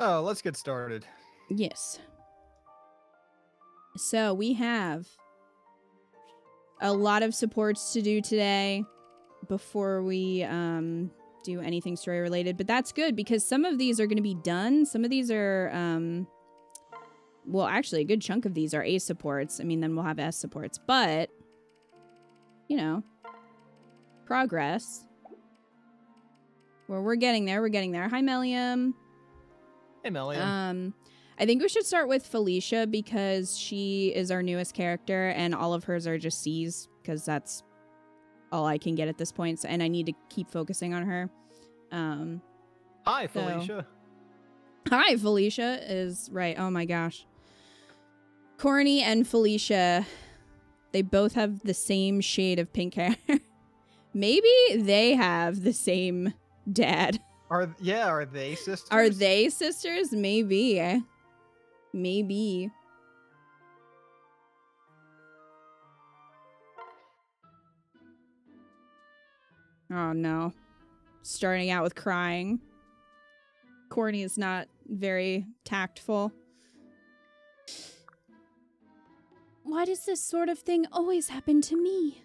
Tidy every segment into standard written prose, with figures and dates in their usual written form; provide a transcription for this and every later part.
Oh, let's get started. Yes. So we have a lot of supports to do today before we do anything story related, but that's good because some of these are going to be done. Some of these are, well, actually a good chunk of these are A supports. I mean, then we'll have S supports, but, you know, progress. Well, we're getting there. We're getting there. Hi, Melium. Hey, Melium. I think we should start with Felicia because she is our newest character and all of hers are just C's because that's all I can get at this point. So, and I need to keep focusing on her. Hi, Felicia. Hi, Felicia is right. Oh my gosh. Corny and Felicia, they both have the same shade of pink hair. Maybe they have the same dad. Are they sisters? Are they sisters? Maybe. Maybe. Oh no. Starting out with crying. Corny is not very tactful. Why does this sort of thing always happen to me?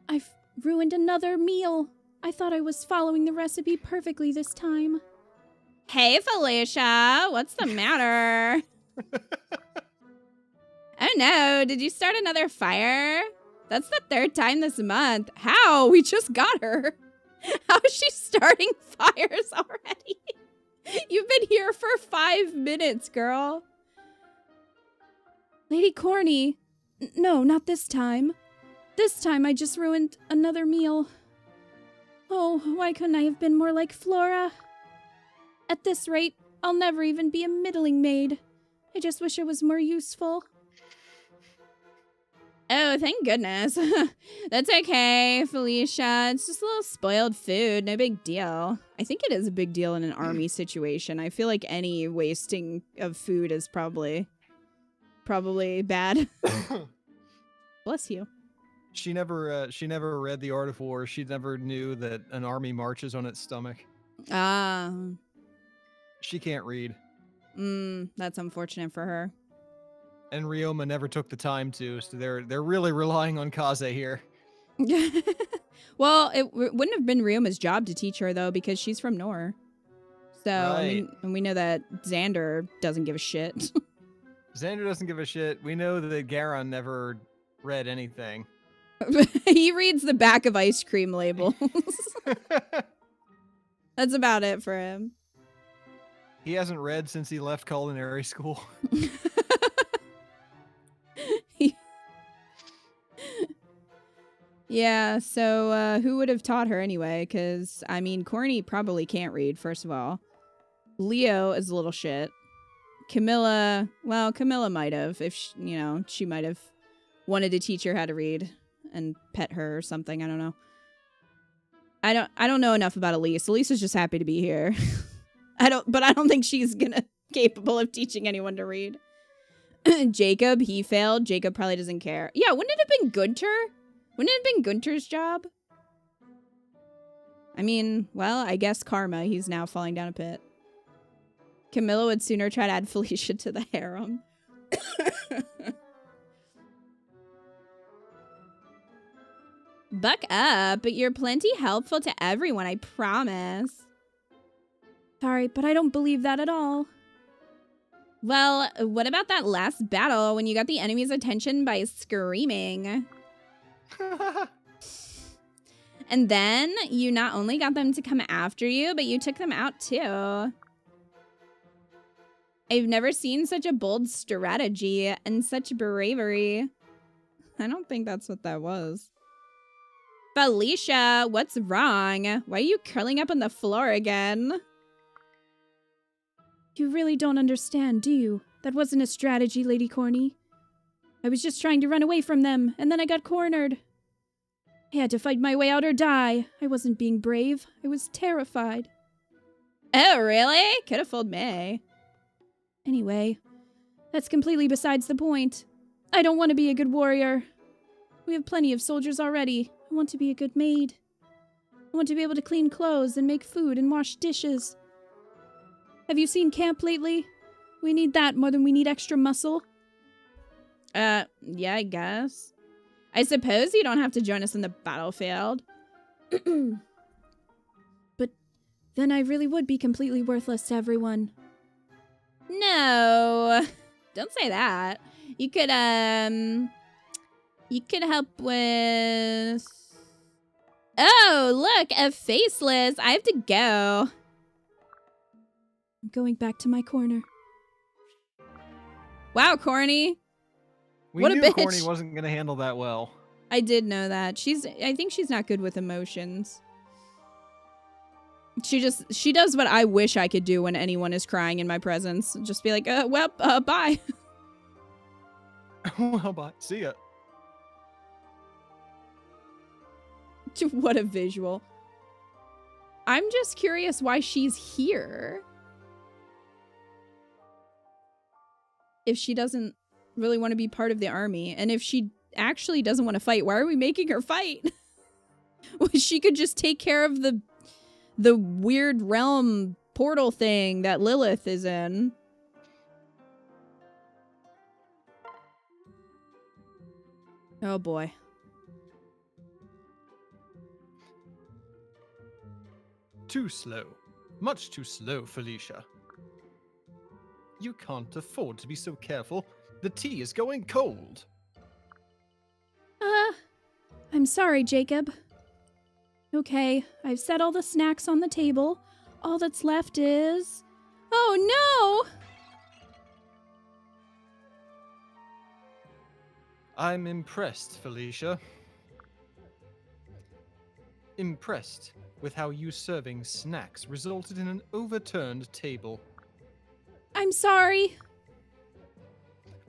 I've ruined another meal. I thought I was following the recipe perfectly this time. Hey, Felicia. What's the matter? Oh no, did you start another fire? That's the 3rd time this month. How? We just got her. How is she starting fires already? You've been here for 5 minutes, girl. Lady Corny. No, not this time. This time I just ruined another meal. Oh, why couldn't I have been more like Flora? At this rate, I'll never even be a middling maid. I just wish I was more useful. Oh, thank goodness. That's okay, Felicia. It's just a little spoiled food. No big deal. I think it is a big deal in an army situation. I feel like any wasting of food is probably bad. Bless you. She never read The Art of War. She never knew that an army marches on its stomach. Ah. She can't read. That's unfortunate for her. And Ryoma never took the time to, so they're really relying on Kaze here. Well, it wouldn't have been Ryoma's job to teach her, though, because she's from Nor. So, right. and we know that Xander doesn't give a shit. Xander doesn't give a shit. We know that Garon never read anything. He reads the back of ice cream labels. That's about it for him. He hasn't read since he left culinary school. Yeah, so who would have taught her anyway? Because, I mean, Corny probably can't read, first of all. Leo is a little shit. Camilla might have, if, she might have wanted to teach her how to read and pet her or something. I don't know. I don't know enough about Elise. Elise is just happy to be here. But I don't think she's capable of teaching anyone to read. Jacob, he failed. Jacob probably doesn't care. Yeah, wouldn't it have been Gunter? Wouldn't it have been Gunter's job? I mean, well, I guess karma. He's now falling down a pit. Camilla would sooner try to add Felicia to the harem. Buck up, but you're plenty helpful to everyone, I promise. Sorry, but I don't believe that at all. Well, what about that last battle when you got the enemy's attention by screaming? And then you not only got them to come after you, but you took them out too. I've never seen such a bold strategy and such bravery. I don't think that's what that was. Felicia, what's wrong? Why are you curling up on the floor again? You really don't understand, do you? That wasn't a strategy, Lady Corny. I was just trying to run away from them, and then I got cornered. I had to fight my way out or die. I wasn't being brave. I was terrified. Oh, really? Could have fooled me. Anyway, that's completely besides the point. I don't want to be a good warrior. We have plenty of soldiers already. I want to be a good maid. I want to be able to clean clothes and make food and wash dishes. Have you seen camp lately? We need that more than we need extra muscle. Yeah, I guess. I suppose you don't have to join us in the battlefield. But then I really would be completely worthless to everyone. No, don't say that. You could help with... Oh, look, a faceless. I have to go. I'm going back to my corner. Wow, Corny. What a knew bitch. Corny wasn't going to handle that well. I did know that. I think she's not good with emotions. She does what I wish I could do when anyone is crying in my presence. Just be like, well, bye. Well, bye. See ya. What a visual. I'm just curious why she's here. If she doesn't really want to be part of the army, and if she actually doesn't want to fight, why are we making her fight? She could just take care of the weird realm portal thing that Lilith is in. Oh boy. Too slow. Much too slow, Felicia. You can't afford to be so careful. The tea is going cold. I'm sorry, Jacob. Okay, I've set all the snacks on the table. All that's left is... Oh no! I'm impressed, Felicia. Impressed with how you serving snacks resulted in an overturned table. I'm sorry.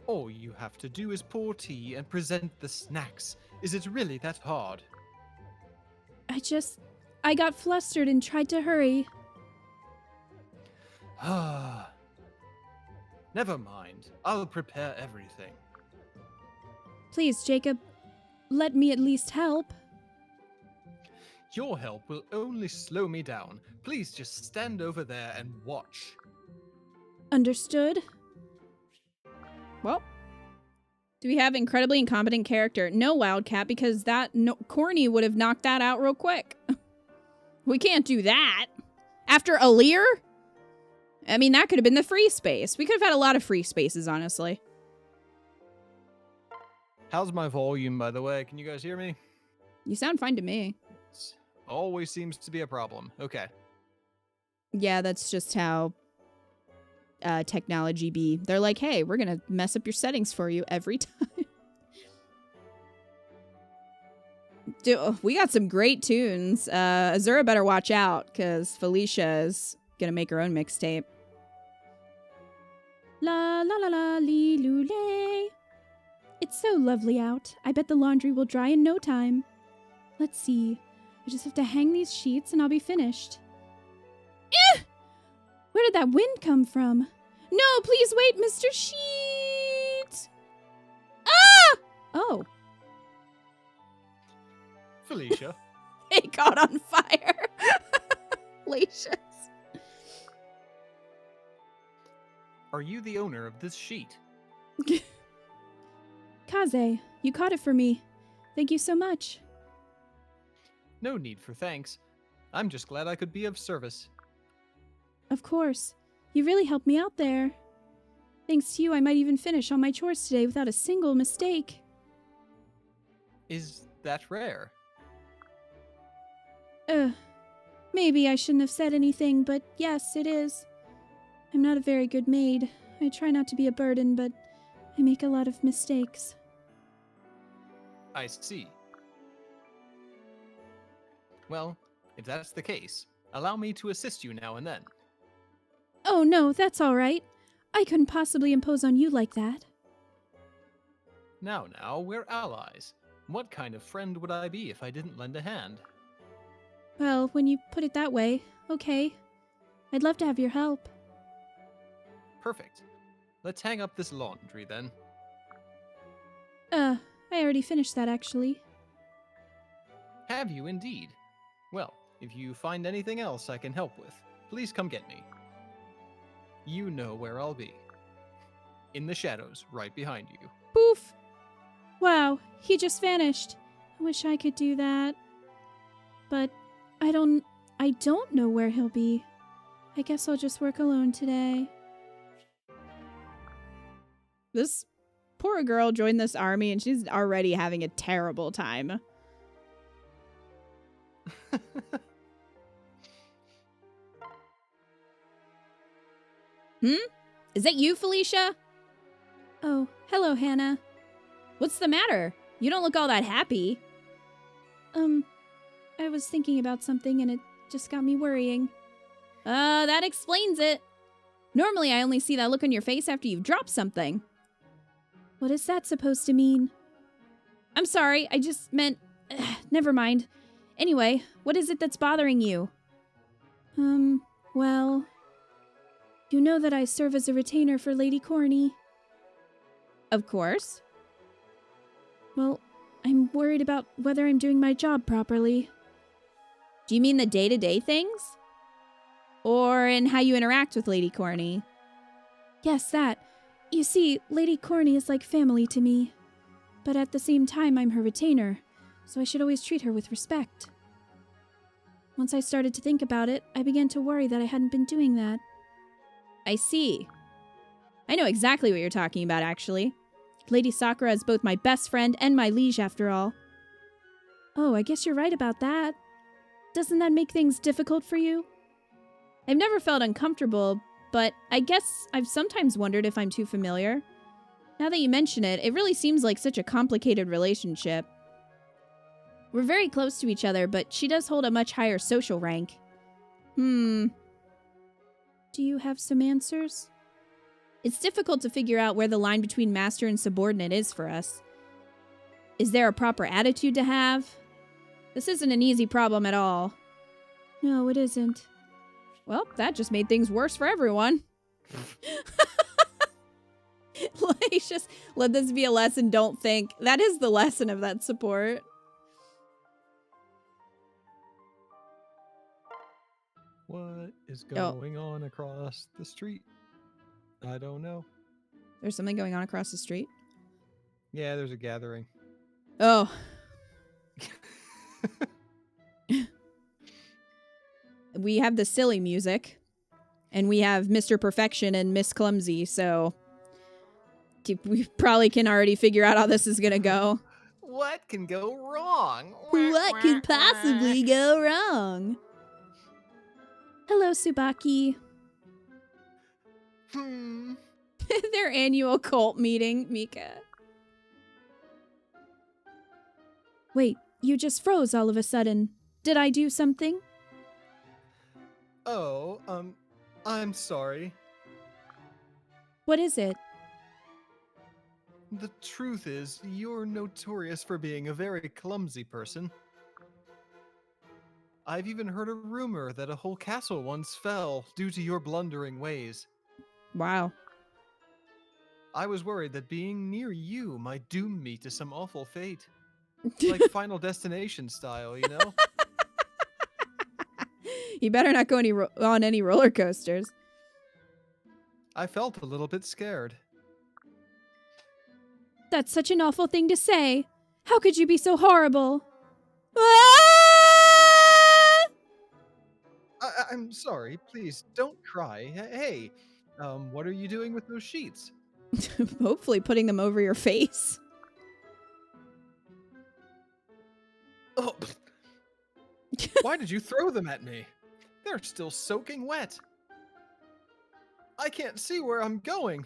All you have to do is pour tea and present the snacks. Is it really that hard? I got flustered and tried to hurry. Ah. Never mind. I'll prepare everything. Please, Jacob, let me at least help. Your help will only slow me down. Please just stand over there and watch. Understood. Well, do we have incredibly incompetent character? No, Wildcat, because Corny would have knocked that out real quick. We can't do that. After Alir? I mean, that could have been the free space. We could have had a lot of free spaces, honestly. How's my volume, by the way? Can you guys hear me? You sound fine to me. Always seems to be a problem. Okay. Yeah, that's just how technology be. They're like, hey, we're gonna mess up your settings for you every time. Dude, we got some great tunes. Azura better watch out, because Felicia is gonna make her own mixtape. La la la la lee loo lay. It's so lovely out. I bet the laundry will dry in no time. Let's see. I just have to hang these sheets and I'll be finished. Eh! Where did that wind come from? No, please wait, Mr. Sheet! Ah! Oh. Felicia. It caught on fire. Felicia's. Are you the owner of this sheet? Kaze, you caught it for me. Thank you so much. No need for thanks. I'm just glad I could be of service. Of course. You really helped me out there. Thanks to you, I might even finish all my chores today without a single mistake. Is that rare? Maybe I shouldn't have said anything, but yes, it is. I'm not a very good maid. I try not to be a burden, but I make a lot of mistakes. I see. Well, if that's the case, allow me to assist you now and then. Oh no, that's all right. I couldn't possibly impose on you like that. Now, we're allies. What kind of friend would I be if I didn't lend a hand? Well, when you put it that way, okay. I'd love to have your help. Perfect. Let's hang up this laundry then. I already finished that actually. Have you indeed? Well, if you find anything else I can help with, please come get me. you know where I'll be. In the shadows, right behind you. Poof! Wow, he just vanished. I wish I could do that. But I don't know where he'll be. I guess I'll just work alone today. This poor girl joined this army and she's already having a terrible time. Is that you, Felicia? Oh, hello, Hannah. What's the matter? You don't look all that happy. I was thinking about something and it just got me worrying. That explains it. Normally I only see that look on your face after you've dropped something. What is that supposed to mean? I'm sorry, I just meant... never mind. Anyway, what is it that's bothering you? Well... You know that I serve as a retainer for Lady Corny. Of course. Well, I'm worried about whether I'm doing my job properly. Do you mean the day-to-day things? Or in how you interact with Lady Corny? Yes, that. You see, Lady Corny is like family to me. But at the same time, I'm her retainer, so I should always treat her with respect. Once I started to think about it, I began to worry that I hadn't been doing that. I see. I know exactly what you're talking about, actually. Lady Sakura is both my best friend and my liege, after all. Oh, I guess you're right about that. Doesn't that make things difficult for you? I've never felt uncomfortable, but I guess I've sometimes wondered if I'm too familiar. Now that you mention it, it really seems like such a complicated relationship. We're very close to each other, but she does hold a much higher social rank. Do you have some answers? It's difficult to figure out where the line between master and subordinate is for us. Is there a proper attitude to have? This isn't an easy problem at all. No, it isn't. Well, that just made things worse for everyone. Let's just let this be a lesson, don't think. That is the lesson of that support. What is going on across the street? I don't know. There's something going on across the street? Yeah, there's a gathering. Oh. We have the silly music. And we have Mr. Perfection and Miss Clumsy, so... we probably can already figure out how this is gonna go. What can go wrong? What could possibly go wrong? Hello, Tsubaki. Their annual cult meeting, Mika. Wait, you just froze all of a sudden. Did I do something? Oh, I'm sorry. What is it? The truth is, you're notorious for being a very clumsy person. I've even heard a rumor that a whole castle once fell due to your blundering ways. Wow. I was worried that being near you might doom me to some awful fate. Like Final Destination style, you know? You better not go on any roller coasters. I felt a little bit scared. That's such an awful thing to say. How could you be so horrible? I'm sorry. Please, don't cry. Hey, what are you doing with those sheets? Hopefully putting them over your face. Oh, why did you throw them at me? They're still soaking wet. I can't see where I'm going.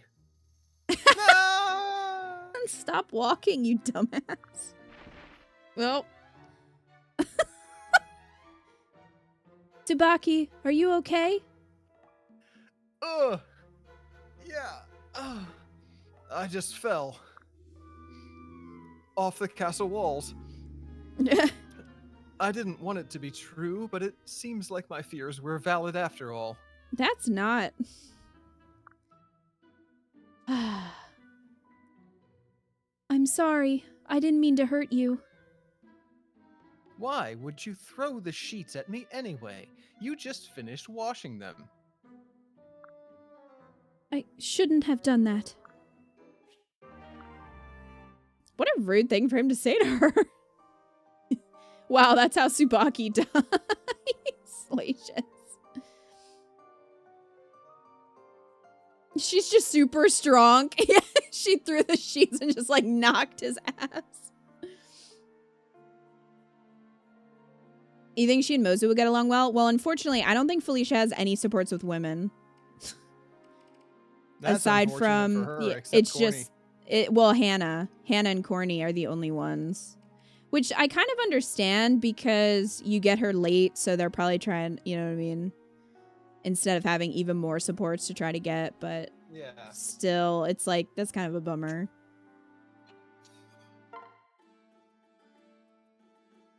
No! Stop walking, you dumbass. Well. Tsubaki, are you okay? Yeah. I just fell. Off the castle walls. I didn't want it to be true, but it seems like my fears were valid after all. That's not. I'm sorry. I didn't mean to hurt you. Why would you throw the sheets at me anyway? You just finished washing them. I shouldn't have done that. What a rude thing for him to say to her. Wow, that's how Tsubaki dies. Salacious. She's just super strong. Yeah, she threw the sheets and just like knocked his ass. You think she and Mozu would get along well? Well, unfortunately, I don't think Felicia has any supports with women. That's Aside unfortunate from, for her, yeah, except it's Corny. just, well, Hannah and Corny are the only ones. Which I kind of understand because you get her late, so they're probably trying, you know what I mean? Instead of having even more supports to try to get, but Yeah. still, it's like, that's kind of a bummer.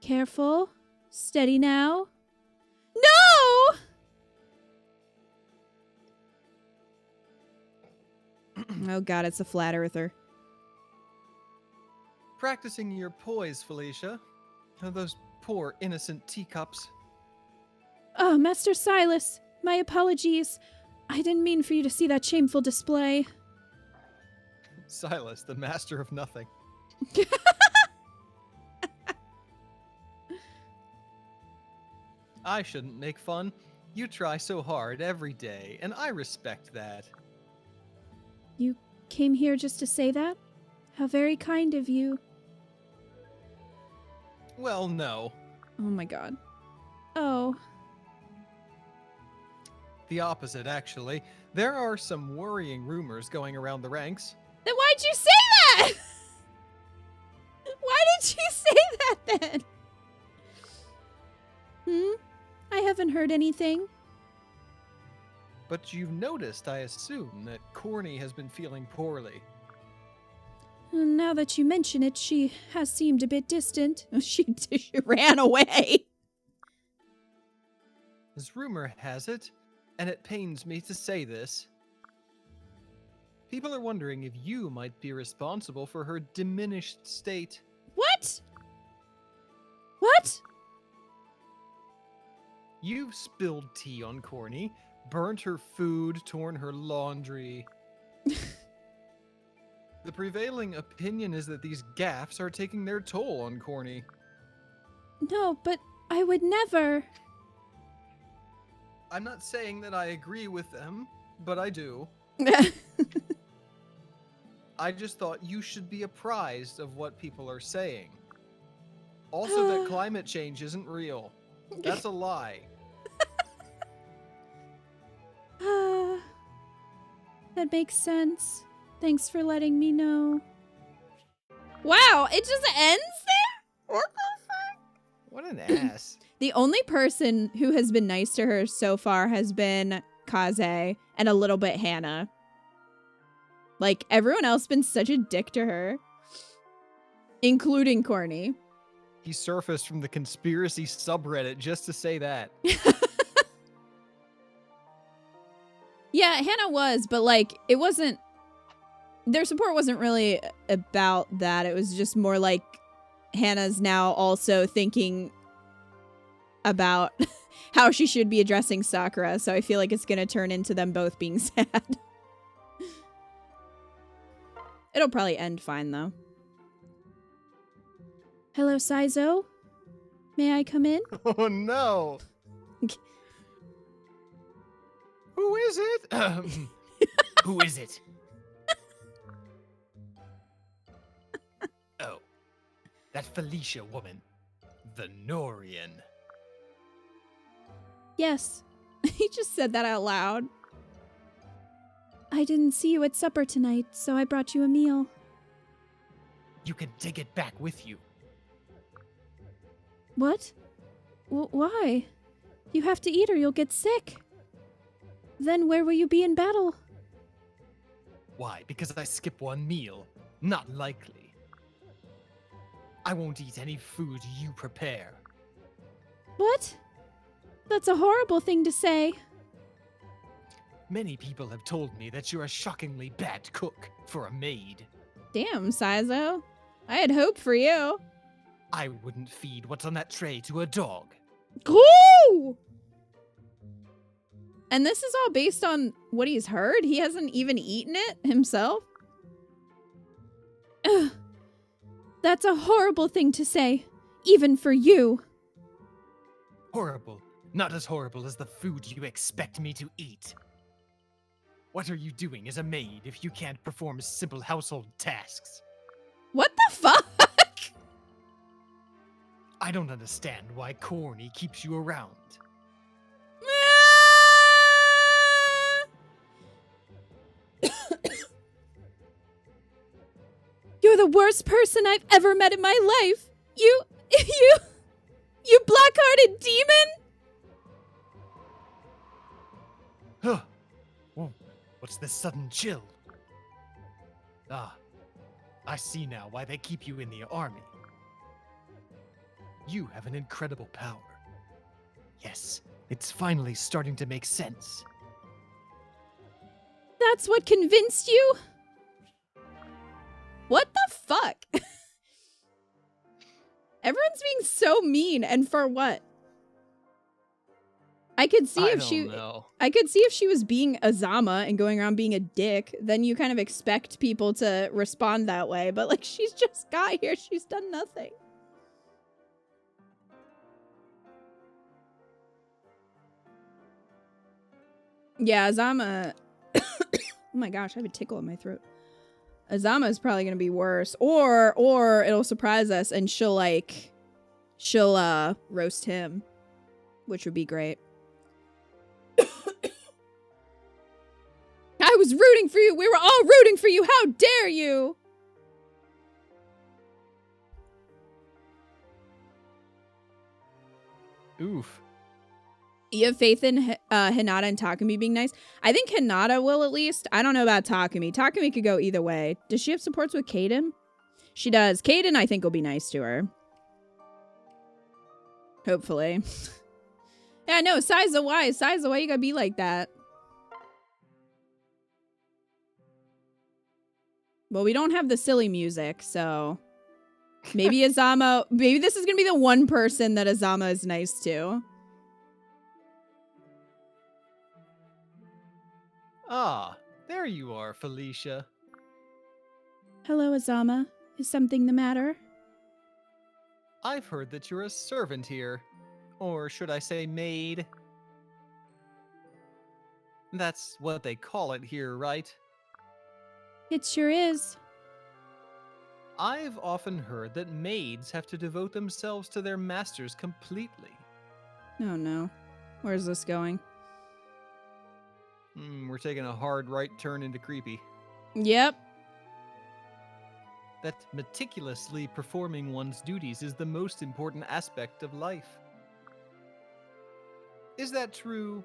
Careful. Steady now. No! Oh god, it's a flat earther. Practicing your poise, Felicia. Oh, those poor innocent teacups. Oh, Master Silas, my apologies. I didn't mean for you to see that shameful display. Silas, the master of nothing. I shouldn't make fun. You try so hard every day, and I respect that. You came here just to say that? How very kind of you. Well, no. Oh my god. Oh. The opposite, actually. There are some worrying rumors going around the ranks. Then why'd you say that? Why did you say that then? I haven't heard anything. But you've noticed, I assume, that Corny has been feeling poorly. Now that you mention it, she has seemed a bit distant. She ran away. As rumor has it, and it pains me to say this, people are wondering if you might be responsible for her diminished state. What? What? You've spilled tea on Corny, burnt her food, torn her laundry. The prevailing opinion is that these gaffes are taking their toll on Corny. No, but I would never. I'm not saying that I agree with them, but I do. I just thought you should be apprised of what people are saying. Also, that climate change isn't real. That's a lie. That makes sense. Thanks for letting me know. Wow, it just ends there? What the fuck? What an ass. The only person who has been nice to her so far has been Kaze and a little bit Hannah. Like, everyone else been such a dick to her. Including Corny. He surfaced from the conspiracy subreddit just to say that. Yeah, Hannah was, but like, it wasn't, their support wasn't really about that. It was just more like Hannah's now also thinking about how she should be addressing Sakura. So I feel like it's going to turn into them both being sad. It'll probably end fine though. Hello, Saizo. May I come in? Oh no. Who is it? Who is it? Oh, that Felicia woman. The Norian. Yes. He just said that out loud. I didn't see you at supper tonight, so I brought you a meal. You can take it back with you. What? Why? You have to eat or you'll get sick. Then where will you be in battle? Why? Because I skip one meal? Not likely. I won't eat any food you prepare. What? That's a horrible thing to say. Many people have told me that you're a shockingly bad cook for a maid. Damn, Saizo. I had hope for you. I wouldn't feed what's on that tray to a dog. Cool! And this is all based on what he's heard? He hasn't even eaten it himself? Ugh. That's a horrible thing to say, even for you. Horrible. Not as horrible as the food you expect me to eat. What are you doing as a maid if you can't perform simple household tasks? What the fuck? I don't understand why Corny keeps you around. You're the worst person I've ever met in my life. You black-hearted demon? Huh. Whoa. What's this sudden chill? Ah, I see now why they keep you in the army. You have an incredible power. Yes, it's finally starting to make sense. That's what convinced you? What the fuck? Everyone's being so mean, and for what? I could see if she was being Azama and going around being a dick, then you kind of expect people to respond that way, but like she's just got here, she's done nothing. Yeah, Azama oh my gosh, I have a tickle in my throat. Azama is probably gonna be worse. Or it'll surprise us and she'll roast him. Which would be great. I was rooting for you! We were all rooting for you! How dare you! Oof. You have faith in Hinata and Takumi being nice? I think Hinata will, at least. I don't know about Takumi. Takumi could go either way. Does she have supports with Kaden? She does. Kaden, I think, will be nice to her. Hopefully. Yeah, no, Saiza, why? Saiza, why you gotta be like that? Well, we don't have the silly music, so... Maybe Azama... Maybe this is gonna be the one person that Azama is nice to. Ah, there you are, Felicia. Hello, Azama. Is something the matter? I've heard that you're a servant here. Or should I say maid? That's what they call it here, right? It sure is. I've often heard that maids have to devote themselves to their masters completely. Oh no. Where's this going? We're taking a hard right turn into creepy. Yep. That meticulously performing one's duties is the most important aspect of life. Is that true?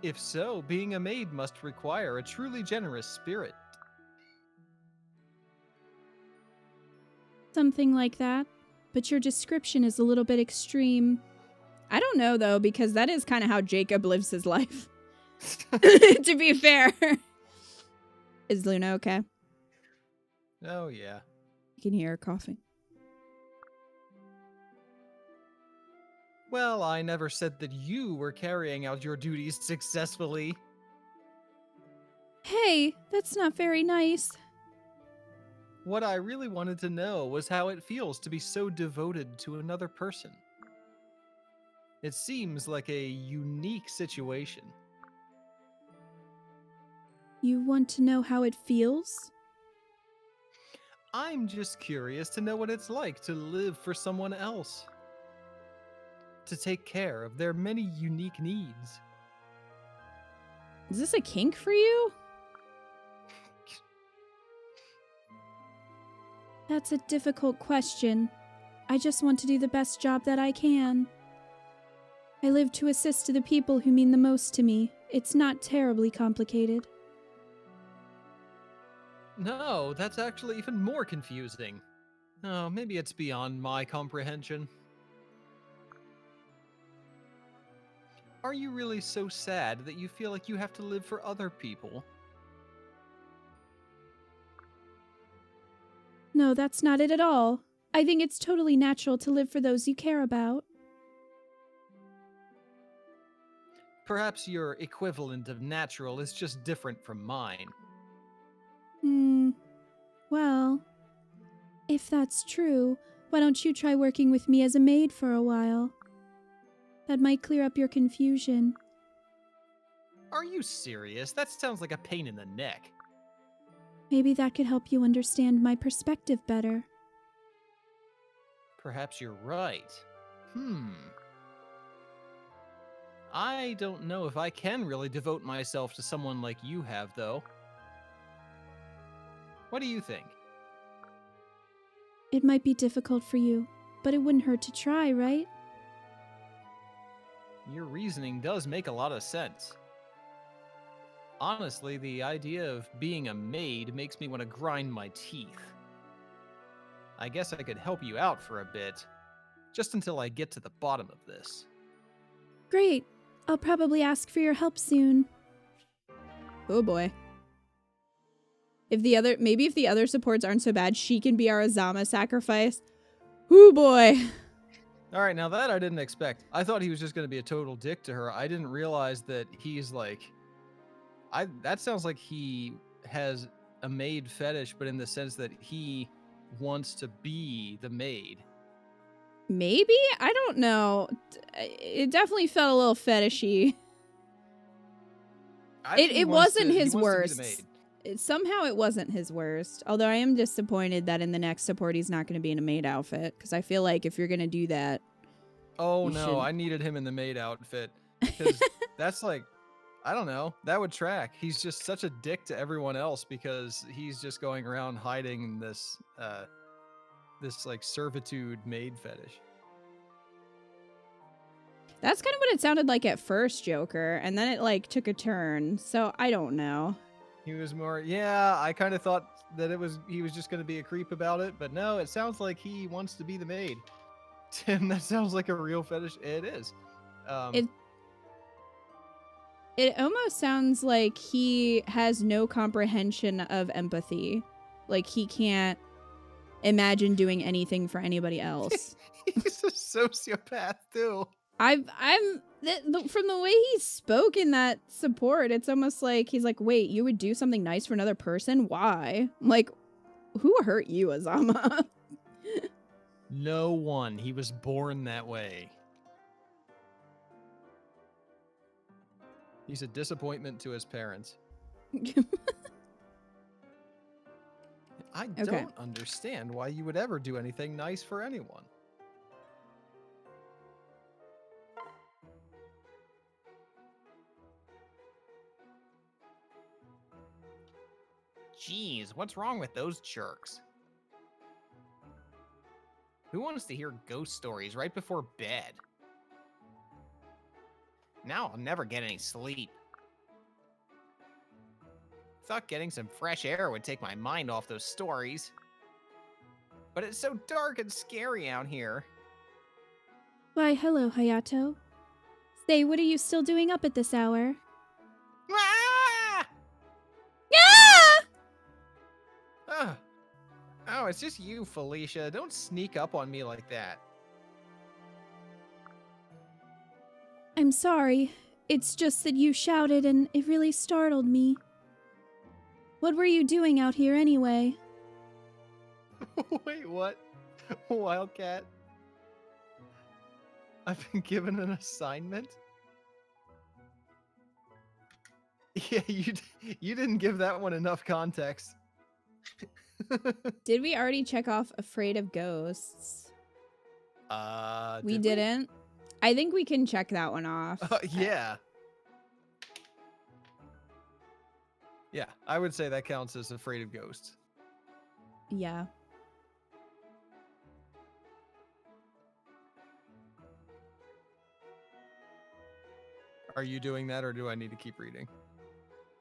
If so, being a maid must require a truly generous spirit. Something like that. But your description is a little bit extreme. I don't know, though, because that is kind of how Jacob lives his life. To be fair. Is Luna okay? Oh, yeah. You can hear her coughing. Well, I never said that you were carrying out your duties successfully. Hey, that's not very nice. What I really wanted to know was how it feels to be so devoted to another person. It seems like a unique situation. You want to know how it feels? I'm just curious to know what it's like to live for someone else. To take care of their many unique needs. Is this a kink for you? That's a difficult question. I just want to do the best job that I can. I live to assist the people who mean the most to me. It's not terribly complicated. No, that's actually even more confusing. Oh, maybe it's beyond my comprehension. Are you really so sad that you feel like you have to live for other people? No, that's not it at all. I think it's totally natural to live for those you care about. Perhaps your equivalent of natural is just different from mine. Well, if that's true, why don't you try working with me as a maid for a while? That might clear up your confusion. Are you serious? That sounds like a pain in the neck. Maybe that could help you understand my perspective better. Perhaps you're right. I don't know if I can really devote myself to someone like you have, though. What do you think? It might be difficult for you, but it wouldn't hurt to try, right? Your reasoning does make a lot of sense. Honestly, the idea of being a maid makes me want to grind my teeth. I guess I could help you out for a bit, just until I get to the bottom of this. Great. I'll probably ask for your help soon. Oh boy. If the other supports aren't so bad, she can be our Azama sacrifice. Oh boy. All right, now that I didn't expect. I thought he was just going to be a total dick to her. I didn't realize that he's like... that sounds like he has a maid fetish, but in the sense that he wants to be the maid. Maybe? I don't know. It definitely felt a little fetishy. It wasn't his worst. Somehow it wasn't his worst. Although I am disappointed that in the next support he's not going to be in a maid outfit. Because I feel like if you're going to do that... Oh no, I needed him in the maid outfit. Because that's like... I don't know. That would track. He's just such a dick to everyone else because he's just going around hiding this this like servitude maid fetish. That's kind of what it sounded like at first, Joker, and then it like took a turn. So I don't know. He was more, yeah, I kind of thought that he was just going to be a creep about it, but no, it sounds like he wants to be the maid. Tim, that sounds like a real fetish. It is. It almost sounds like he has no comprehension of empathy. Like he can't imagine doing anything for anybody else. He's a sociopath too. From the way he spoke in that support, it's almost like he's like, wait, you would do something nice for another person? Why? I'm like, who hurt you, Azama? No one. He was born that way. He's a disappointment to his parents. I don't understand why you would ever do anything nice for anyone. Jeez, what's wrong with those jerks? Who wants to hear ghost stories right before bed? Now I'll never get any sleep. Thought getting some fresh air would take my mind off those stories. But it's so dark and scary out here. Why, hello, Hayato. Say, what are you still doing up at this hour? Ah! Yeah! Oh, it's just you, Felicia. Don't sneak up on me like that. I'm sorry. It's just that you shouted and it really startled me. What were you doing out here anyway? Wait, what? Wildcat? I've been given an assignment? Yeah, you didn't give that one enough context. Did we already check off Afraid of Ghosts? We didn't? I think we can check that one off. Yeah. Yeah, I would say that counts as Afraid of Ghosts. Yeah. Are you doing that, or do I need to keep reading?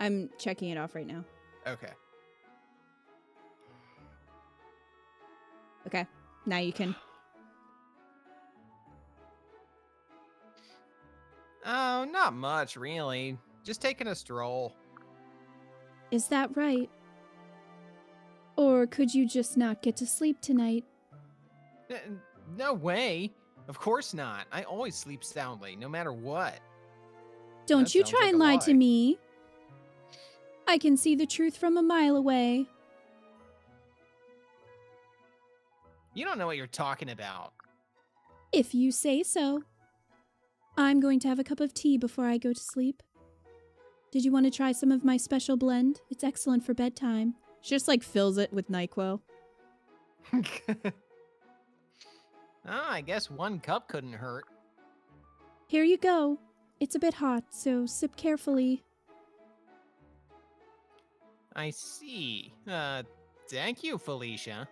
I'm checking it off right now. Okay. Okay, now you can. Oh, not much, really. Just taking a stroll. Is that right? Or could you just not get to sleep tonight? No way. Of course not. I always sleep soundly, no matter what. Don't That you sounds try like and a lie to lie. me. I can see the truth from a mile away. You don't know what you're talking about. If you say so. I'm going to have a cup of tea before I go to sleep. Did you want to try some of my special blend? It's excellent for bedtime. She just like fills it with NyQuil. I guess 1 cup couldn't hurt. Here you go. It's a bit hot, so sip carefully. I see. Thank you, Felicia.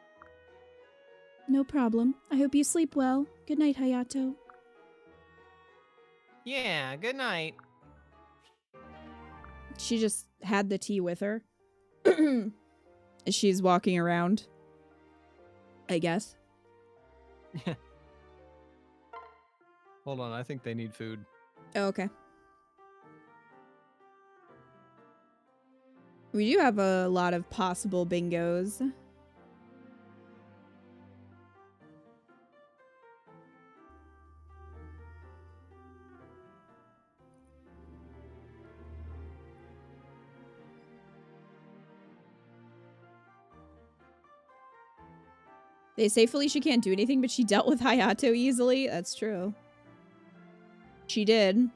No problem. I hope you sleep well. Good night, Hayato. Yeah, good night. She just had the tea with her. She's walking around, I guess. Hold on, I think they need food. Oh, okay. We do have a lot of possible bingos. They say Felicia can't do anything, but she dealt with Hayato easily. That's true. She did.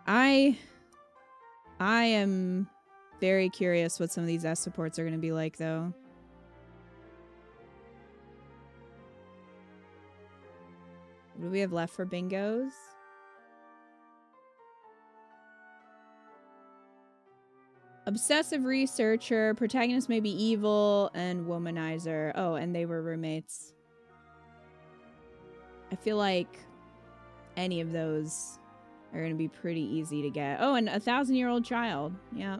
I am very curious what some of these S supports are going to be like, though. What do we have left for bingos? Obsessive researcher, protagonist may be evil, and womanizer. Oh, and they were roommates. I feel like any of those are going to be pretty easy to get. Oh, and 1,000-year-old child. Yeah.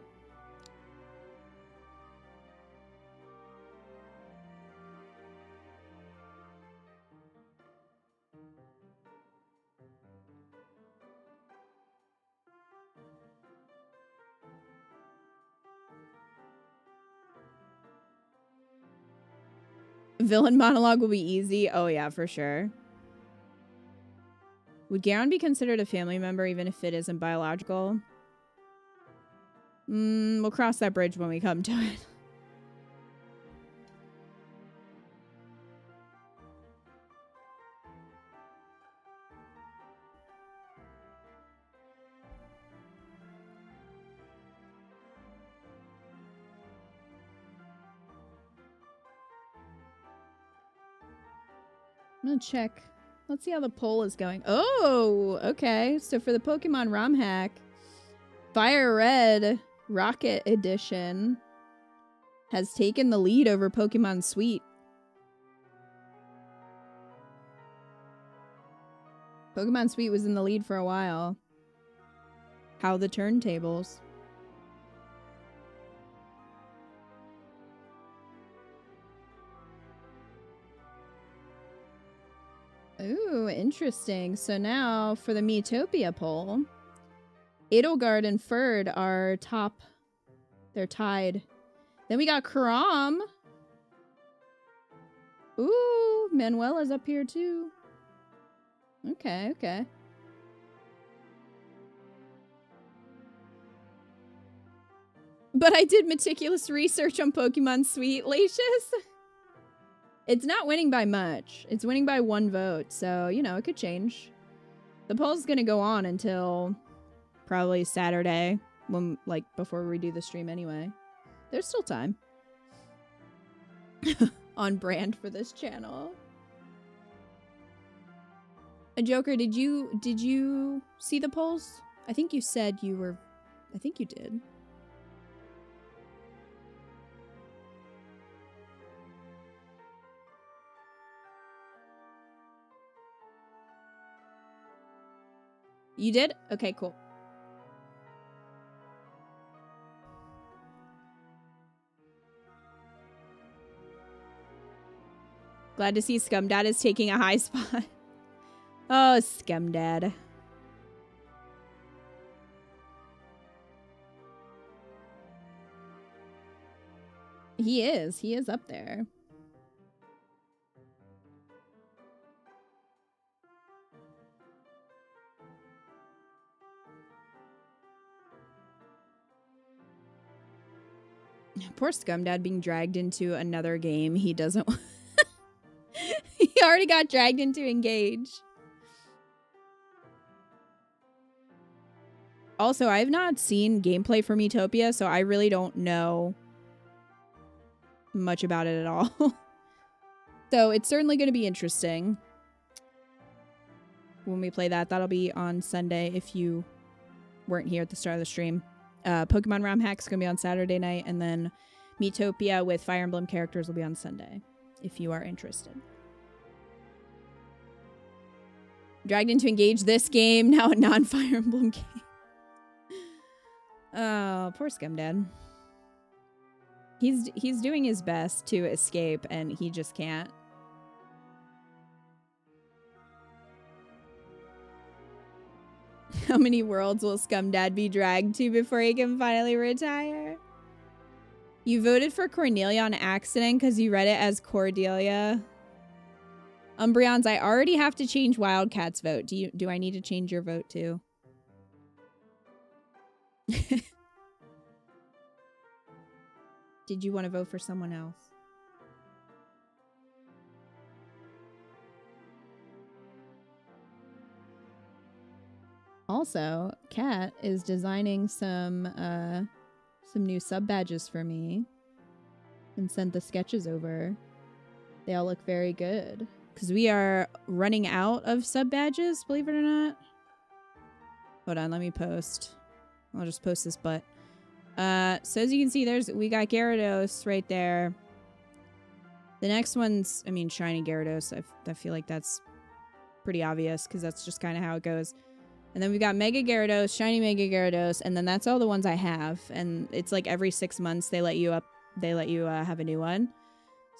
Villain monologue will be easy. Oh, yeah, for sure. Would Garon be considered a family member even if it isn't biological? We'll cross that bridge when we come to it. I'm gonna check. Let's see how the poll is going. Oh, okay. So for the Pokemon ROM hack, Fire Red Rocket Edition has taken the lead over Pokemon Sweet. Pokemon Sweet was in the lead for a while. How the turntables. Ooh, interesting. So now for the Miitopia poll, Edelgard and Ferd are top. They're tied. Then we got Karam. Ooh, Manuela's up here too. Okay, okay. But I did meticulous research on Pokemon Sweet, Lacious. It's not winning by much. It's winning by 1 vote, so, you know, it could change. The poll's gonna go on until probably Saturday, when, like, before we do the stream anyway. There's still time. On brand for this channel. Joker, did you see the polls? I think you said you were... I think you did. You did? Okay, cool. Glad to see Scumdad is taking a high spot. Oh, Scumdad. He is. He is up there. Poor Scumdad being dragged into another game he doesn't... He already got dragged into Engage. Also, I've not seen gameplay for Miitopia, so I really don't know much about it at all. So it's certainly going to be interesting when we play that. That'll be on Sunday if you weren't here at the start of the stream. Pokemon ROM Hack's going to be on Saturday night, and then Miitopia with Fire Emblem characters will be on Sunday if you are interested. Dragged into Engage this game, now a non-Fire Emblem game. Oh, poor Scumdad. He's doing his best to escape, and he just can't. How many worlds will Scumdad be dragged to before he can finally retire? You voted for Cornelia on accident because you read it as Cordelia. Umbreons, I already have to change Wildcat's vote. Do I need to change your vote too? Did you want to vote for someone else? Also, Kat is designing some new sub badges for me and sent the sketches over. They all look very good because we are running out of sub badges, believe it or not. Hold on, let me post. I'll just post this butt. So as you can see, we got Gyarados right there. The next one's, I mean, Shiny Gyarados. I feel like that's pretty obvious because that's just kind of how it goes. And then we got Mega Gyarados, Shiny Mega Gyarados, and then that's all the ones I have. And it's like every 6 months they let you have a new one.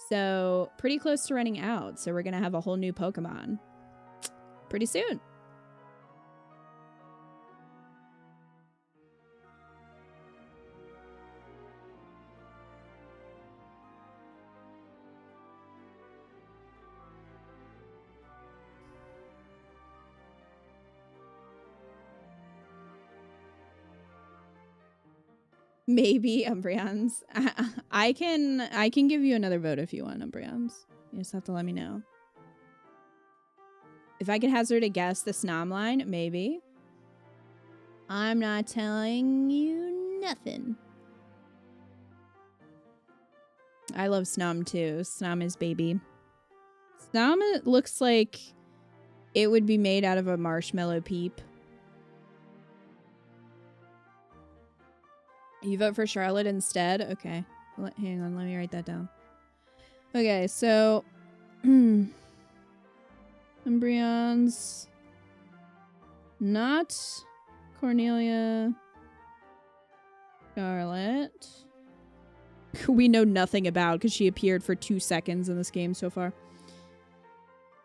So pretty close to running out. So we're gonna have a whole new Pokemon pretty soon. Maybe Umbreons. I can give you another vote if you want, Umbreons. You just have to let me know. If I could hazard a guess, the Snom line, maybe. I'm not telling you nothing. I love Snom too. Snom is baby. Snom looks like it would be made out of a marshmallow peep. You vote for Charlotte instead? Okay. Hang on, let me write that down. Okay, so... Umbreons... Not Cornelia... Charlotte... we know nothing about because she appeared for 2 seconds in this game so far.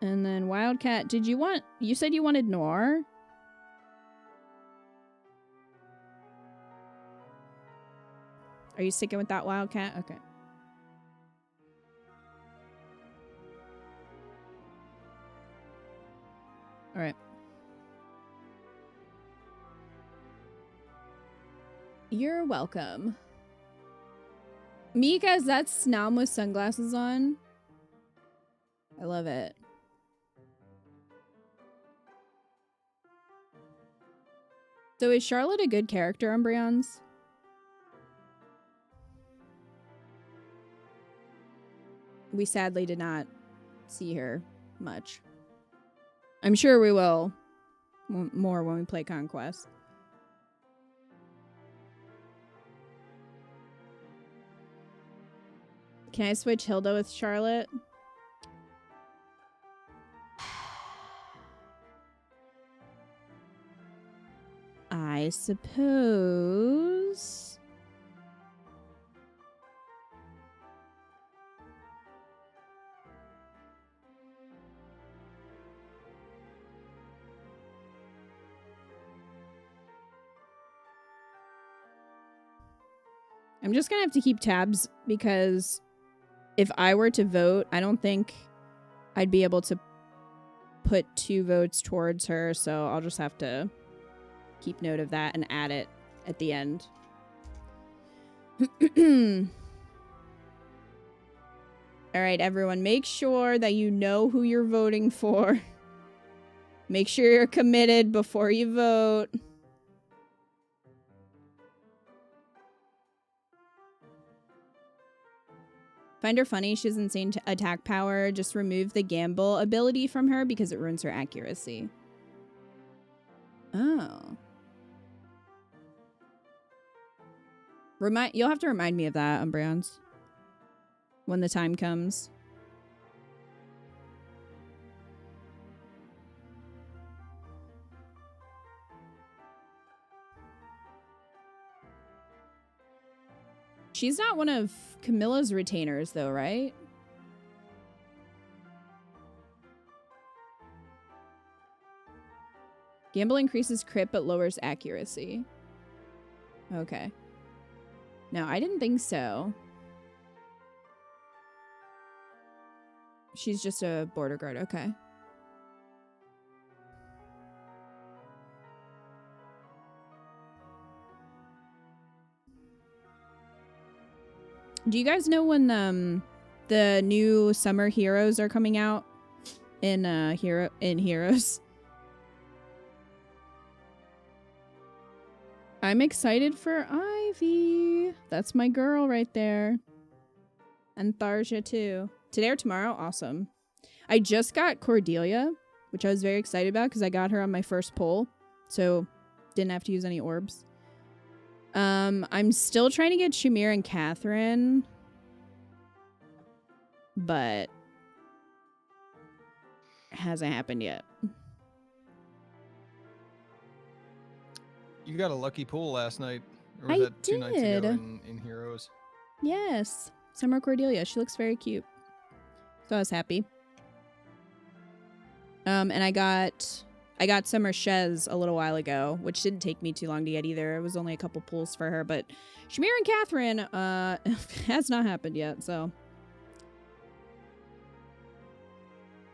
And then Wildcat, you said you wanted Noir? Are you sticking with that Wildcat? Okay. All right. You're welcome. Mika, is that Snom with sunglasses on? I love it. So is Charlotte a good character, Umbreons? We sadly did not see her much. I'm sure we will more when we play Conquest. Can I switch Hilda with Charlotte? I suppose... I'm just gonna have to keep tabs because if I were to vote, I don't think I'd be able to put 2 votes towards her, so I'll just have to keep note of that and add it at the end. All right, everyone, make sure that you know who you're voting for. Make sure you're committed before you vote. Find her funny. She has insane attack power. Just remove the gamble ability from her because it ruins her accuracy. Oh. You'll have to remind me of that, Umbreons. When the time comes. She's not one of Camilla's retainers, though, right? Gamble increases crit but lowers accuracy. Okay. No, I didn't think so. She's just a border guard. Okay. Do you guys know when the new summer heroes are coming out in Heroes? I'm excited for Ivy. That's my girl right there. And Tharja too. Today or tomorrow? Awesome. I just got Cordelia, which I was very excited about because I got her on my first pull. So didn't have to use any orbs. I'm still trying to get Shamir and Catherine. But it hasn't happened yet. You got a lucky pull last night. Or I was that 2 nights ago did. in Heroes? Yes. Summer Cordelia. She looks very cute. So I was happy. And I got Summer Shez a little while ago, which didn't take me too long to get either. It was only a couple pulls for her, but Shamir and Catherine has not happened yet, so.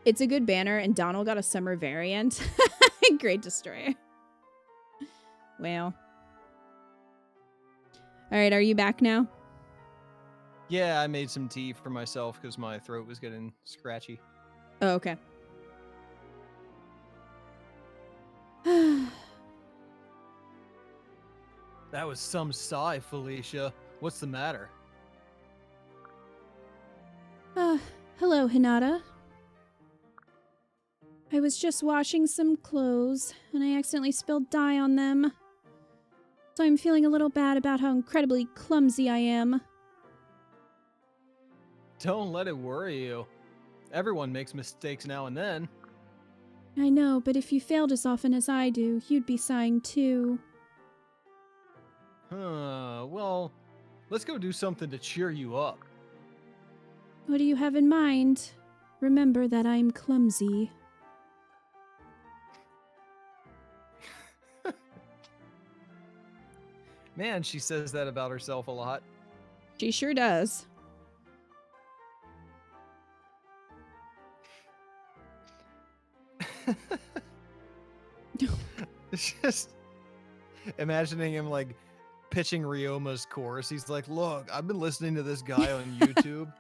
It's a good banner, and Donald got a summer variant. Great Destroyer. Well. Alright, are you back now? Yeah, I made some tea for myself because my throat was getting scratchy. Oh, okay. That was some sigh, Felicia. What's the matter? Hello, Hinata. I was just washing some clothes, and I accidentally spilled dye on them. So I'm feeling a little bad about how incredibly clumsy I am. Don't let it worry you. Everyone makes mistakes now and then. I know, but if you failed as often as I do, you'd be sighing too. Well, let's go do something to cheer you up. What do you have in mind? Remember that I'm clumsy. Man, she says that about herself a lot. She sure does. It's just imagining him like pitching Ryoma's course. He's like, look, I've been listening to this guy on YouTube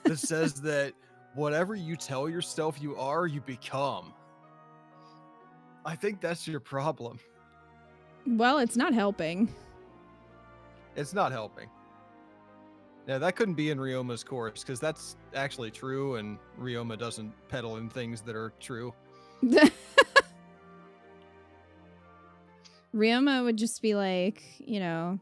that says that whatever you tell yourself you are, you become. I think that's your problem. Well, it's not helping. It's not helping. Yeah, that couldn't be in Ryoma's course because that's actually true, and Ryoma doesn't peddle in things that are true. Ryoma would just be like, you know,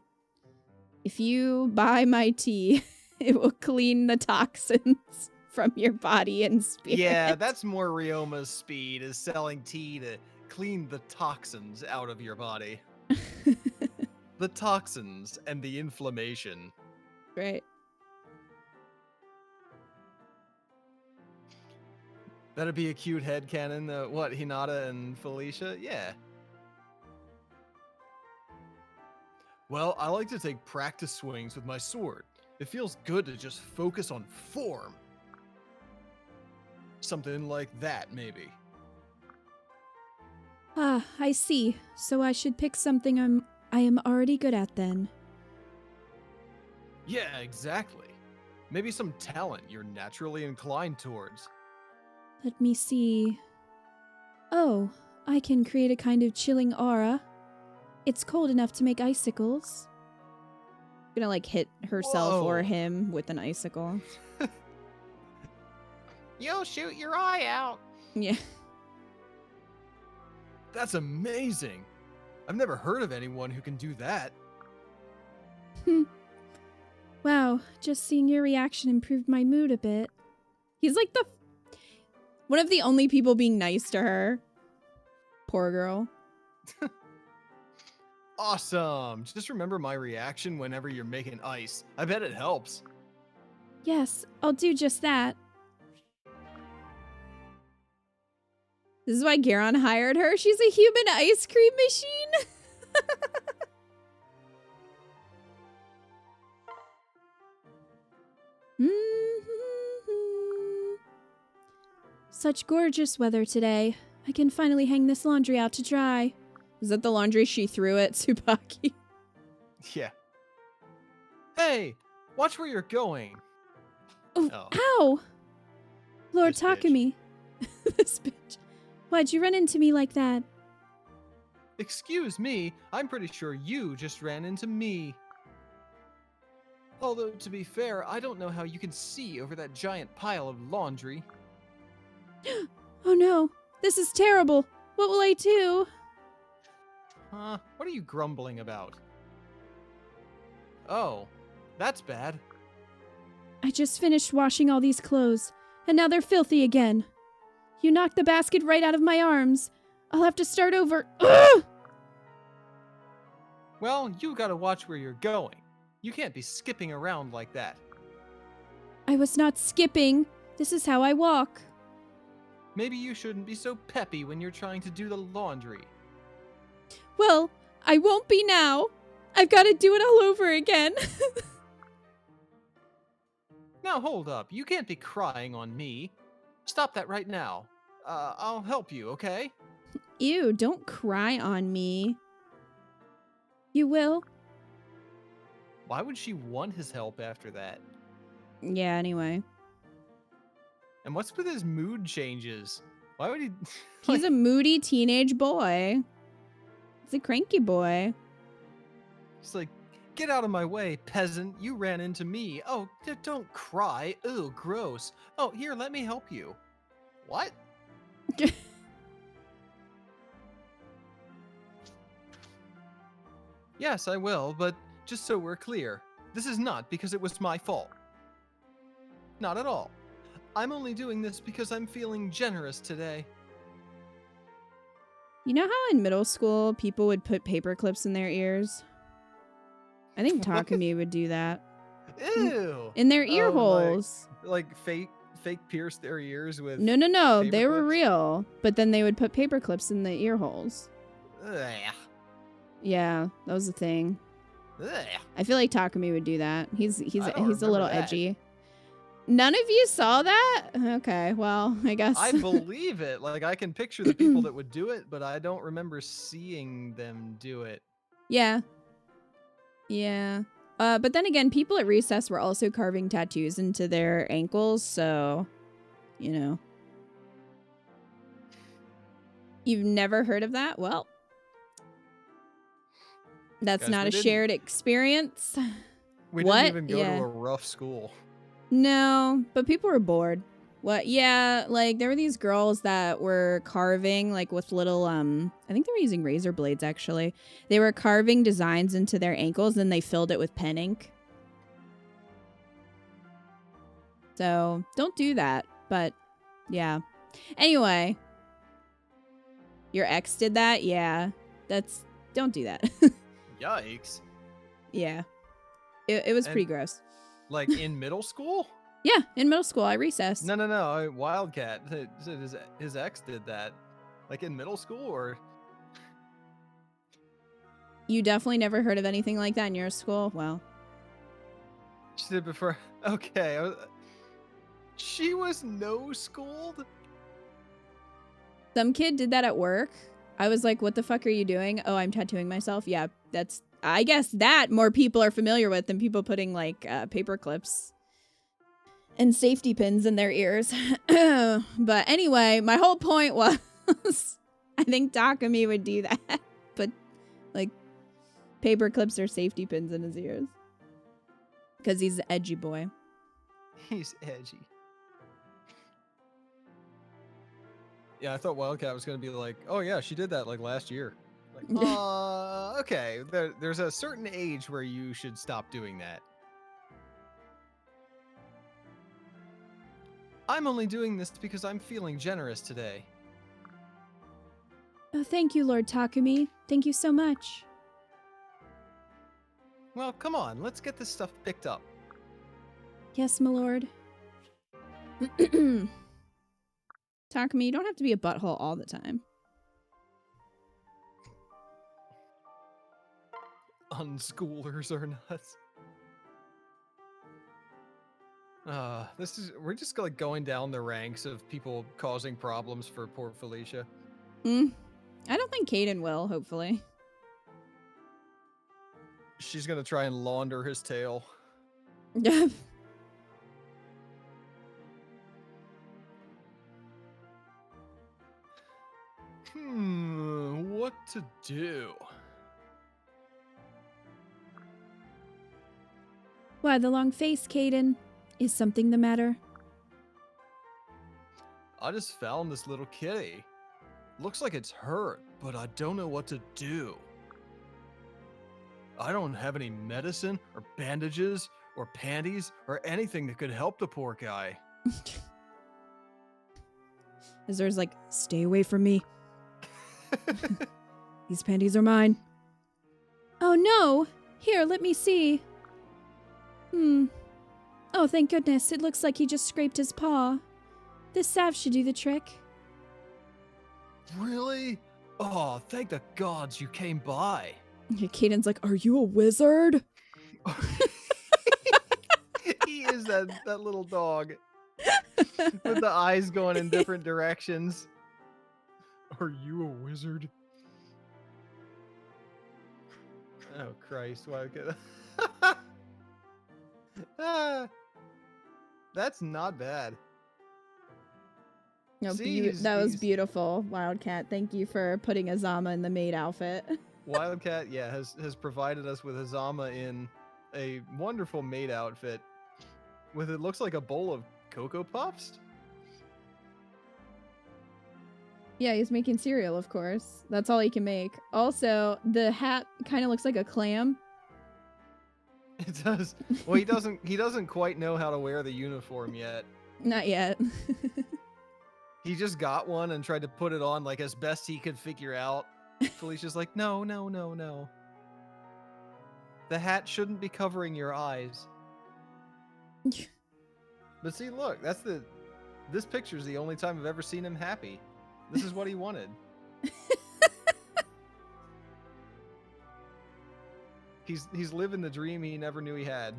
if you buy my tea, it will clean the toxins from your body and spirit. Yeah, that's more Ryoma's speed, is selling tea to clean the toxins out of your body. The toxins and the inflammation. Right. That'd be a cute headcanon. What, Hinata and Felicia? Yeah. Well, I like to take practice swings with my sword. It feels good to just focus on form. Something like that, maybe. Ah, I see. So I should pick something I am already good at then. Yeah, exactly. Maybe some talent you're naturally inclined towards. Let me see. Oh, I can create a kind of chilling aura. It's cold enough to make icicles. Gonna like hit herself or Whoa. him with an icicle. You'll shoot your eye out. Yeah. That's amazing. I've never heard of anyone who can do that. Wow, just seeing your reaction improved my mood a bit. He's like one of the only people being nice to her. Poor girl. Awesome. Just remember my reaction whenever you're making ice. I bet it helps. Yes, I'll do just that. This is why Garon hired her. She's a human ice cream machine. Such gorgeous weather today. I can finally hang this laundry out to dry. Is that the laundry she threw at Tsubaki? Yeah. Hey, watch where you're going. Oh, ow! Lord This bitch. Takumi. This bitch. Why'd you run into me like that? Excuse me, I'm pretty sure you just ran into me. Although, to be fair, I don't know how you can see over that giant pile of laundry. Oh no, this is terrible. What will I do? Huh? What are you grumbling about? Oh, that's bad. I just finished washing all these clothes, and now they're filthy again. You knocked the basket right out of my arms. I'll have to start over. Ugh! Well, you gotta watch where you're going. You can't be skipping around like that. I was not skipping. This is how I walk. Maybe you shouldn't be so peppy when you're trying to do the laundry. Well, I won't be now. I've got to do it all over again. Now hold up, you can't be crying on me. Stop that right now. I'll help you, okay? Ew, don't cry on me. You will? Why would she want his help after that? Yeah, anyway. And what's with his mood changes? Why would he... He's a moody teenage boy. He's a cranky boy. He's like, get out of my way, peasant. You ran into me. Oh, don't cry. Ew, gross. Oh, here, let me help you. What? Yes, I will, but just so we're clear, this is not because it was my fault. Not at all. I'm only doing this because I'm feeling generous today. You know how in middle school people would put paper clips in their ears? I think What? Takumi would do that. Ew. In their ear Oh, holes. Like fake pierce their ears with... No, paper they were clips? real. But then they would put paper clips in the ear holes. Ugh. Yeah, that was the thing. Ugh. I feel like Takumi would do that. He's I don't a remember little that. edgy. None of you saw that? Okay, well, I guess. I believe it. Like, I can picture the people that would do it, but I don't remember seeing them do it. Yeah. Yeah. But then again, people at recess were also carving tattoos into their ankles, so, you know. You've never heard of that? Well, that's Guys, not we a didn't- shared experience. We What? didn't even go Yeah. to a rough school. No, but people were bored. What? Yeah, like there were these girls that were carving like with little I think they were using razor blades actually. They were carving designs into their ankles and they filled it with pen ink. So, don't do that. But yeah. Anyway, your ex did that? Yeah. Don't do that. Yikes. Yeah. It was And- pretty gross. Like, in middle school? Yeah, in middle school I recessed. No. Wildcat. Said his ex did that. Like, in middle school, or... You definitely never heard of anything like that in your school? Well, She did before... Okay. She was no-schooled? some kid did that at work. I was like, what the fuck are you doing? Oh, I'm tattooing myself. Yeah, I guess that more people are familiar with than people putting like paper clips and safety pins in their ears. But anyway, my whole point was, I think Takumi would do that. But, like, paper clips or safety pins in his ears. Because he's an edgy boy. He's edgy. Yeah, I thought Wildcat was going to be like, oh yeah, she did that like last year. Like, okay, there's a certain age where you should stop doing that. I'm only doing this because I'm feeling generous today. Oh, thank you, Lord Takumi. Thank you so much. Well, come on, let's get this stuff picked up. Yes, my lord. Takumi, you don't have to be a butthole all the time. Unschoolers are nuts. We're just like going down the ranks of people causing problems for poor Felicia. I don't think Caden will, hopefully. She's gonna try and launder his tail. What to do? Why the long face, Caden? Is something the matter? I just found this little kitty. Looks like it's hurt, but I don't know what to do. I don't have any medicine or bandages or panties or anything that could help the poor guy. Azur's like, stay away from me. These panties are mine. Oh no! Here, let me see. Oh, thank goodness. It looks like he just scraped his paw. This salve should do the trick. Really? Oh, thank the gods you came by. Caden's like, are you a wizard? He is that little dog with the eyes going in different directions. Are you a wizard? Oh Christ! Why? That's not bad. No, See, that was beautiful, Wildcat. Thank you for putting Azama in the maid outfit. Wildcat, yeah, has provided us with Azama in a wonderful maid outfit with it looks like a bowl of Cocoa Puffs. Yeah, he's making cereal, of course. That's all he can make. Also, the hat kind of looks like a clam. It does. Well, he doesn't quite know how to wear the uniform yet. Not yet. He just got one and tried to put it on like as best he could figure out. Felicia's like, no. The hat shouldn't be covering your eyes. But see, look, this picture's the only time I've ever seen him happy. This is what he wanted. He's living the dream he never knew he had.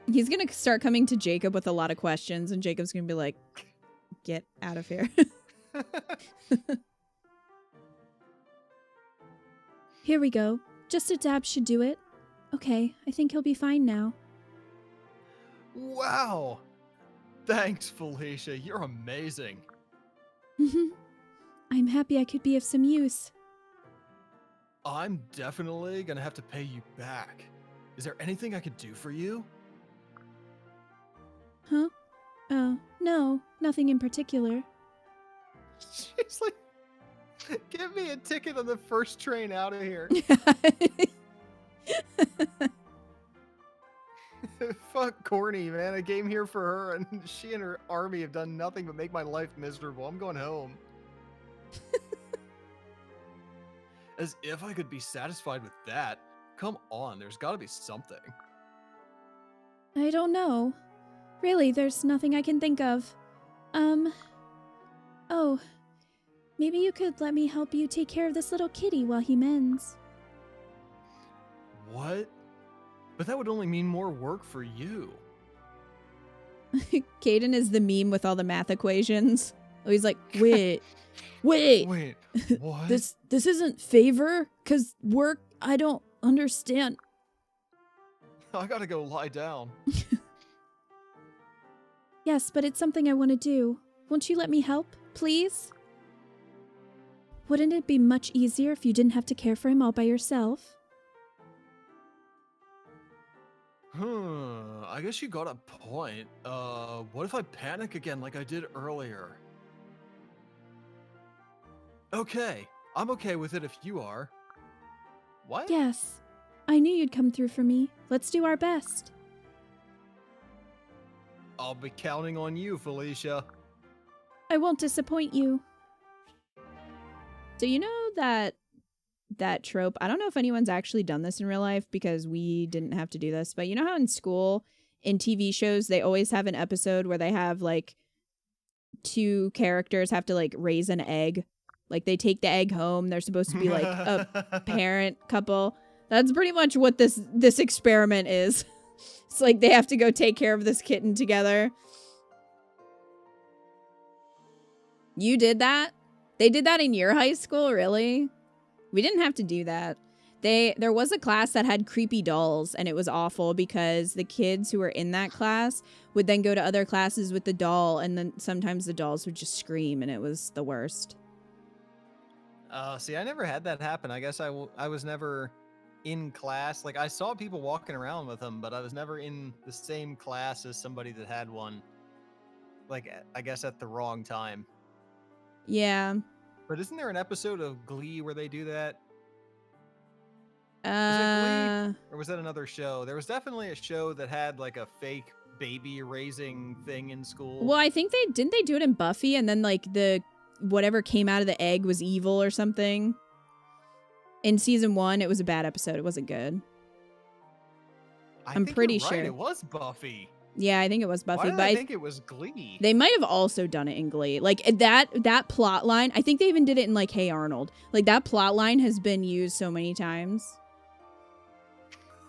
He's gonna start coming to Jacob with a lot of questions, and Jacob's gonna be like, get out of here. Here we go. Just a dab should do it. Okay, I think he'll be fine now. Wow! Thanks, Felicia. You're amazing. I'm happy I could be of some use. I'm definitely gonna have to pay you back. Is there anything I could do for you? Huh? Oh, no, nothing in particular. She's like, give me a ticket on the first train out of here. Fuck corny, man. I came here for her, and she and her army have done nothing but make my life miserable. I'm going home. As if I could be satisfied with that. Come on, there's got to be something. I don't know. Really, there's nothing I can think of. Oh, maybe you could let me help you take care of this little kitty while he mends. What? But that would only mean more work for you. Caden is the meme with all the math equations. Oh, he's like, wait. Wait, what? This isn't favor? 'Cause work, I don't understand. I gotta go lie down. Yes, but it's something I want to do. Won't you let me help, please? Wouldn't it be much easier if you didn't have to care for him all by yourself? I guess you got a point. What if I panic again like I did earlier? Okay, I'm okay with it if you are. What? Yes. I knew you'd come through for me. Let's do our best. I'll be counting on you, Felicia. I won't disappoint you. So you know that trope, I don't know if anyone's actually done this in real life because we didn't have to do this, but you know how in school, in TV shows, they always have an episode where they have like two characters have to like raise an egg. Like they take the egg home. They're supposed to be like a parent couple. That's pretty much what this experiment is. It's like they have to go take care of this kitten together. You did that? They did that in your high school, really? We didn't have to do that. There was a class that had creepy dolls, and it was awful because the kids who were in that class would then go to other classes with the doll, and then sometimes the dolls would just scream, and it was the worst. See, I never had that happen. I guess I was never in class. Like, I saw people walking around with them, but I was never in the same class as somebody that had one. Like, I guess at the wrong time. Yeah. But isn't there an episode of Glee where they do that? Was it Glee? Or was that another show? There was definitely a show that had like a fake baby raising thing in school. Well, I think didn't they do it in Buffy, and then like whatever came out of the egg was evil or something. In season 1, it was a bad episode. It wasn't good. I'm pretty sure it was Buffy. Yeah, I think it was Buffy. Why did I think it was Glee? They might have also done it in Glee. Like that plot line, I think they even did it in like Hey Arnold. Like that plot line has been used so many times.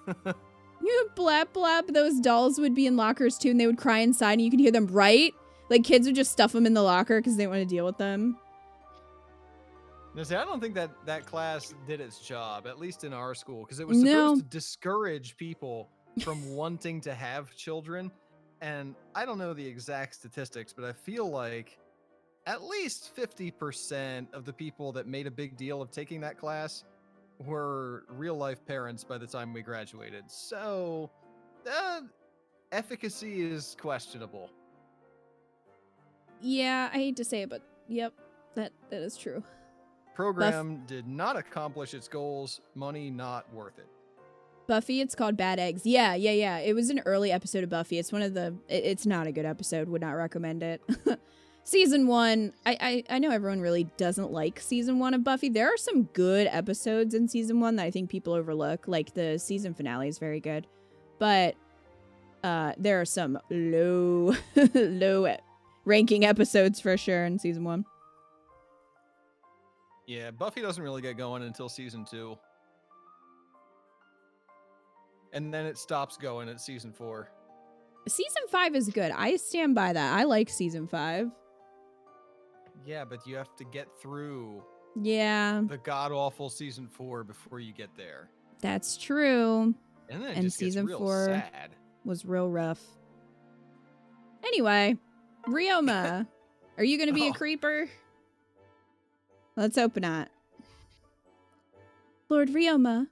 You blap blap, those dolls would be in lockers too, and they would cry inside and you could hear them, right? Like kids would just stuff them in the locker because they didn't want to deal with them. No, see, I don't think that class did its job, at least in our school, because it was supposed to discourage people from wanting to have children. And I don't know the exact statistics, but I feel like at least 50% of the people that made a big deal of taking that class were real life parents by the time we graduated. So efficacy is questionable. Yeah, I hate to say it, but yep, that is true. Program did not accomplish its goals. Money not worth it. Buffy, it's called Bad Eggs. Yeah. It was an early episode of Buffy. It's one of the... It's not a good episode. Would not recommend it. Season 1, I know everyone really doesn't like Season 1 of Buffy. There are some good episodes in Season 1 that I think people overlook. Like, the season finale is very good. But there are some low ranking episodes for sure in Season 1. Yeah, Buffy doesn't really get going until Season 2. And then it stops going at Season 4. Season 5 is good. I stand by that. I like Season 5. Yeah, but you have to get through the god-awful Season 4 before you get there. That's true. And then it just Season gets real 4 sad. Was real rough. Anyway, Ryoma, are you going to be a creeper? Let's hope not. Lord Ryoma.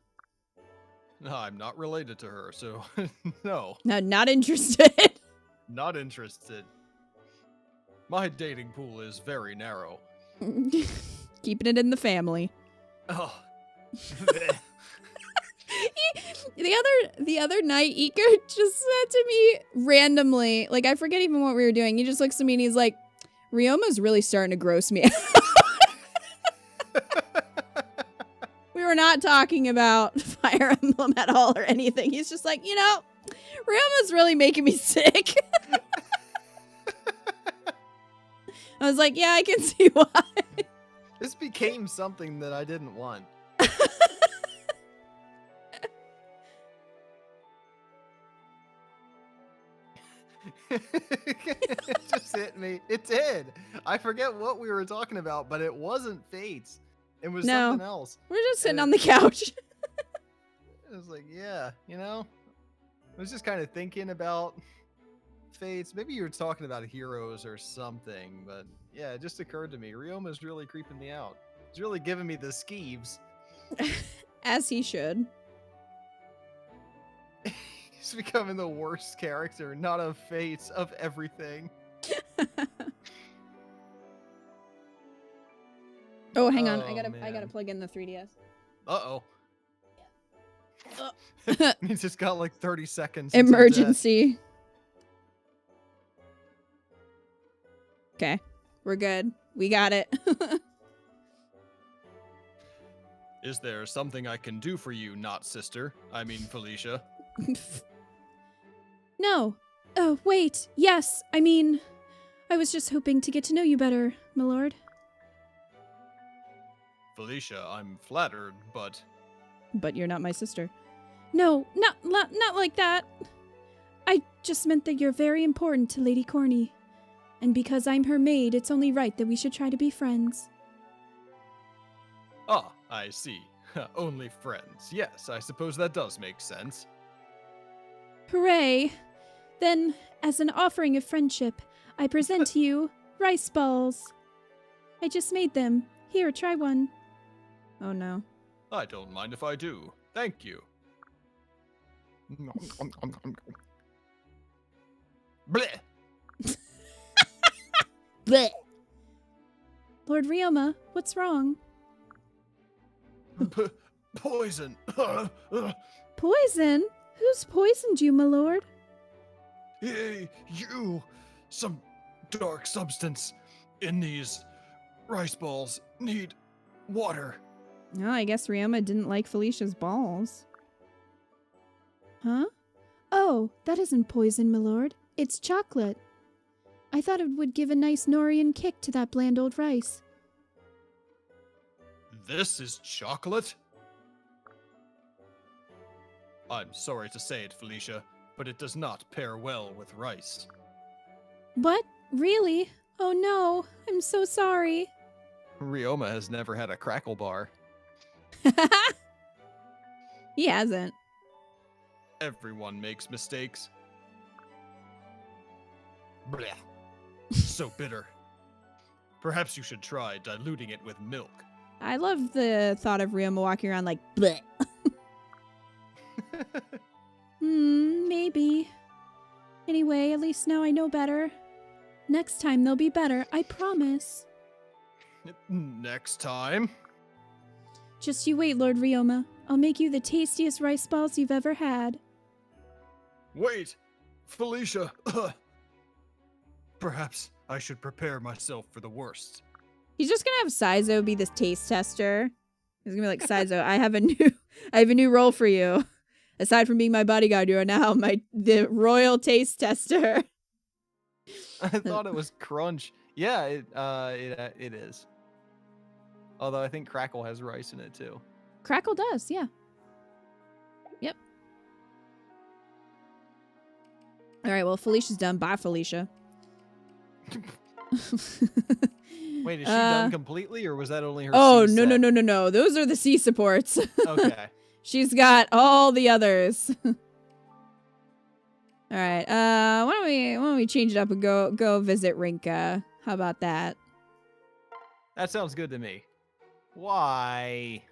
No, I'm not related to her, so no. No, not interested. Not interested. My dating pool is very narrow. Keeping it in the family. Oh. The other night, Iko just said to me randomly, like I forget even what we were doing. He just looks at me and he's like, Ryoma's really starting to gross me out. We were not talking about Fire Emblem at all or anything. He's just like, you know, Ryoma's really making me sick. I was like, yeah, I can see why. This became something that I didn't want. It just hit me. It did. I forget what we were talking about, but it wasn't Fates. It was something else. We're just sitting on the couch. It was like, yeah, you know, I was just kind of thinking about Fates. Maybe you were talking about heroes or something, but yeah, it just occurred to me. Ryoma's really creeping me out. He's really giving me the skeeves. As he should. He's becoming the worst character, not of Fates, of everything. Oh, hang on. Oh, I gotta man. plug in the 3DS. Uh-oh. Uh. He's just got like 30 seconds. until death. Emergency. Okay. We're good. We got it. Is there something I can do for you, not sister? I mean, Felicia. No. Oh, wait. Yes. I mean, I was just hoping to get to know you better, my lord. Felicia, I'm flattered, but... But you're not my sister. No, not like that. I just meant that you're very important to Lady Corny. And because I'm her maid, it's only right that we should try to be friends. Ah, I see. Only friends. Yes, I suppose that does make sense. Hooray! Then, as an offering of friendship, I present to you rice balls. I just made them. Here, try one. Oh no. I don't mind if I do. Thank you. Bleh. Blech. Lord Ryoma, what's wrong? Poison. Poison? Who's poisoned you, my lord? Hey, you! Some dark substance in these rice balls need water. No, I guess Ryoma didn't like Felicia's balls. Huh? Oh, that isn't poison, my lord. It's chocolate. I thought it would give a nice Norian kick to that bland old rice. This is chocolate? I'm sorry to say it, Felicia, but it does not pair well with rice. What? Really? Oh no, I'm so sorry. Ryoma has never had a crackle bar. He hasn't. Everyone makes mistakes. Blech. So bitter. Perhaps you should try diluting it with milk. I love the thought of Ryoma walking around like, bleh. Maybe. Anyway, at least now I know better. Next time they'll be better, I promise. Next time? Just you wait, Lord Ryoma. I'll make you the tastiest rice balls you've ever had. Wait! Felicia! Perhaps I should prepare myself for the worst. He's just gonna have Saizo be this taste tester. He's gonna be like, Saizo, I have a new role for you. Aside from being my bodyguard, you are now the royal taste tester. I thought it was Crunch. Yeah, it is. Although I think Crackle has rice in it too. Crackle does, yeah. Yep. All right, well, Felicia's done. Bye, Felicia. Wait, is she done completely, or was that only her? Oh, C no, set? no. Those are the C supports. Okay. She's got all the others. All right. Why don't we change it up and go visit Rinka? How about that? That sounds good to me. Why?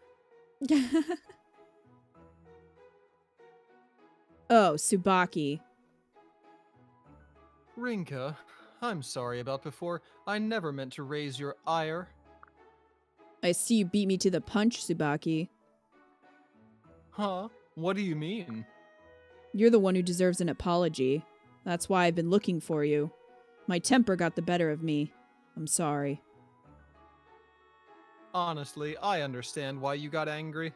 Oh, Tsubaki. Rinka, I'm sorry about before. I never meant to raise your ire. I see you beat me to the punch, Tsubaki. Huh? What do you mean? You're the one who deserves an apology. That's why I've been looking for you. My temper got the better of me. I'm sorry. Honestly, I understand why you got angry.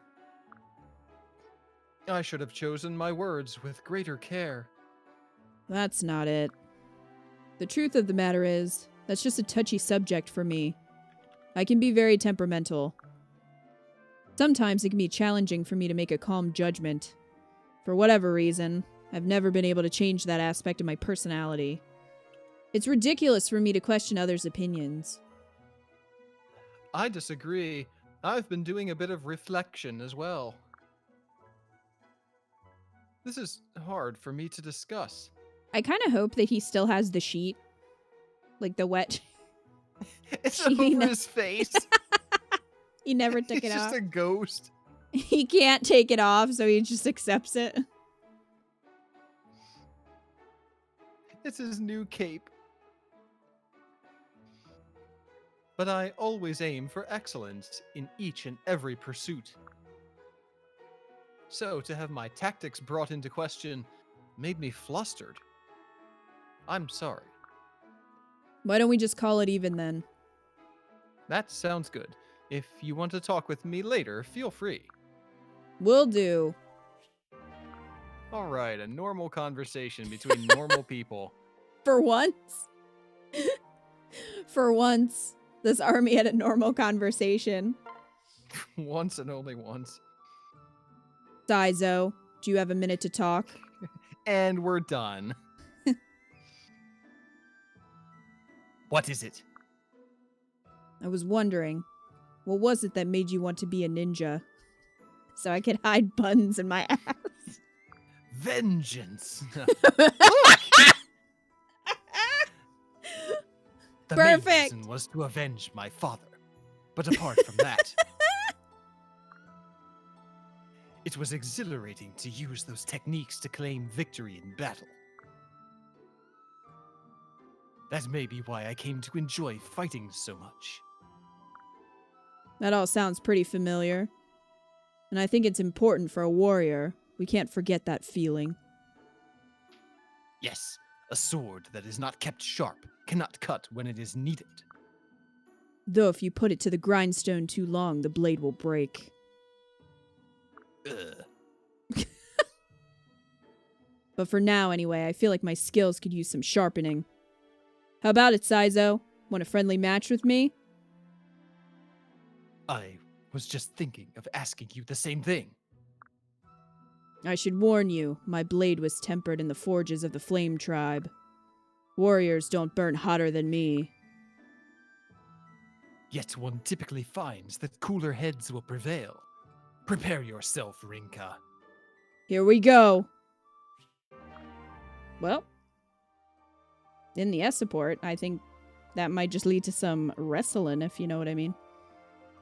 I should have chosen my words with greater care. That's not it. The truth of the matter is, that's just a touchy subject for me. I can be very temperamental. Sometimes it can be challenging for me to make a calm judgment. For whatever reason, I've never been able to change that aspect of my personality. It's ridiculous for me to question others' opinions. I disagree. I've been doing a bit of reflection as well. This is hard for me to discuss. I kind of hope that he still has the sheet. Like the wet. It's She over kn- his face. He never took He's it just off. a ghost. He can't take it off, so he just accepts it. It's his new cape. But I always aim for excellence in each and every pursuit. So to have my tactics brought into question made me flustered. I'm sorry. Why don't we just call it even then? That sounds good. If you want to talk with me later, feel free. Will do. All right, a normal conversation between normal people. For once. For once, this army had a normal conversation. Once and only once. Saizo, do you have a minute to talk? And we're done. What is it? I was wondering, what was it that made you want to be a ninja? So I could hide buns in my ass. Vengeance. The main Perfect. reason was to avenge my father. But apart from that, it was exhilarating to use those techniques to claim victory in battle. That may be why I came to enjoy fighting so much. That all sounds pretty familiar. And I think it's important for a warrior. We can't forget that feeling. Yes, a sword that is not kept sharp cannot cut when it is needed. Though if you put it to the grindstone too long, the blade will break. Ugh. But for now, anyway, I feel like my skills could use some sharpening. How about it, Saizo? Want a friendly match with me? I was just thinking of asking you the same thing. I should warn you, my blade was tempered in the forges of the Flame Tribe. Warriors don't burn hotter than me. Yet one typically finds that cooler heads will prevail. Prepare yourself, Rinka. Here we go. Well, in the S support, I think that might just lead to some wrestling, if you know what I mean.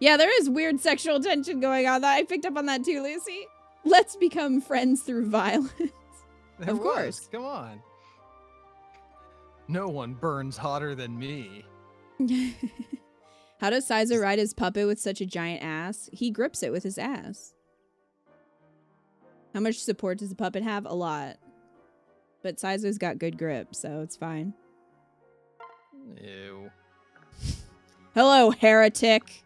Yeah, there is weird sexual tension going on. I picked up on that too, Lucy. Let's become friends through violence. Of course. Come on. No one burns hotter than me. How does Saizo ride his puppet with such a giant ass? He grips it with his ass. How much support does the puppet have? A lot. But Saizo's got good grip, so it's fine. Ew. Hello, heretic.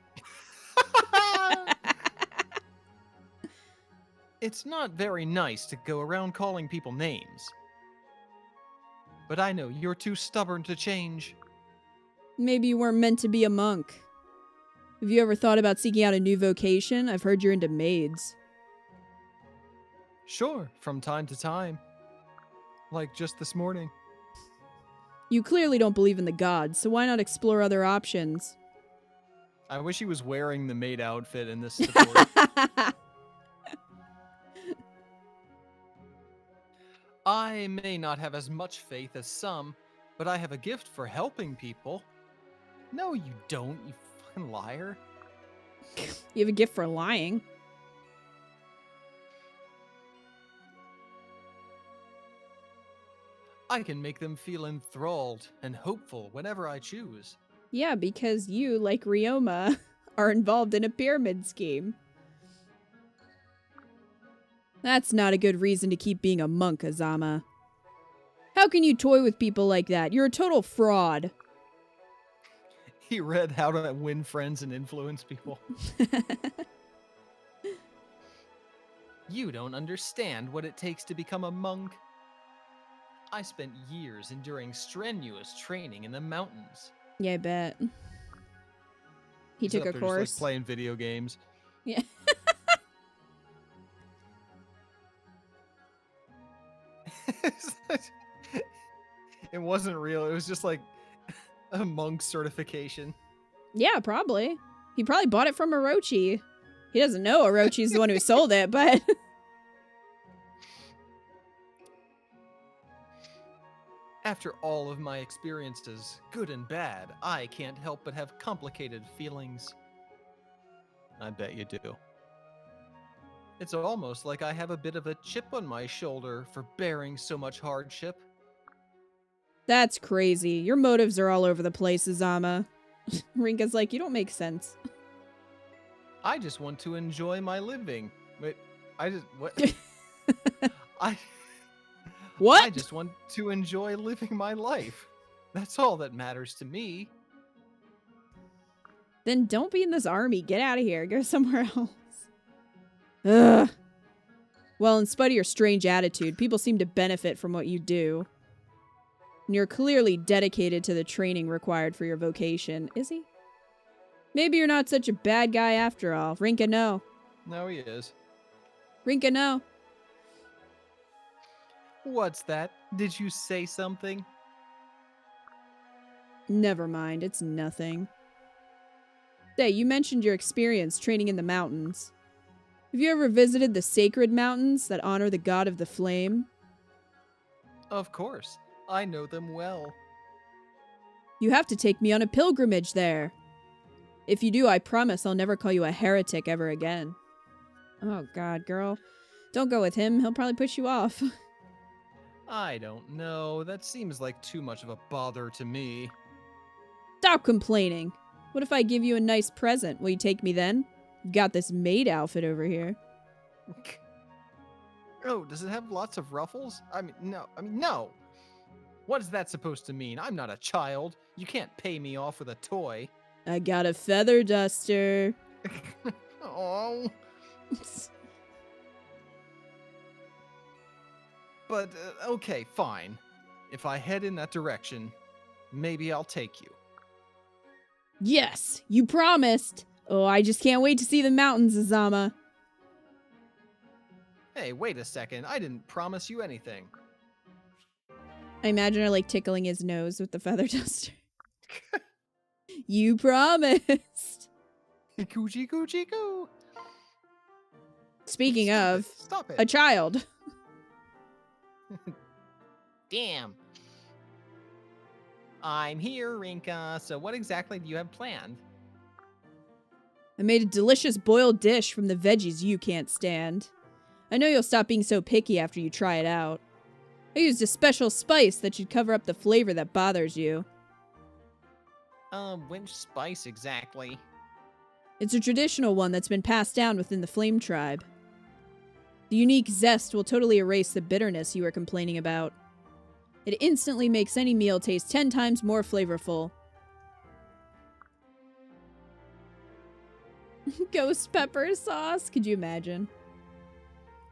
It's not very nice to go around calling people names. But I know you're too stubborn to change. Maybe you weren't meant to be a monk. Have you ever thought about seeking out a new vocation? I've heard you're into maids. Sure, from time to time. Like just this morning. You clearly don't believe in the gods, so why not explore other options? I wish he was wearing the maid outfit in this support. I may not have as much faith as some, but I have a gift for helping people. No, you don't, you fucking liar. You have a gift for lying. I can make them feel enthralled and hopeful whenever I choose. Yeah, because you, like Ryoma, are involved in a pyramid scheme. That's not a good reason to keep being a monk, Azama. How can you toy with people like that? You're a total fraud. He read How to Win Friends and Influence People. You don't understand what it takes to become a monk. I spent years enduring strenuous training in the mountains. Yeah, I bet. He He's took up a there course. just, like, playing video games. Yeah. It wasn't real. It was just like a monk certification. Yeah, probably. He probably bought it from Orochi. He doesn't know Orochi's the one who sold it, but... After all of my experiences, good and bad, I can't help but have complicated feelings. I bet you do. It's almost like I have a bit of a chip on my shoulder for bearing so much hardship. That's crazy. Your motives are all over the place, Azama. Rinka's like, you don't make sense. I just want to enjoy my living. Wait, what? What? I just want to enjoy living my life. That's all that matters to me. Then don't be in this army. Get out of here. Go somewhere else. Ugh. Well, in spite of your strange attitude, people seem to benefit from what you do. And you're clearly dedicated to the training required for your vocation. Is he? Maybe you're not such a bad guy after all. Rinka, no. No, he is. Rinka, no. What's that? Did you say something? Never mind. It's nothing. Say, you mentioned your experience training in the mountains. Have you ever visited the sacred mountains that honor the god of the flame? Of course. I know them well. You have to take me on a pilgrimage there. If you do, I promise I'll never call you a heretic ever again. Oh god, girl. Don't go with him. He'll probably push you off. I don't know. That seems like too much of a bother to me. Stop complaining. What if I give you a nice present? Will you take me then? Got this maid outfit over here. Oh, does it have lots of ruffles? No. What is that supposed to mean? I'm not a child. You can't pay me off with a toy. I got a feather duster. Oh. But, okay, fine. If I head in that direction, maybe I'll take you. Yes, you promised. Oh, I just can't wait to see the mountains, Azama. Hey, wait a second. I didn't promise you anything. I imagine her, like, tickling his nose with the feather duster. You promised. Coochie coochie coo. Speaking of, Stop it. a child. Damn. I'm here, Rinka. So what exactly do you have planned? I made a delicious boiled dish from the veggies you can't stand. I know you'll stop being so picky after you try it out. I used a special spice that should cover up the flavor that bothers you. Which spice exactly? It's a traditional one that's been passed down within the Flame Tribe. The unique zest will totally erase the bitterness you were complaining about. It instantly makes any meal taste 10 times more flavorful. Ghost pepper sauce? Could you imagine?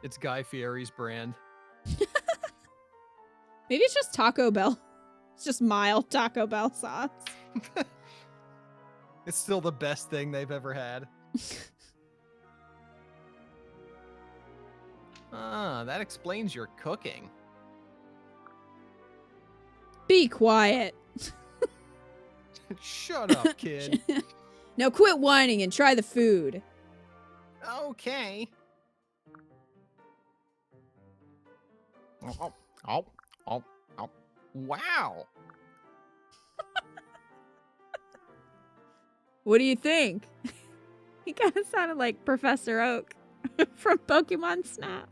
It's Guy Fieri's brand. Maybe it's just Taco Bell. It's just mild Taco Bell sauce. It's still the best thing they've ever had. That explains your cooking. Be quiet. Shut up, kid. Now quit whining and try the food. Okay. Wow. What do you think? He kind of sounded like Professor Oak from Pokemon Snap.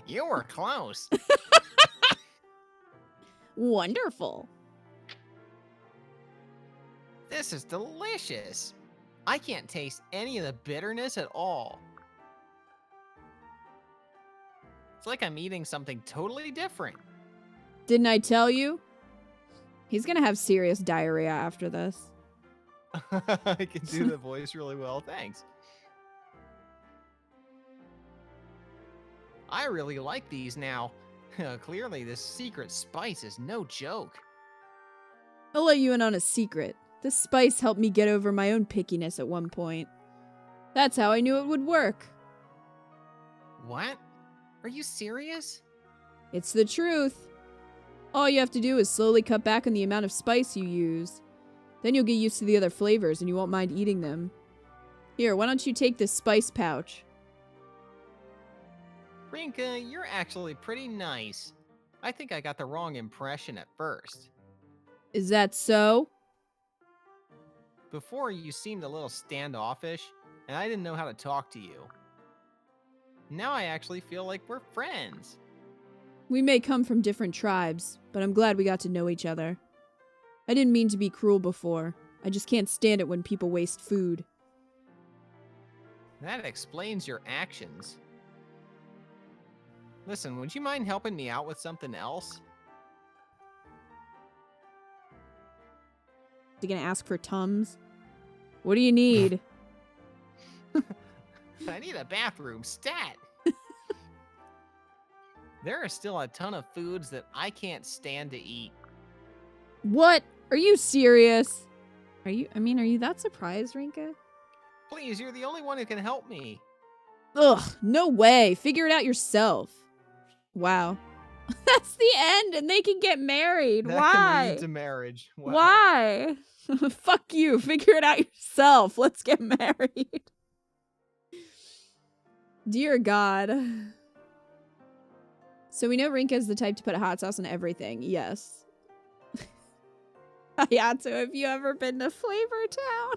You were close. Wonderful. This is delicious. I can't taste any of the bitterness at all. It's like I'm eating something totally different. Didn't I tell you? He's gonna have serious diarrhea after this. I can do the voice really well, thanks. I really like these now. Clearly, this secret spice is no joke. I'll let you in on a secret. This spice helped me get over my own pickiness at one point. That's how I knew it would work. What? Are you serious? It's the truth. All you have to do is slowly cut back on the amount of spice you use. Then you'll get used to the other flavors and you won't mind eating them. Here, why don't you take this spice pouch? Rinka, you're actually pretty nice. I think I got the wrong impression at first. Is that so? Before, you seemed a little standoffish, and I didn't know how to talk to you. Now I actually feel like we're friends. We may come from different tribes, but I'm glad we got to know each other. I didn't mean to be cruel before. I just can't stand it when people waste food. That explains your actions. Listen, would you mind helping me out with something else? Is he gonna ask for Tums? What do you need? I need a bathroom stat. There are still a ton of foods that I can't stand to eat. What? Are you serious? Are you that surprised, Rinka? Please, you're the only one who can help me. Ugh, no way. Figure it out yourself. Wow. That's the end, and they can get married. That Why? can lead to marriage. Wow. Why? Fuck you. Figure it out yourself. Let's get married. Dear God. So we know Rinka's the type to put hot sauce on everything. Yes. Yeah, so have you ever been to Flavor Town?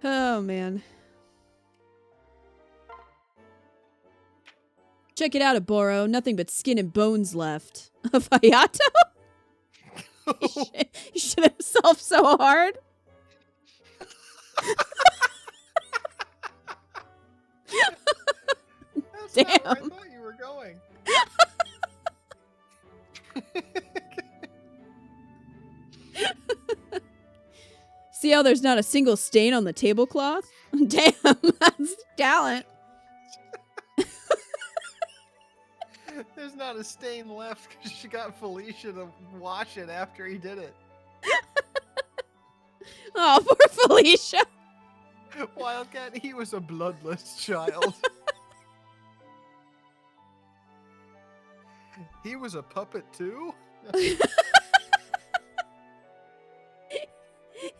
Oh, man. Check it out, Aboro. Nothing but skin and bones left. A Fayato? He shit himself so hard. That's Damn. not where I thought you were going. See how there's not a single stain on the tablecloth? Damn, that's talent. There's not a stain left because she got Felicia to wash it after he did it. Oh, poor Felicia. Wildcat, he was a bloodless child. He was a puppet too?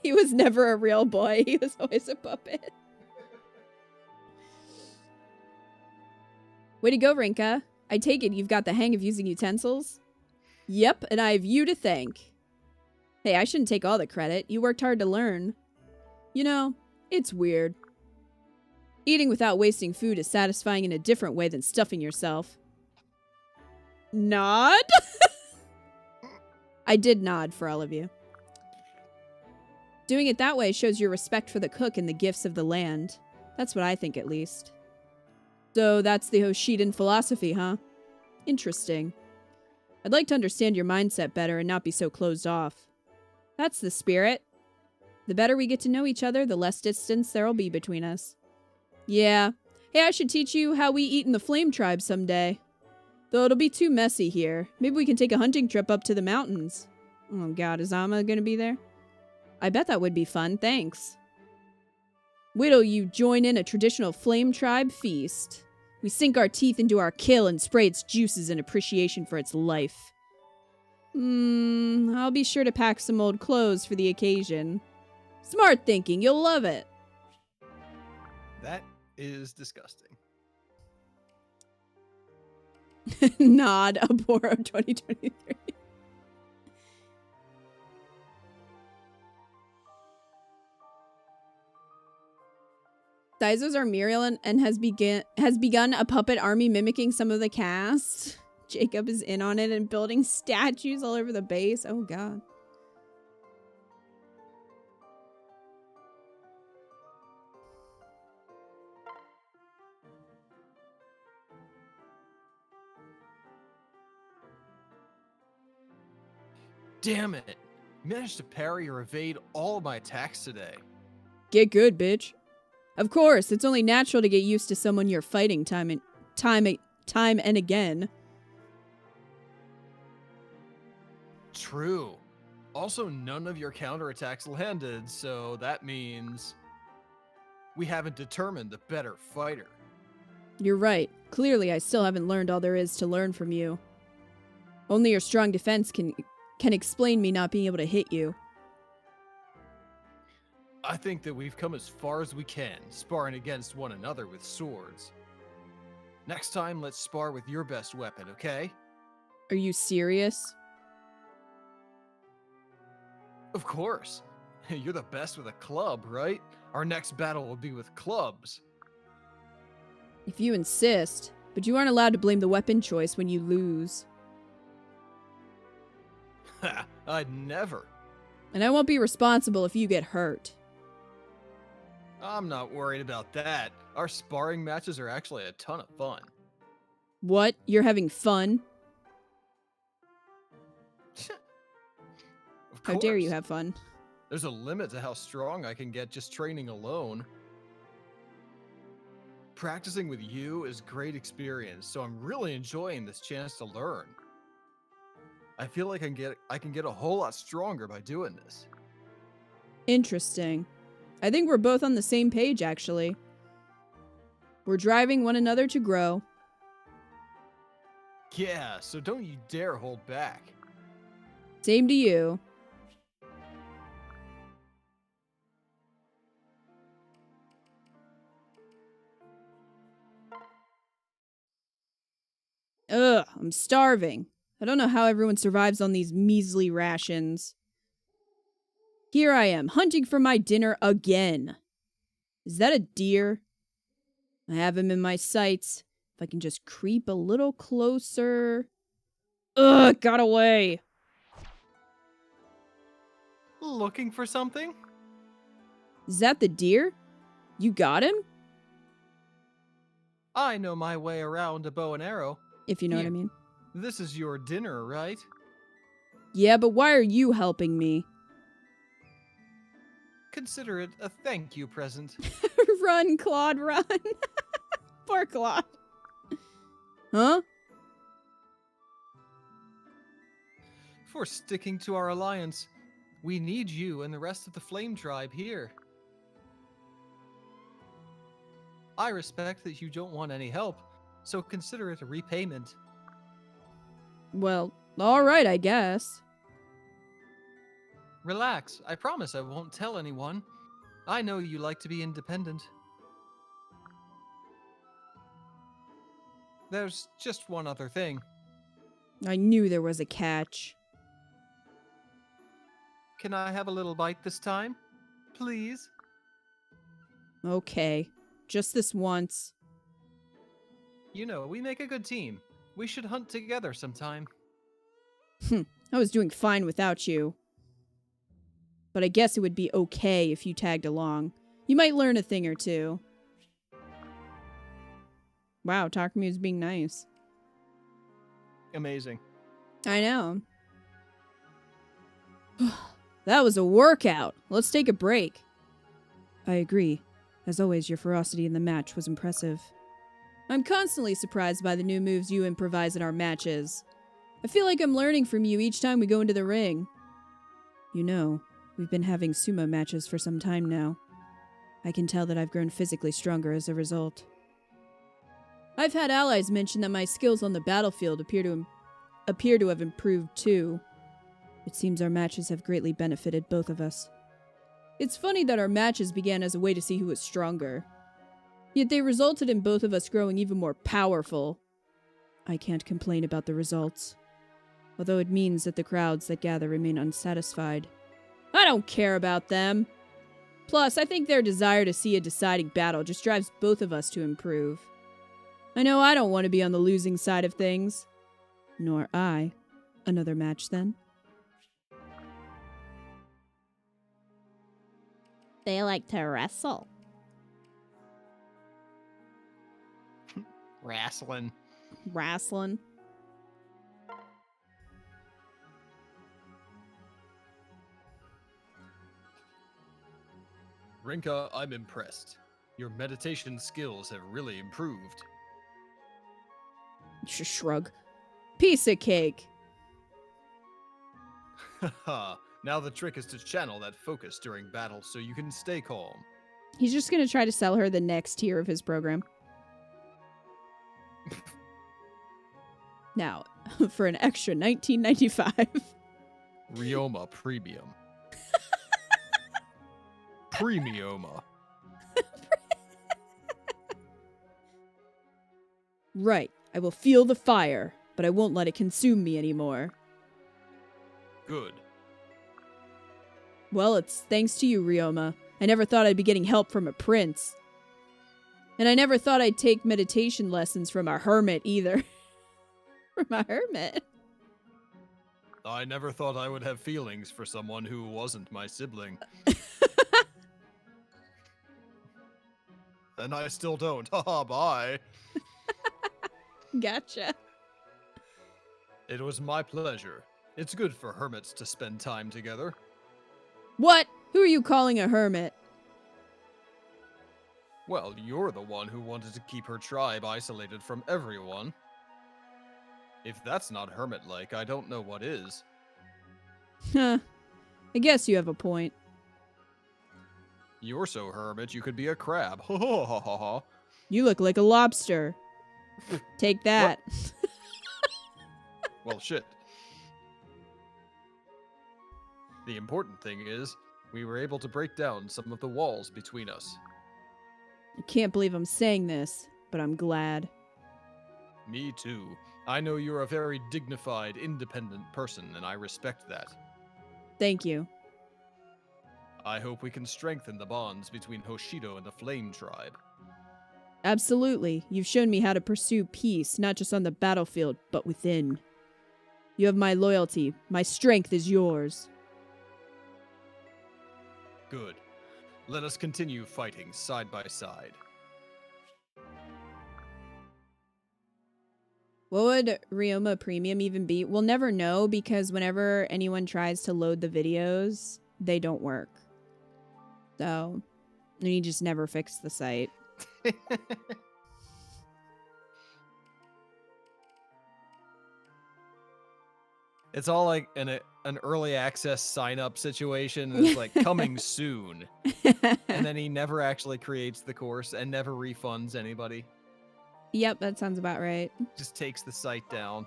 He was never a real boy. He was always a puppet. Way to go, Rinka. I take it you've got the hang of using utensils? Yep, and I have you to thank. Hey, I shouldn't take all the credit. You worked hard to learn. You know, it's weird. Eating without wasting food is satisfying in a different way than stuffing yourself. Nod? I did nod for all of you. Doing it that way shows your respect for the cook and the gifts of the land. That's what I think, at least. So that's the Hoshidan philosophy, huh? Interesting. I'd like to understand your mindset better and not be so closed off. That's the spirit. The better we get to know each other, the less distance there'll be between us. Yeah. Hey, I should teach you how we eat in the Flame Tribe someday. Though it'll be too messy here. Maybe we can take a hunting trip up to the mountains. Oh god, is Amma gonna be there? I bet that would be fun, thanks. Wait till you join in a traditional Flame Tribe feast. We sink our teeth into our kill and spray its juices in appreciation for its life. I'll be sure to pack some old clothes for the occasion. Smart thinking, you'll love it. That is disgusting. Nod, Aboro 2023. Daizo's our Muriel and has begun a puppet army mimicking some of the cast. Jacob is in on it and building statues all over the base. Oh god. Damn it. Managed to parry or evade all of my attacks today. Get good, bitch. Of course, it's only natural to get used to someone you're fighting time and again. True. Also, none of your counterattacks landed, so that means we haven't determined the better fighter. You're right. Clearly, I still haven't learned all there is to learn from you. Only your strong defense can explain me not being able to hit you. I think that we've come as far as we can, sparring against one another with swords. Next time, let's spar with your best weapon, okay? Are you serious? Of course. You're the best with a club, right? Our next battle will be with clubs. If you insist, but you aren't allowed to blame the weapon choice when you lose. Ha! I'd never. And I won't be responsible if you get hurt. I'm not worried about that. Our sparring matches are actually a ton of fun. What? You're having fun? Of How dare you course. have fun? There's a limit to how strong I can get just training alone. Practicing with you is great experience, so I'm really enjoying this chance to learn. I feel like I can get a whole lot stronger by doing this. Interesting. I think we're both on the same page, actually. We're driving one another to grow. Yeah, so don't you dare hold back. Same to you. Ugh, I'm starving. I don't know how everyone survives on these measly rations. Here I am, hunting for my dinner again. Is that a deer? I have him in my sights. If I can just creep a little closer. Ugh, it got away. Looking for something? Is that the deer? You got him? I know my way around a bow and arrow. If you know what I Here. mean. This is your dinner, right? Yeah, but why are you helping me? Consider it a thank you present. Run, Claude, run. Poor Claude. Huh? For sticking to our alliance. We need you and the rest of the Flame Tribe here. I respect that you don't want any help, so consider it a repayment. Well, alright, I guess. Relax, I promise I won't tell anyone. I know you like to be independent. There's just one other thing. I knew there was a catch. Can I have a little bite this time? Please? Okay. Just this once. You know, we make a good team. We should hunt together sometime. I was doing fine without you. But I guess it would be okay if you tagged along. You might learn a thing or two. Wow, Takumi was being nice. Amazing. I know. That was a workout. Let's take a break. I agree. As always, your ferocity in the match was impressive. I'm constantly surprised by the new moves you improvise in our matches. I feel like I'm learning from you each time we go into the ring. You know, we've been having sumo matches for some time now. I can tell that I've grown physically stronger as a result. I've had allies mention that my skills on the battlefield appear to have improved too. It seems our matches have greatly benefited both of us. It's funny that our matches began as a way to see who was stronger. Yet they resulted in both of us growing even more powerful. I can't complain about the results. Although it means that the crowds that gather remain unsatisfied. I don't care about them. Plus, I think their desire to see a deciding battle just drives both of us to improve. I know I don't want to be on the losing side of things. Nor I. Another match, then? They like to wrestle. Wrestling. Wrestling. Rinka, I'm impressed. Your meditation skills have really improved. Shrug. Piece of cake. Haha, now the trick is to channel that focus during battle so you can stay calm. He's just gonna try to sell her the next tier of his program. Now, for an extra $19.95. Ryoma Premium. Premioma. Right. I will feel the fire, but I won't let it consume me anymore. Good. Well, it's thanks to you, Ryoma. I never thought I'd be getting help from a prince. And I never thought I'd take meditation lessons from a hermit either. From a hermit? I never thought I would have feelings for someone who wasn't my sibling. And I still don't. Haha, bye. Gotcha. It was my pleasure. It's good for hermits to spend time together. What? Who are you calling a hermit? Well, you're the one who wanted to keep her tribe isolated from everyone. If that's not hermit-like, I don't know what is. Huh. I guess you have a point. You're so hermit, you could be a crab. Ha ha ha ha ha. You look like a lobster. Take that. Well, shit. The important thing is, we were able to break down some of the walls between us. I can't believe I'm saying this, but I'm glad. Me too. I know you're a very dignified, independent person, and I respect that. Thank you. I hope we can strengthen the bonds between Hoshido and the Flame Tribe. Absolutely. You've shown me how to pursue peace, not just on the battlefield, but within. You have my loyalty. My strength is yours. Good. Let us continue fighting side by side. What would Ryoma Premium even be? We'll never know because whenever anyone tries to load the videos, they don't work. So, and he just never fixed the site. It's all like an early access sign-up situation. And it's like coming soon. And then he never actually creates the course and never refunds anybody. Yep, that sounds about right. Just takes the site down.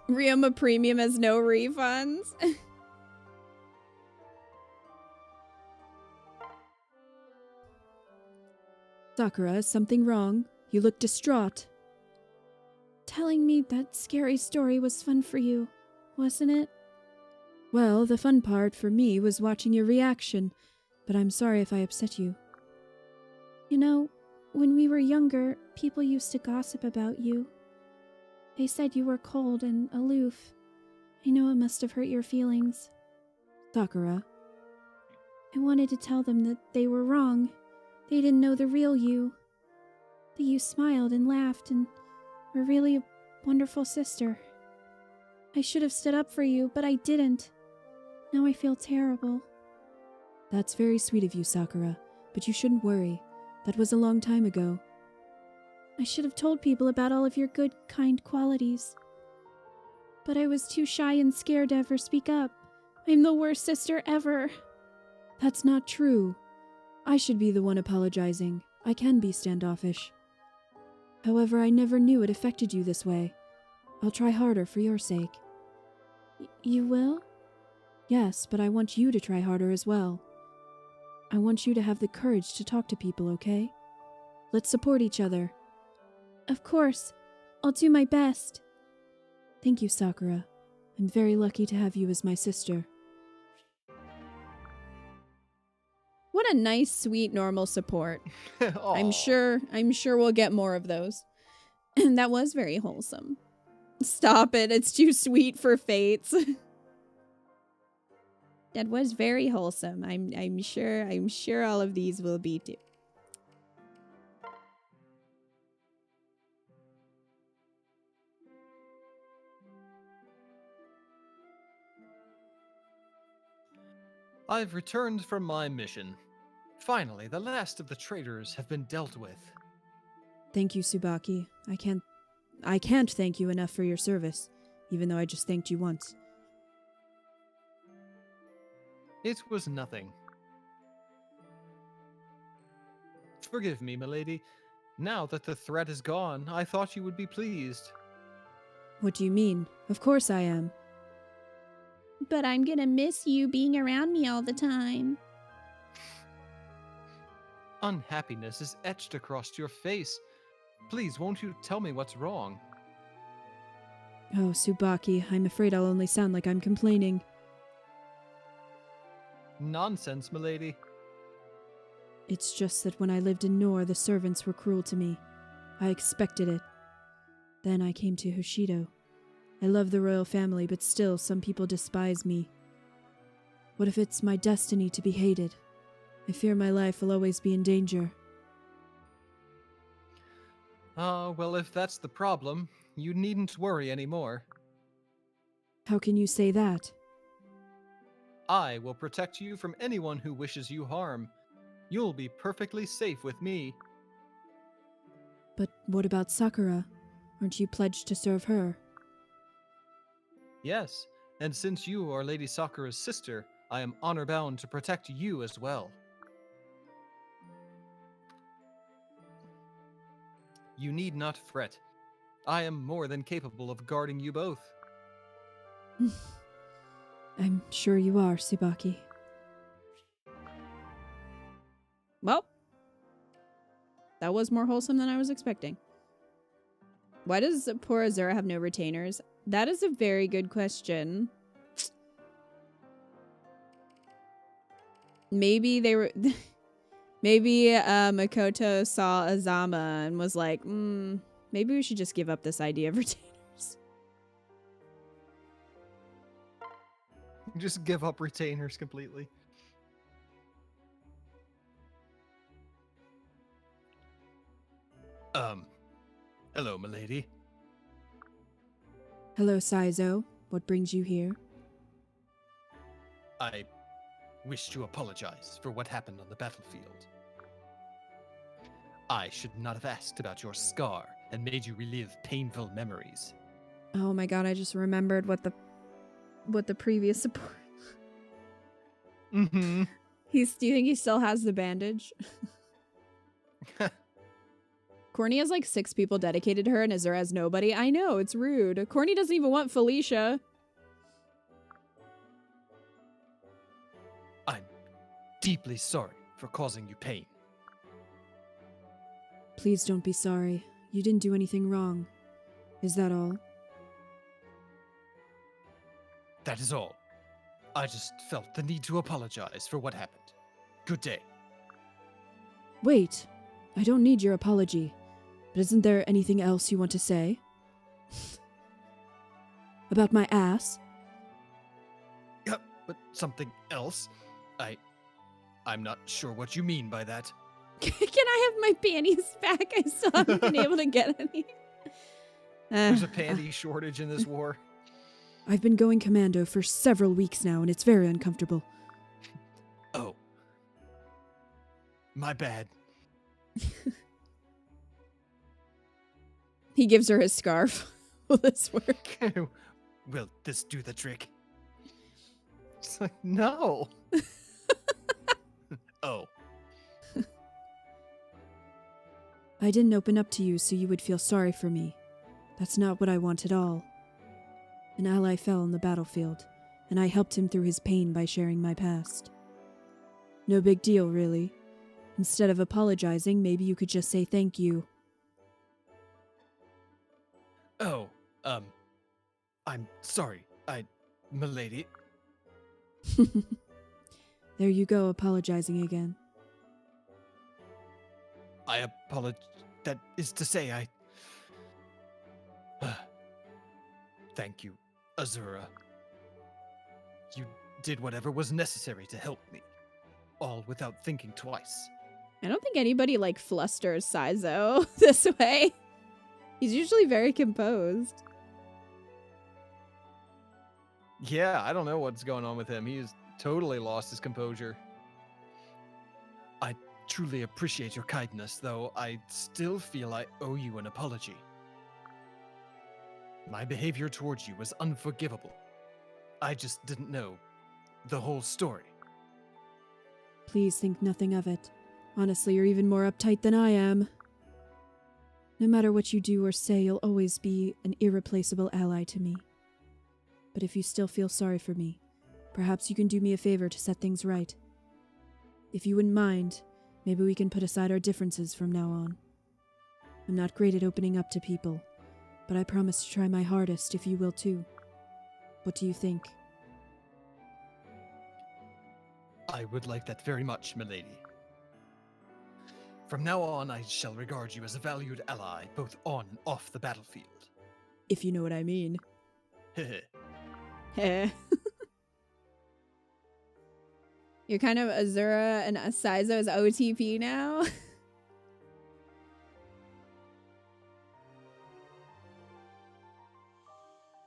Ryoma Premium has no refunds. Sakura, is something wrong? You look distraught. Telling me that scary story was fun for you, wasn't it? Well, the fun part for me was watching your reaction, but I'm sorry if I upset you. You know, when we were younger, people used to gossip about you. They said you were cold and aloof. I know it must have hurt your feelings. Sakura. I wanted to tell them that they were wrong. They didn't know the real you. That you smiled and laughed and were really a wonderful sister. I should have stood up for you, but I didn't. Now I feel terrible. That's very sweet of you, Sakura, but you shouldn't worry. That was a long time ago. I should have told people about all of your good, kind qualities. But I was too shy and scared to ever speak up. I'm the worst sister ever. That's not true. I should be the one apologizing. I can be standoffish. However, I never knew it affected you this way. I'll try harder for your sake. You will? Yes, but I want you to try harder as well. I want you to have the courage to talk to people, okay? Let's support each other. Of course. I'll do my best. Thank you, Sakura. I'm very lucky to have you as my sister. What a nice, sweet, normal support. I'm Aw. sure we'll get more of those. And that was very wholesome. Stop it, it's too sweet for Fates. That was very wholesome. I'm sure all of these will be too. I've returned from my mission. Finally, the last of the traitors have been dealt with. Thank you, Tsubaki. I can't thank you enough for your service, even though I just thanked you once. It was nothing. Forgive me, milady. Now that the threat is gone, I thought you would be pleased. What do you mean? Of course I am. But I'm gonna miss you being around me all the time. Unhappiness is etched across your face. Please, won't you tell me what's wrong? Oh, Tsubaki, I'm afraid I'll only sound like I'm complaining. Nonsense, milady. It's just that when I lived in Nor, the servants were cruel to me. I expected it. Then I came to Hoshido. I love the royal family, but still some people despise me. What if it's my destiny to be hated? I fear my life will always be in danger. Well, if that's the problem, you needn't worry anymore. How can you say that? I will protect you from anyone who wishes you harm. You'll be perfectly safe with me. But what about Sakura? Aren't you pledged to serve her? Yes, and since you are Lady Sakura's sister, I am honor-bound to protect you as well. You need not fret. I am more than capable of guarding you both. I'm sure you are, Tsubaki. Well, that was more wholesome than I was expecting. Why does poor Azura have no retainers? That is a very good question. Maybe they were... Maybe Makoto saw Azama and was like, maybe we should just give up this idea of retainers. Just give up retainers completely. Hello, milady. Hello, Saizo. What brings you here? I wish to apologize for what happened on the battlefield. I should not have asked about your scar and made you relive painful memories. Oh my god, I just remembered what the previous support... Mm-hmm. Do you think he still has the bandage? Corny has like 6 people dedicated to her and Azura has nobody. I know, it's rude. Corny doesn't even want Felicia. I'm deeply sorry for causing you pain. Please don't be sorry. You didn't do anything wrong. Is that all? That is all. I just felt the need to apologize for what happened. Good day. Wait. I don't need your apology. But isn't there anything else you want to say? About my ass? Yep, but something else? I'm not sure what you mean by that. Can I have my panties back? I still haven't been able to get any. There's a panty shortage in this war. I've been going commando for several weeks now, and it's very uncomfortable. Oh. My bad. He gives her his scarf. Will this work? Will this do the trick? It's like, no. Oh. I didn't open up to you so you would feel sorry for me. That's not what I want at all. An ally fell on the battlefield, and I helped him through his pain by sharing my past. No big deal, really. Instead of apologizing, maybe you could just say thank you. Oh, I'm sorry. Milady. There you go, apologizing again. I apologize. That is to say, Thank you, Azura. You did whatever was necessary to help me, all without thinking twice. I don't think anybody like flusters Saizo this way. He's usually very composed. Yeah, I don't know what's going on with him. He's totally lost his composure. I truly appreciate your kindness, though I still feel I owe you an apology. My behavior towards you was unforgivable. I just didn't know the whole story. Please think nothing of it. Honestly, you're even more uptight than I am. No matter what you do or say, you'll always be an irreplaceable ally to me. But if you still feel sorry for me, perhaps you can do me a favor to set things right. If you wouldn't mind, Maybe we can put aside our differences from now on. I'm not great at opening up to people, but I promise to try my hardest if you will too. What do you think? I would like that very much, milady. From now on, I shall regard you as a valued ally, both on and off the battlefield. If you know what I mean. Heh. You're kind of Azura and Saizo's OTP now.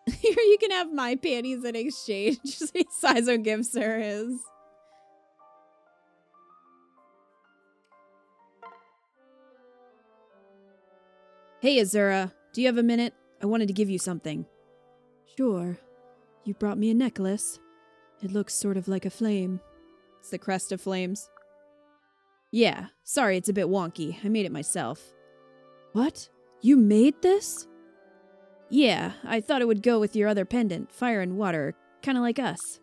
Here you can have my panties in exchange. Saizo gives her his. Hey, Azura, do you have a minute? I wanted to give you something. Sure. You brought me a necklace. It looks sort of like a flame. It's the crest of flames. Yeah, sorry it's a bit wonky. I made it myself. What? You made this? Yeah, I thought it would go with your other pendant, fire and water, kind of like us.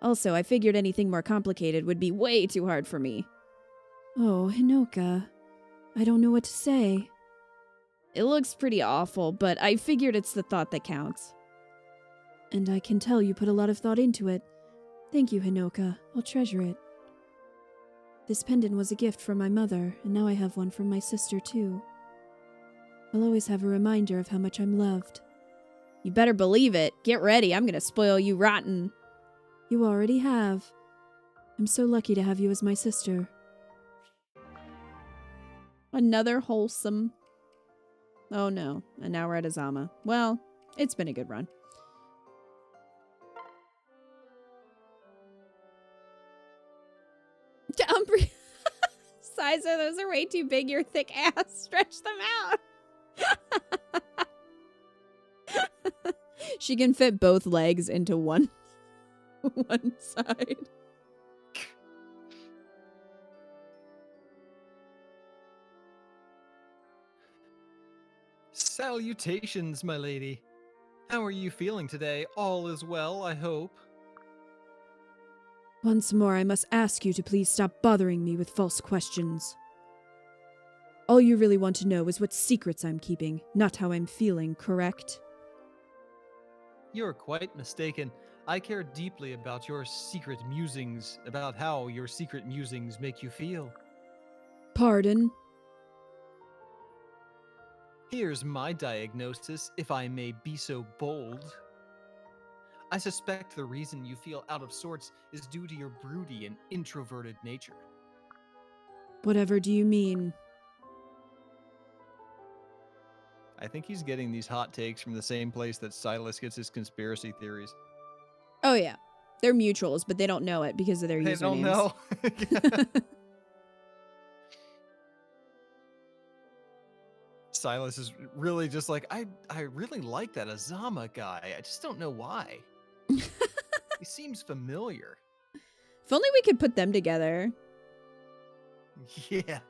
Also, I figured anything more complicated would be way too hard for me. Oh, Hinoka. I don't know what to say. It looks pretty awful, but I figured it's the thought that counts. And I can tell you put a lot of thought into it. Thank you, Hinoka. I'll treasure it. This pendant was a gift from my mother, and now I have one from my sister, too. I'll always have a reminder of how much I'm loved. You better believe it. Get ready. I'm gonna spoil you rotten. You already have. I'm so lucky to have you as my sister. Another wholesome. Oh no. And now we're at Azama. Well, it's been a good run. Umbri. Saizo, those are way too big. Your thick ass. Stretch them out. She can fit both legs into one side. Salutations, my lady. How are you feeling today? All is well, I hope. Once more, I must ask you to please stop bothering me with false questions. All you really want to know is what secrets I'm keeping, not how I'm feeling, correct? You're quite mistaken. I care deeply about your secret musings, about how your secret musings make you feel. Pardon? Here's my diagnosis, if I may be so bold. I suspect the reason you feel out of sorts is due to your broody and introverted nature. Whatever do you mean? I think he's getting these hot takes from the same place that Silas gets his conspiracy theories. Oh yeah. They're mutuals, but they don't know it because of their They usernames. don't know. Silas is really just like, I really like that Azama guy. I just don't know why. He seems familiar. If only we could put them together. Yeah.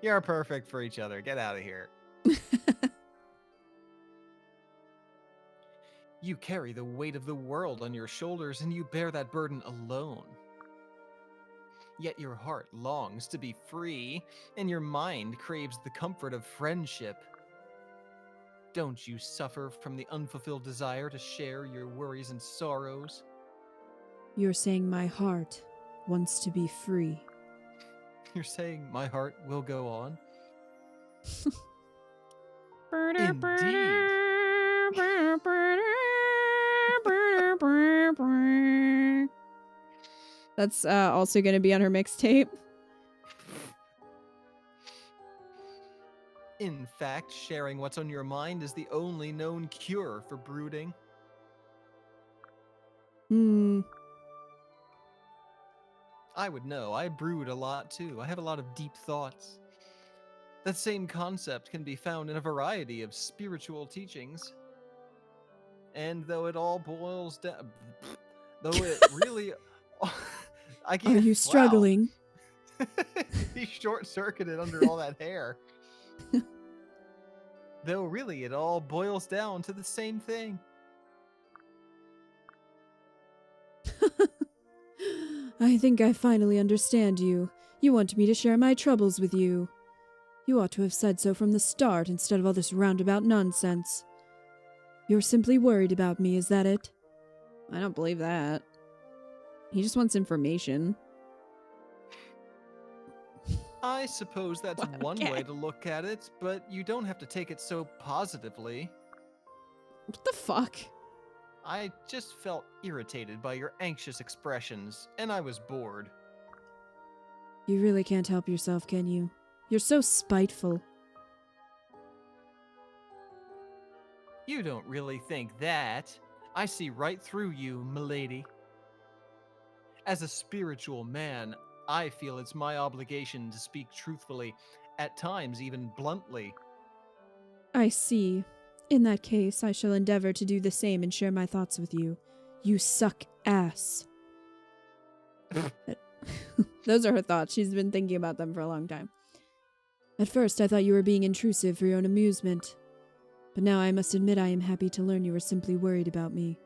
You're perfect for each other. Get out of here. You carry the weight of the world on your shoulders and you bear that burden alone. Yet your heart longs to be free and your mind craves the comfort of friendship. Don't you suffer from the unfulfilled desire to share your worries and sorrows? You're saying my heart wants to be free. You're saying my heart will go on? That's also going to be on her mixtape. In fact, sharing what's on your mind is the only known cure for brooding. I would know. I brood a lot too. I have a lot of deep thoughts. That same concept can be found in a variety of spiritual teachings. And though it all boils down... Though it really... I can't... Are you struggling? Wow. He's short-circuited under all that hair. Though really it all boils down to the same thing. I think I finally understand you. You want me to share my troubles with you. You ought to have said so from the start instead of all this roundabout nonsense. You're simply worried about me, is that it? I don't believe that. He just wants information. I suppose that's one Okay. way to look at it, but you don't have to take it so positively. What the fuck? I just felt irritated by your anxious expressions, and I was bored. You really can't help yourself, can you? You're so spiteful. You don't really think that. I see right through you, milady. As a spiritual man, I feel it's my obligation to speak truthfully, at times even bluntly. I see. In that case, I shall endeavor to do the same and share my thoughts with you. You suck ass. Those are her thoughts. She's been thinking about them for a long time. At first, I thought you were being intrusive for your own amusement. But now I must admit I am happy to learn you were simply worried about me.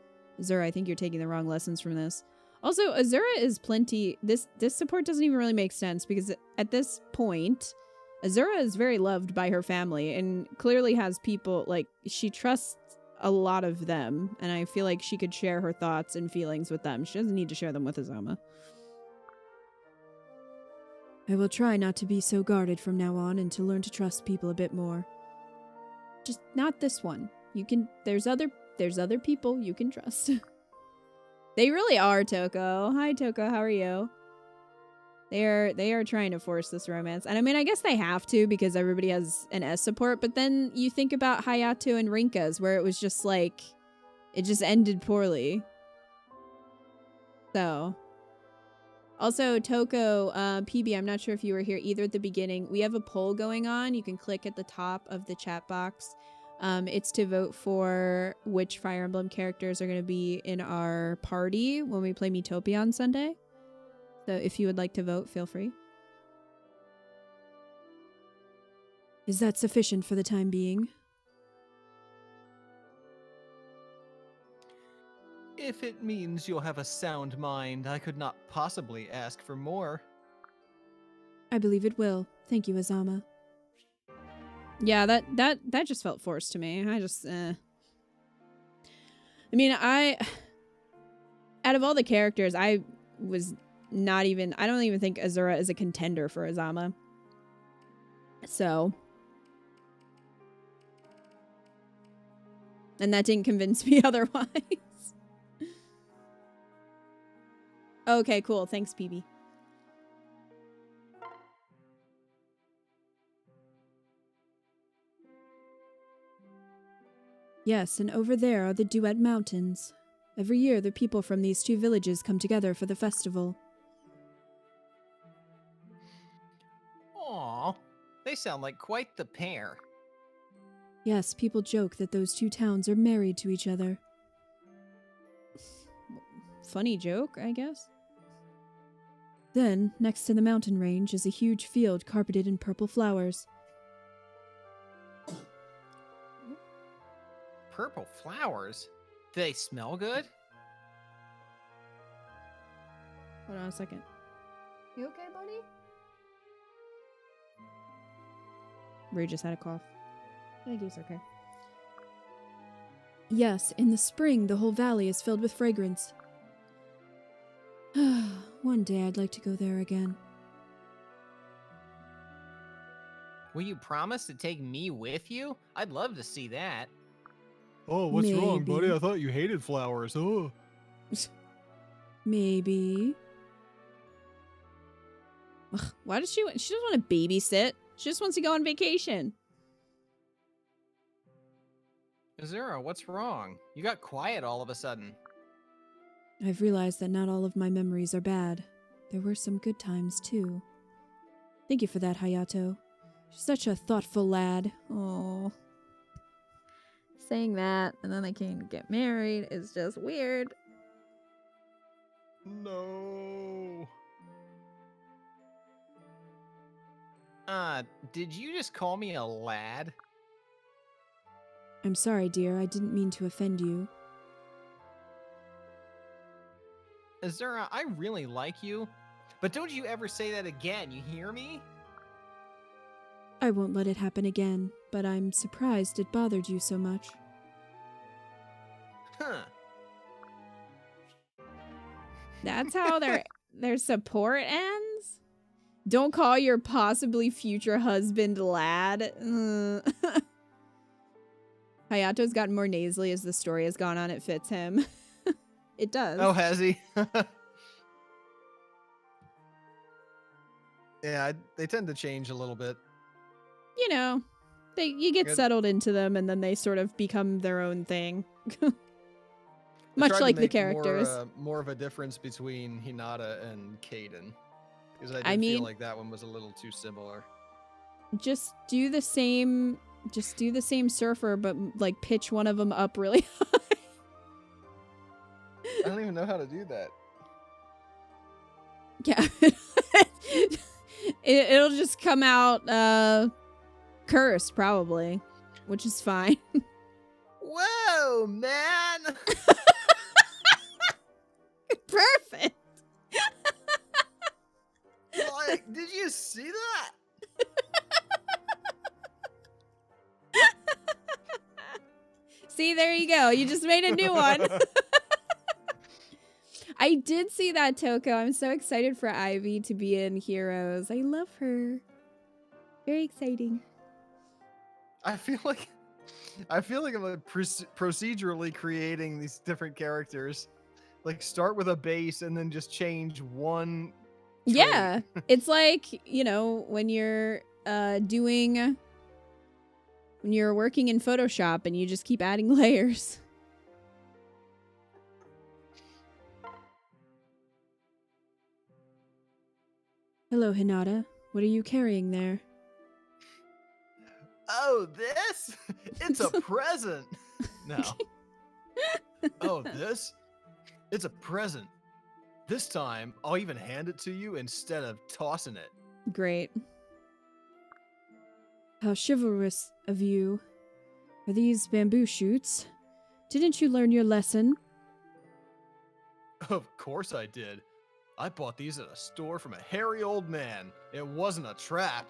Azura, I think you're taking the wrong lessons from this. Also, Azura is plenty... This support doesn't even really make sense because at this point, Azura is very loved by her family and clearly has people, like, she trusts a lot of them, and I feel like she could share her thoughts and feelings with them. She doesn't need to share them with Azama. I will try not to be so guarded from now on and to learn to trust people a bit more. Just not this one. You can... There's other people you can trust. They really are, Toko. Hi, Toko. How are you? They are trying to force this romance. And I mean, I guess they have to because everybody has an S support. But then you think about Hayato and Rinka's where it was just like... It just ended poorly. So... Also, Toko, PB, I'm not sure if you were here either at the beginning. We have a poll going on. You can click at the top of the chat box. It's to vote for which Fire Emblem characters are going to be in our party when we play Miitopia on Sunday. So if you would like to vote, feel free. Is that sufficient for the time being? If it means you'll have a sound mind, I could not possibly ask for more. I believe it will. Thank you, Azama. Yeah, that just felt forced to me. I just, I mean, out of all the characters, I was not even, I don't even think Azura is a contender for Azama. So. And that didn't convince me otherwise. Okay, cool. Thanks, PB. Yes, and over there are the Duet Mountains. Every year, the people from these two villages come together for the festival. Aw, they sound like quite the pair. Yes, people joke that those two towns are married to each other. Funny joke, I guess. Then, next to the mountain range is a huge field carpeted in purple flowers. Purple flowers? Do they smell good? Hold on a second. You okay, buddy? Ray just had a cough. I think he's okay. Yes, in the spring, the whole valley is filled with fragrance. One day I'd like to go there again. Will you promise to take me with you? I'd love to see that. Oh, what's wrong, buddy? Maybe. I thought you hated flowers. Oh. Maybe. Ugh, why does she doesn't want to babysit. She just wants to go on vacation. Azura, what's wrong? You got quiet all of a sudden. I've realized that not all of my memories are bad. There were some good times, too. Thank you for that, Hayato. You're such a thoughtful lad. Oh. Saying that and then they can't get married is just weird. No. Did you just call me a lad? I'm sorry, dear. I didn't mean to offend you. Azura, I really like you, but don't you ever say that again, you hear me? I won't let it happen again, but I'm surprised it bothered you so much. Huh. That's how their support ends? Don't call your possibly future husband lad. Hayato's gotten more nasally as the story has gone on. It fits him. It does. Oh, has he? Yeah, they tend to change a little bit. You know, you get Good. settled into them and then they sort of become their own thing. I Much tried to like the make characters. more of a difference between Hinata and Kaden, because I I did mean- feel like that one was a little too similar. Just do the same surfer, but like pitch one of them up really high. I don't even know how to do that. Yeah. It'll just come out cursed probably, which is fine. Whoa, man! Perfect. Like, did you see that? See, there you go. You just made a new one. I did see that, Toko. I'm so excited for Ivy to be in Heroes. I love her. Very exciting. I feel like I'm like procedurally creating these different characters. Like start with a base and then just change one. Trait. Yeah. It's like, you know, when you're when you're working in Photoshop and you just keep adding layers. Hello, Hinata. What are you carrying there? Oh, this? It's a present. No. Oh, this? It's a present. This time, I'll even hand it to you instead of tossing it. Great. How chivalrous of you. Are these bamboo shoots? Didn't you learn your lesson? Of course I did. I bought these at a store from a hairy old man. It wasn't a trap.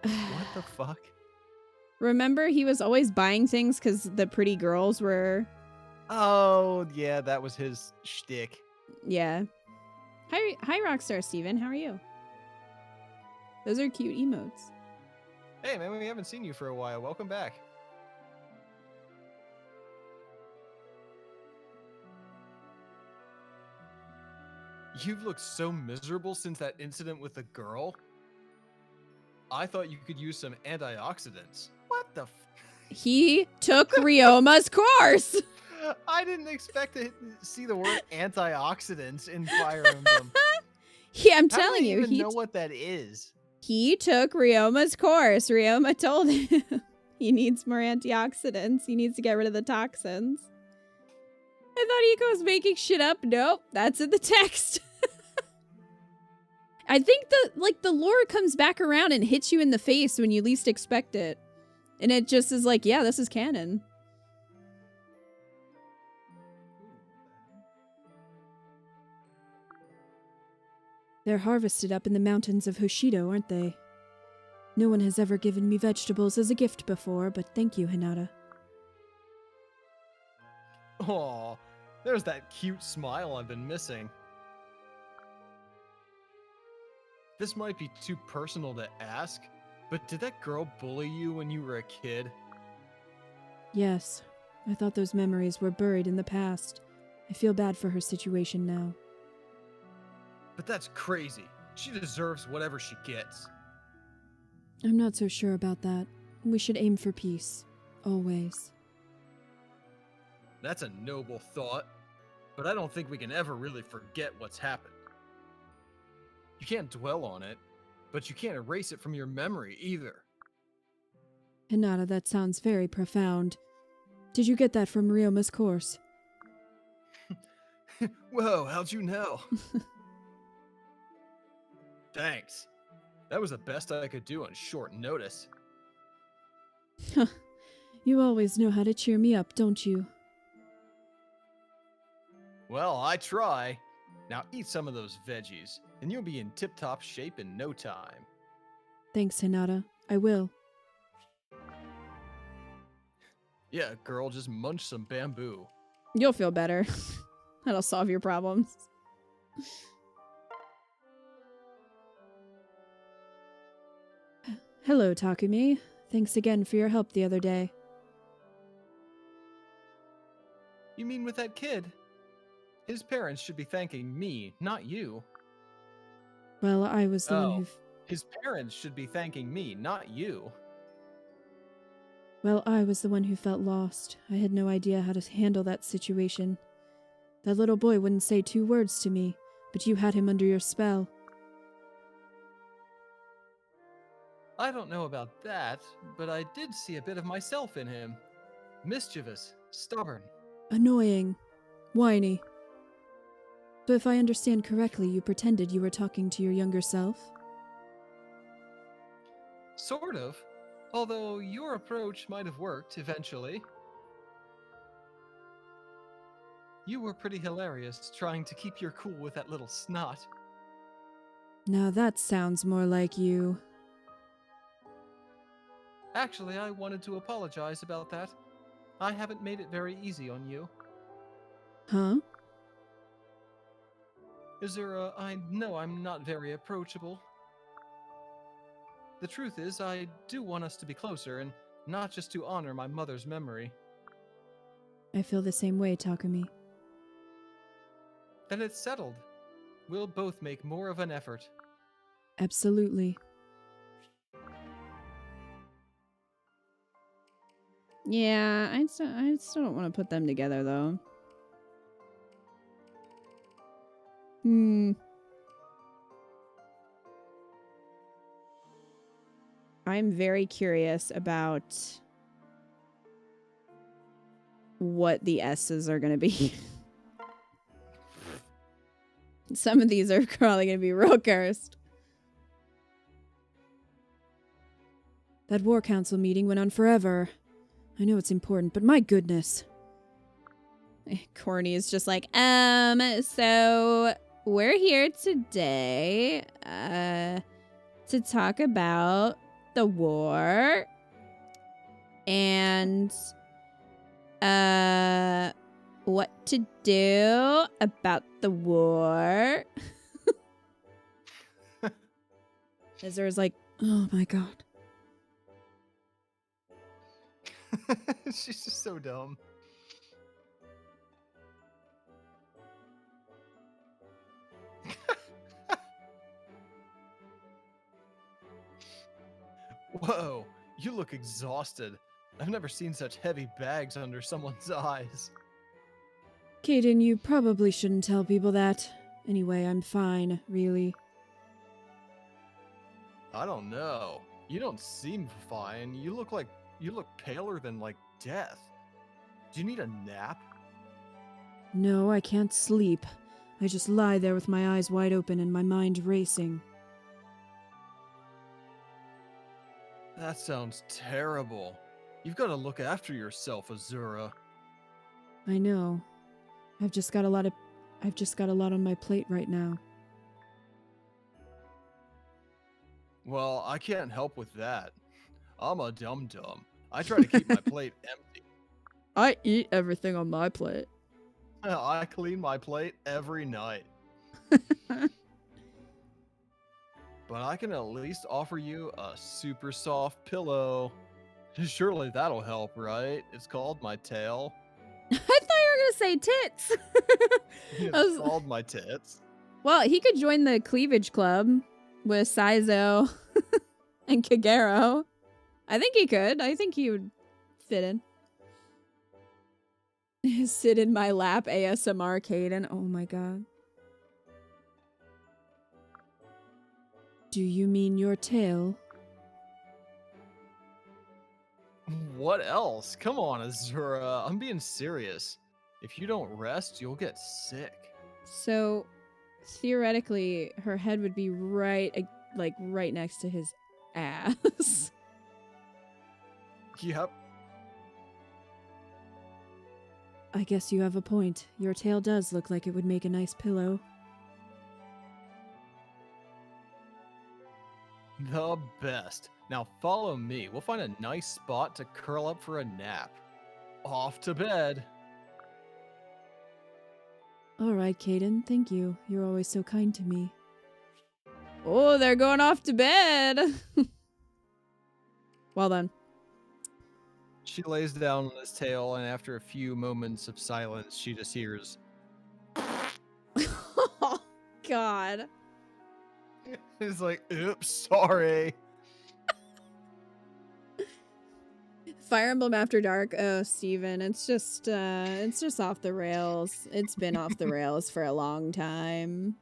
What the fuck? Remember, he was always buying things because the pretty girls were... Oh, yeah, that was his shtick. Yeah. Hi, Rockstar Steven. How are you? Those are cute emotes. Hey, man, we haven't seen you for a while. Welcome back. You've looked so miserable since that incident with the girl. I thought you could use some antioxidants. What the He took Ryoma's course! I didn't expect to see the word antioxidants in Fire Emblem. Yeah, I'm How do telling they you, even know what that is? he took Ryoma's course. Ryoma told him he needs more antioxidants. He needs to get rid of the toxins. I thought Iko was making shit up. Nope, that's in the text. I think the lore comes back around and hits you in the face when you least expect it. And it just is like, yeah, this is canon. They're harvested up in the mountains of Hoshido, aren't they? No one has ever given me vegetables as a gift before, but thank you, Hinata. Aw, there's that cute smile I've been missing. This might be too personal to ask, but did that girl bully you when you were a kid? Yes, I thought those memories were buried in the past. I feel bad for her situation now. But that's crazy. She deserves whatever she gets. I'm not so sure about that. We should aim for peace. Always. That's a noble thought, but I don't think we can ever really forget what's happened. You can't dwell on it, but you can't erase it from your memory either. Hinata, that sounds very profound. Did you get that from Ryoma's course? Whoa, how'd you know? Thanks. That was the best I could do on short notice. You always know how to cheer me up, don't you? Well, I try. Now eat some of those veggies, and you'll be in tip-top shape in no time. Thanks, Hinata. I will. Yeah, girl, just munch some bamboo. You'll feel better. That'll solve your problems. Hello, Takumi. Thanks again for your help the other day. You mean with that kid? His parents should be thanking me, not you. Well, I was the one who... His parents should be thanking me, not you. Well, I was the one who felt lost. I had no idea how to handle that situation. That little boy wouldn't say 2 words to me, but you had him under your spell. I don't know about that, but I did see a bit of myself in him. Mischievous, stubborn. Annoying. Whiny. But if I understand correctly, you pretended you were talking to your younger self? Sort of. Although your approach might have worked eventually. You were pretty hilarious trying to keep your cool with that little snot. Now that sounds more like you. Actually, I wanted to apologize about that. I haven't made it very easy on you. Huh? Azura, I know I'm not very approachable. The truth is, I do want us to be closer, and not just to honor my mother's memory. I feel the same way, Takumi. Then it's settled. We'll both make more of an effort. Absolutely. Yeah, I still don't want to put them together, though. I'm very curious about what the S's are going to be. Some of these are probably going to be real cursed. That War Council meeting went on forever. I know it's important, but my goodness. Corny is just like, so we're here today, to talk about the war and, what to do about the war. Azura's like, oh my god. She's just so dumb. Whoa, you look exhausted. I've never seen such heavy bags under someone's eyes. Kaden, you probably shouldn't tell people that. Anyway, I'm fine, really. I don't know. You don't seem fine. You look paler than like death. Do you need a nap? No, I can't sleep. I just lie there with my eyes wide open and my mind racing. That sounds terrible. You've got to look after yourself, Azura. I know. I've just got a lot on my plate right now. Well, I can't help with that. I'm a dum-dum. I try to keep my plate empty. I eat everything on my plate. I clean my plate every night. But I can at least offer you a super soft pillow. Surely that'll help, right? It's called my tail. I thought you were going to say tits. It's called my tits. Well, he could join the cleavage club with Saizo and Kagero. I think he could. I think he would fit in. Sit in my lap, ASMR Kaden. Oh my god. Do you mean your tail? What else? Come on, Azura. I'm being serious. If you don't rest, you'll get sick. So, theoretically, her head would be right next to his ass. Yep. I guess you have a point. Your tail does look like it would make a nice pillow. The best. Now follow me. We'll find a nice spot to curl up for a nap. Off to bed. All right, Caden, thank you. You're always so kind to me. Oh, they're going off to bed. Well done. She lays down on his tail, and after a few moments of silence, she just hears, Oh, God. it's like, oops, sorry. Fire Emblem After Dark. Oh, Steven, it's just off the rails. It's been off the rails for a long time.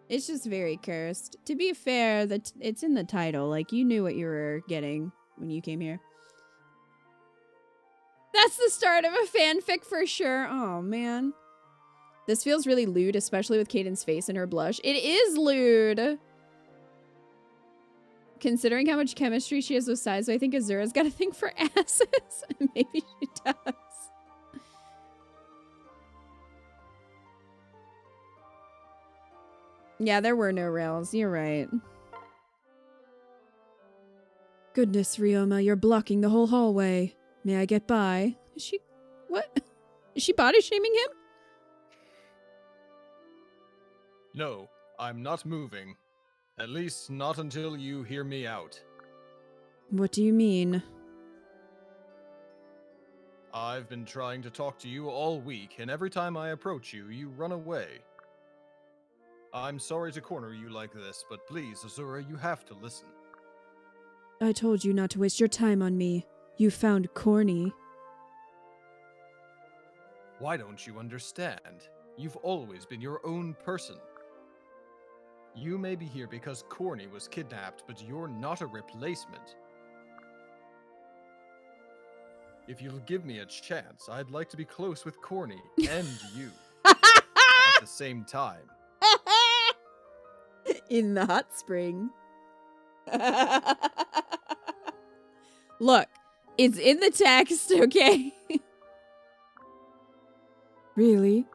It's just very cursed. To be fair, it's in the title. Like, you knew what you were getting when you came here. That's the start of a fanfic for sure. Oh, man. This feels really lewd, especially with Caden's face and her blush. It is lewd. Considering how much chemistry she has with Saizo, I think Azura's got a thing for asses. Maybe she does. Yeah, there were no rails. You're right. Goodness, Ryoma, you're blocking the whole hallway. May I get by? Is she... What? Is she body shaming him? No, I'm not moving. At least not until you hear me out. What do you mean? I've been trying to talk to you all week, and every time I approach you, you run away. I'm sorry to corner you like this, but please, Azura, you have to listen. I told you not to waste your time on me. You found corny. Why don't you understand? You've always been your own person. You may be here because Corny was kidnapped, but you're not a replacement. If you'll give me a chance, I'd like to be close with Corny and you at the same time. In the hot spring. Look, it's in the text, okay? Really?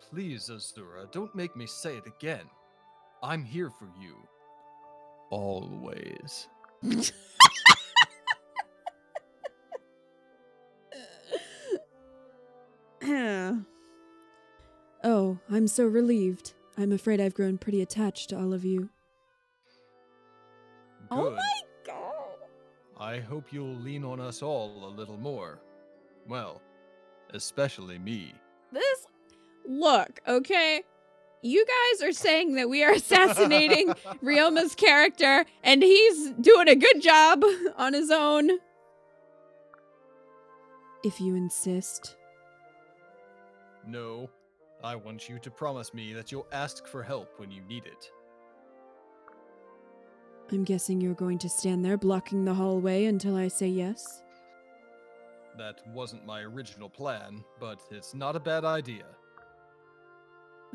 Please, Azura, don't make me say it again. I'm here for you. Always. Oh, I'm so relieved. I'm afraid I've grown pretty attached to all of you. Good. Oh my god. I hope you'll lean on us all a little more. Well, especially me. This... Look, okay? You guys are saying that we are assassinating Ryoma's character, and he's doing a good job on his own. If you insist. No, I want you to promise me that you'll ask for help when you need it. I'm guessing you're going to stand there blocking the hallway until I say yes? That wasn't my original plan, but it's not a bad idea.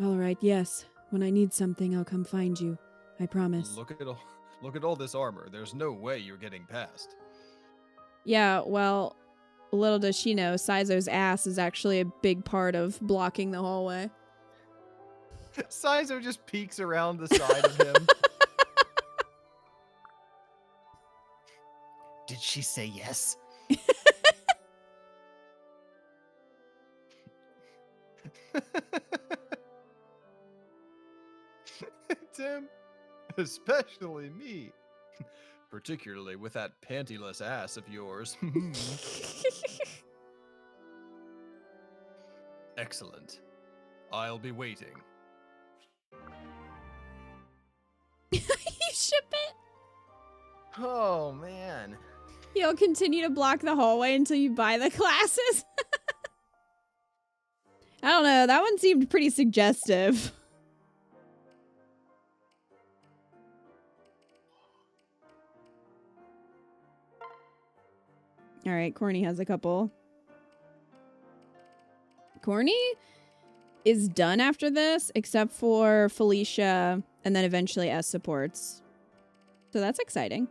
All right, yes. When I need something, I'll come find you. I promise. Look at all this armor. There's no way you're getting past. Yeah, well, little does she know, Saizo's ass is actually a big part of blocking the hallway. Saizo just peeks around the side of him. Did she say yes? Tim, especially me. Particularly with that pantyless ass of yours. Excellent. I'll be waiting. You ship it? Oh, man. You'll continue to block the hallway until you buy the classes? I don't know, that one seemed pretty suggestive. All right, Corny has a couple. Corny is done after this, except for Felicia, and then eventually S supports. So that's exciting.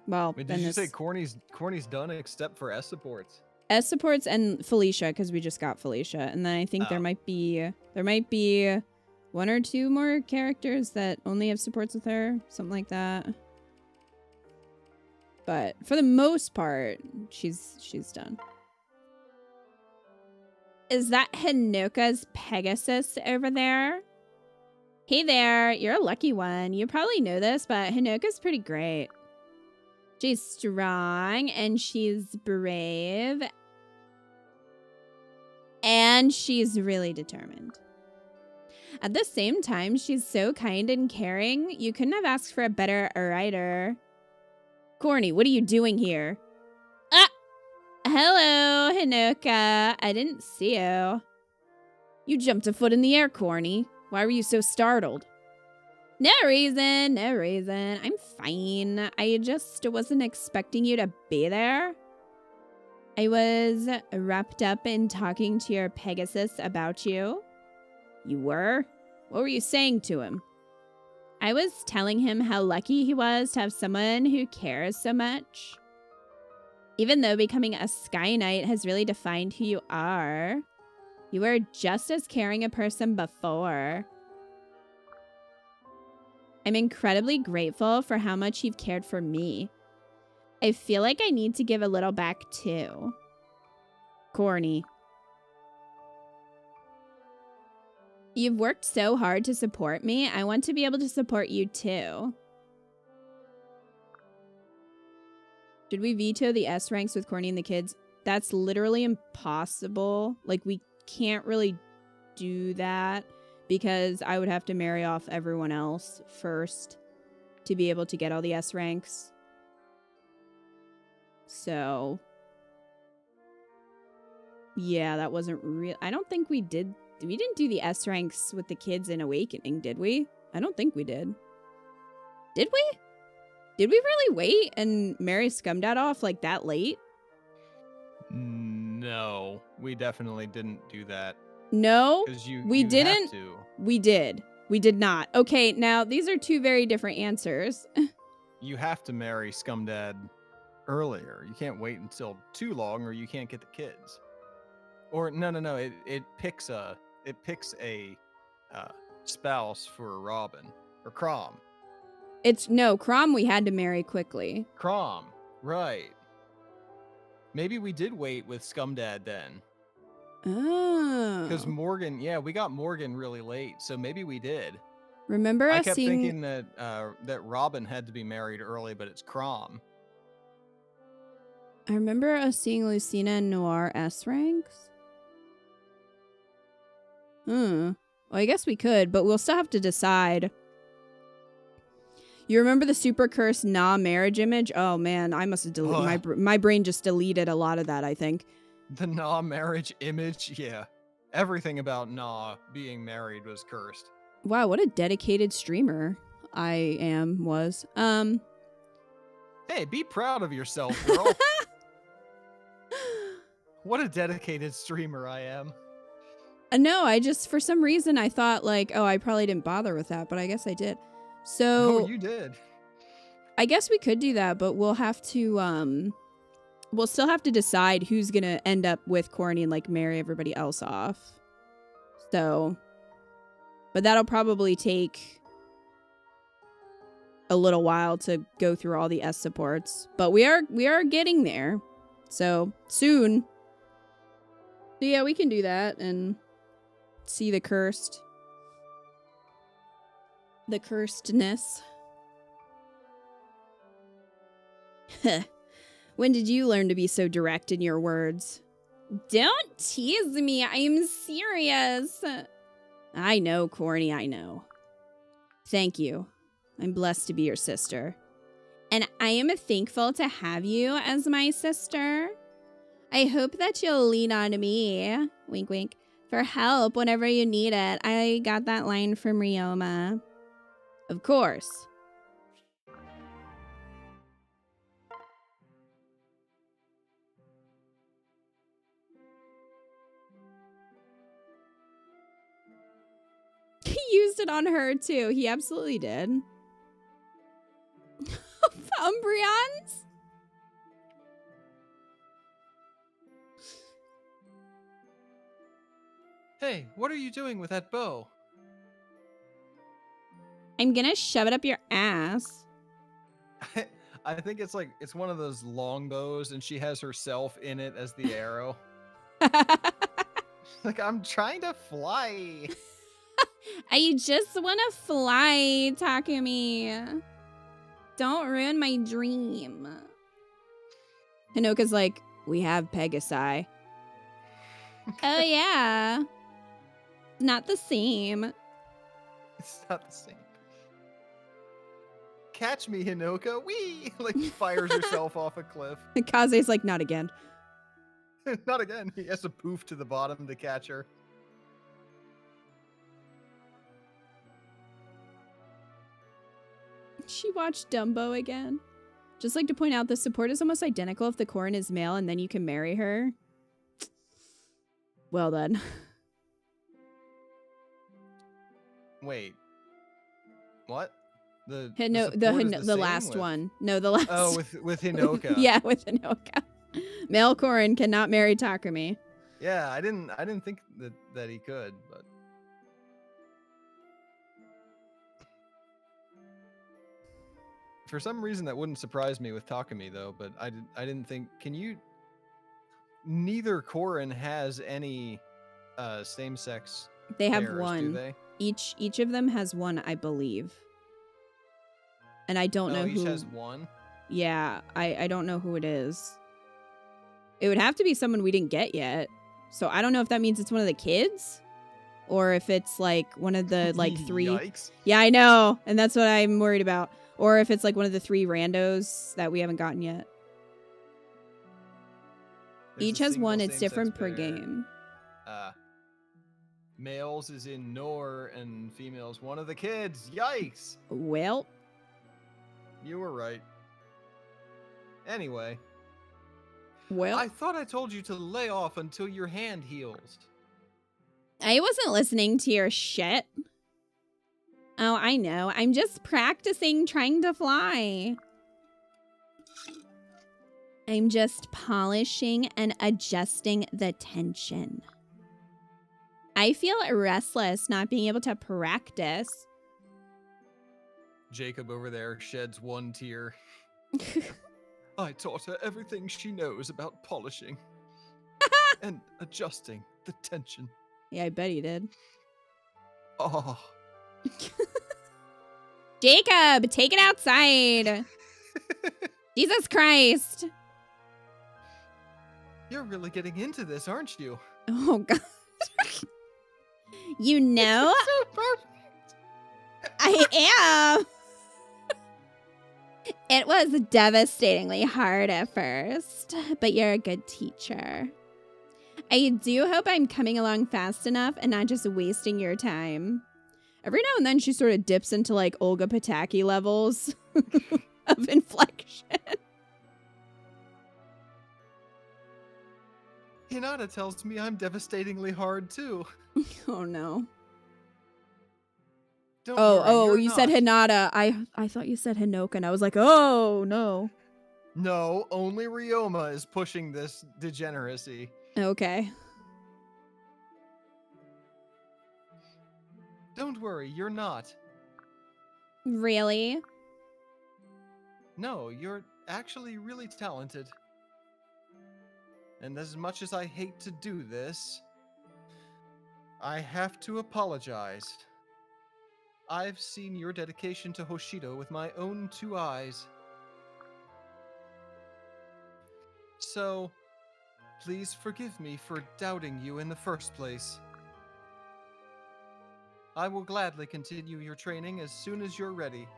Well, Wait, then did you this... say Corny's done except for S supports? S supports and Felicia, because we just got Felicia. And then I think there might be one or two more characters that only have supports with her. Something like that. But for the most part, she's done. Is that Hinoka's Pegasus over there? Hey there, you're a lucky one. You probably know this, but Hinoka's pretty great. She's strong and she's brave. And she's really determined. At the same time, she's so kind and caring. You couldn't have asked for a better rider. Corny, what are you doing here? Ah! Hello, Hinoka. I didn't see you. You jumped a foot in the air, Corny. Why were you so startled? No reason, no reason. I'm fine. I just wasn't expecting you to be there. I was wrapped up in talking to your Pegasus about you. You were? What were you saying to him? I was telling him how lucky he was to have someone who cares so much. Even though becoming a Sky Knight has really defined who you are, you were just as caring a person before. I'm incredibly grateful for how much you've cared for me. I feel like I need to give a little back too. Corny. You've worked so hard to support me. I want to be able to support you too. Should we veto the S ranks with Corny and the kids? That's literally impossible. Like, we can't really do that because I would have to marry off everyone else first to be able to get all the S ranks. So, yeah, that wasn't real. I don't think we did. We didn't do the S ranks with the kids in Awakening, did we? I don't think we did. Did we? Did we really wait and marry Scumdad off like that late? No, we definitely didn't do that. No, we didn't. Have to. We did. We did not. Okay, now these are two very different answers. You have to marry Scumdad earlier. You can't wait until too long or you can't get the kids. Or no. It picks a spouse for Robin or Crom. Crom we had to marry quickly. Crom, right. Maybe we did wait with Scumdad then. Oh. Because Morgan, we got Morgan really late, so maybe we did. Remember I us kept seeing... thinking that Robin had to be married early, but it's Crom. I remember us seeing Lucina and Noir S ranks. Well, I guess we could, but we'll still have to decide. You remember the super cursed marriage image? Oh man, I must have deleted my brain just deleted a lot of that, I think. The marriage image? Yeah. Everything about being married was cursed. Wow, what a dedicated streamer I was. Hey, be proud of yourself, girl. What a dedicated streamer I am. No, I just, for some reason, I thought like, oh, I probably didn't bother with that, but I guess I did. So... Oh, you did. I guess we could do that, but we'll have to, we'll still have to decide who's gonna end up with Corny and, like, marry everybody else off. So... But that'll probably take a little while to go through all the S supports. But we are getting there. So, soon. So yeah, we can do that and see the cursed. The cursedness. When did you learn to be so direct in your words? Don't tease me, I'm serious. I know, Corny, I know. Thank you. I'm blessed to be your sister. And I am thankful to have you as my sister. I hope that you'll lean on me, wink wink, for help whenever you need it. I got that line from Ryoma. Of course. He used it on her too. He absolutely did. Umbreons? Hey, what are you doing with that bow? I'm gonna shove it up your ass. I think it's like it's one of those long bows, and she has herself in it as the arrow. Like, I'm trying to fly. I just want to fly, Takumi. Don't ruin my dream. Hinoka's like, we have Pegasi. Oh, yeah. Not the same. It's not the same. Catch me, Hinoka. Wee! Like, fires herself off a cliff. Kaze's like, not again. Not again. He has to poof to the bottom to catch her. She watched Dumbo again. Just like to point out, the support is almost identical if the Corrin is male and then you can marry her. Well done. Wait. What? The The last one. No, the last. Oh, with Hinoka. Yeah, with Hinoka. Male Corrin cannot marry Takumi. Yeah, I didn't think that he could, but for some reason that wouldn't surprise me with Takumi though. But I didn't think. Can you? Neither Corrin has any same-sex. They have pairs, one. Do they? Each of them has one, I believe. And I don't know each who. has one. Yeah, I don't know who it is. It would have to be someone we didn't get yet. So I don't know if that means it's one of the kids or if it's like one of the like 3. Yikes. Yeah, I know. And that's what I'm worried about. Or if it's like one of the 3 randos that we haven't gotten yet. There's Each a has single one. It's same-sex different per pair. game. Males is in Nor and females one of the kids. Yikes. Well, You were right. Anyway, well. I thought I told you to lay off until your hand heals. I wasn't listening to your shit. Oh, I know. I'm just practicing trying to fly. I'm just polishing and adjusting the tension. I feel restless not being able to practice. Jacob over there sheds one tear. I taught her everything she knows about polishing and adjusting the tension. Yeah, I bet he did. Oh. Jacob, take it outside. Jesus Christ. You're really getting into this, aren't you? Oh, God. You know, So perfect. I am. It was devastatingly hard at first, but you're a good teacher. I do hope I'm coming along fast enough and not just wasting your time. Every now and then she sort of dips into like Olga Pataki levels of inflection. Hinata tells me I'm devastatingly hard too. Oh no. Don't worry, you're you not. said Hinata. I thought you said Hinoka and I was like, oh no. No, only Ryoma is pushing this degeneracy. Okay. Don't worry, you're not. Really? No, you're actually really talented. And as much as I hate to do this, I have to apologize. I've seen your dedication to Hoshido with my own 2 eyes. So, please forgive me for doubting you in the first place. I will gladly continue your training as soon as you're ready.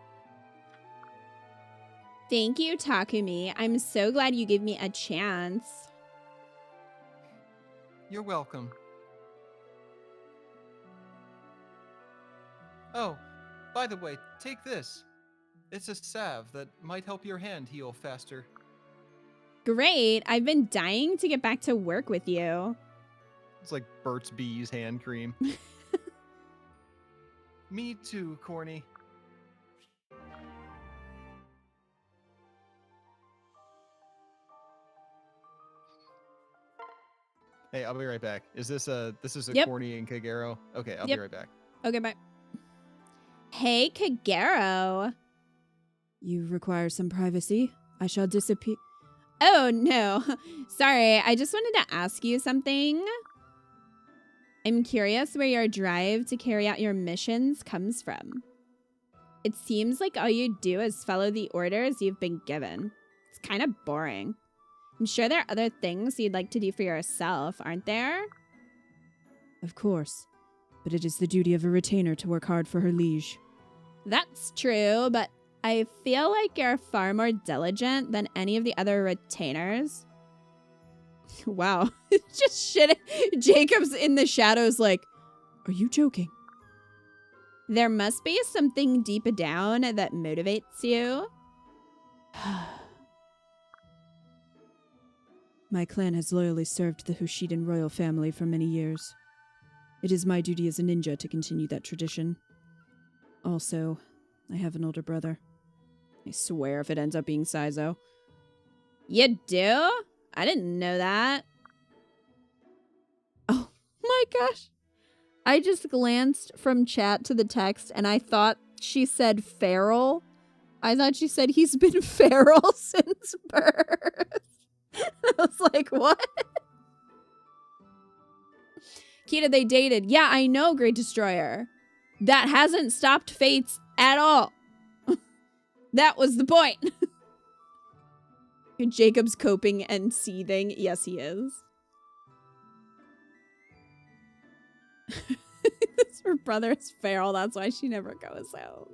Thank you, Takumi. I'm so glad you gave me a chance. You're welcome. Oh, by the way, take this. It's a salve that might help your hand heal faster. Great. I've been dying to get back to work with you. It's like Burt's Bees hand cream. Me too, Corny. Hey, I'll be right back. Is this a Yep. Corny and Kagero? Okay, I'll Yep. be right back. Okay, bye. Hey, Kagero. You require some privacy. I shall disappear. Oh, no. Sorry, I just wanted to ask you something. I'm curious where your drive to carry out your missions comes from. It seems like all you do is follow the orders you've been given. It's kind of boring. I'm sure there are other things you'd like to do for yourself, aren't there? Of course. But it is the duty of a retainer to work hard for her liege. That's true, but I feel like you're far more diligent than any of the other retainers. Wow. Just shit. Jacob's in the shadows like, Are you joking? there must be something deep down that motivates you. My clan has loyally served the Hushidan royal family for many years. It is my duty as a ninja to continue that tradition. Also, I have an older brother. I swear if it ends up being Saizo. You do? I didn't know that. Oh my gosh. I just glanced from chat to the text and I thought she said feral. I thought she said he's been feral since birth. I was like, what? Kita, they dated. Yeah, I know, Great Destroyer. That hasn't stopped Fates at all. That was the point. Jacob's coping and seething. Yes, he is. Her brother is feral. That's why she never goes home.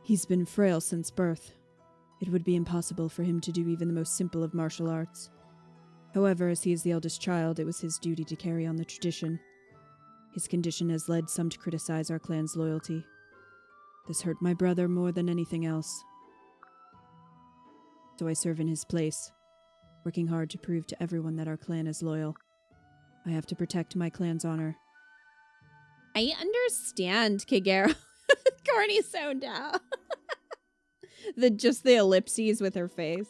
He's been frail since birth. It would be impossible for him to do even the most simple of martial arts. However, as he is the eldest child, it was his duty to carry on the tradition. His condition has led some to criticize our clan's loyalty. This hurt my brother more than anything else. So I serve in his place, working hard to prove to everyone that our clan is loyal. I have to protect my clan's honor. I understand, Kagero. Corny's so down. Just the ellipses with her face.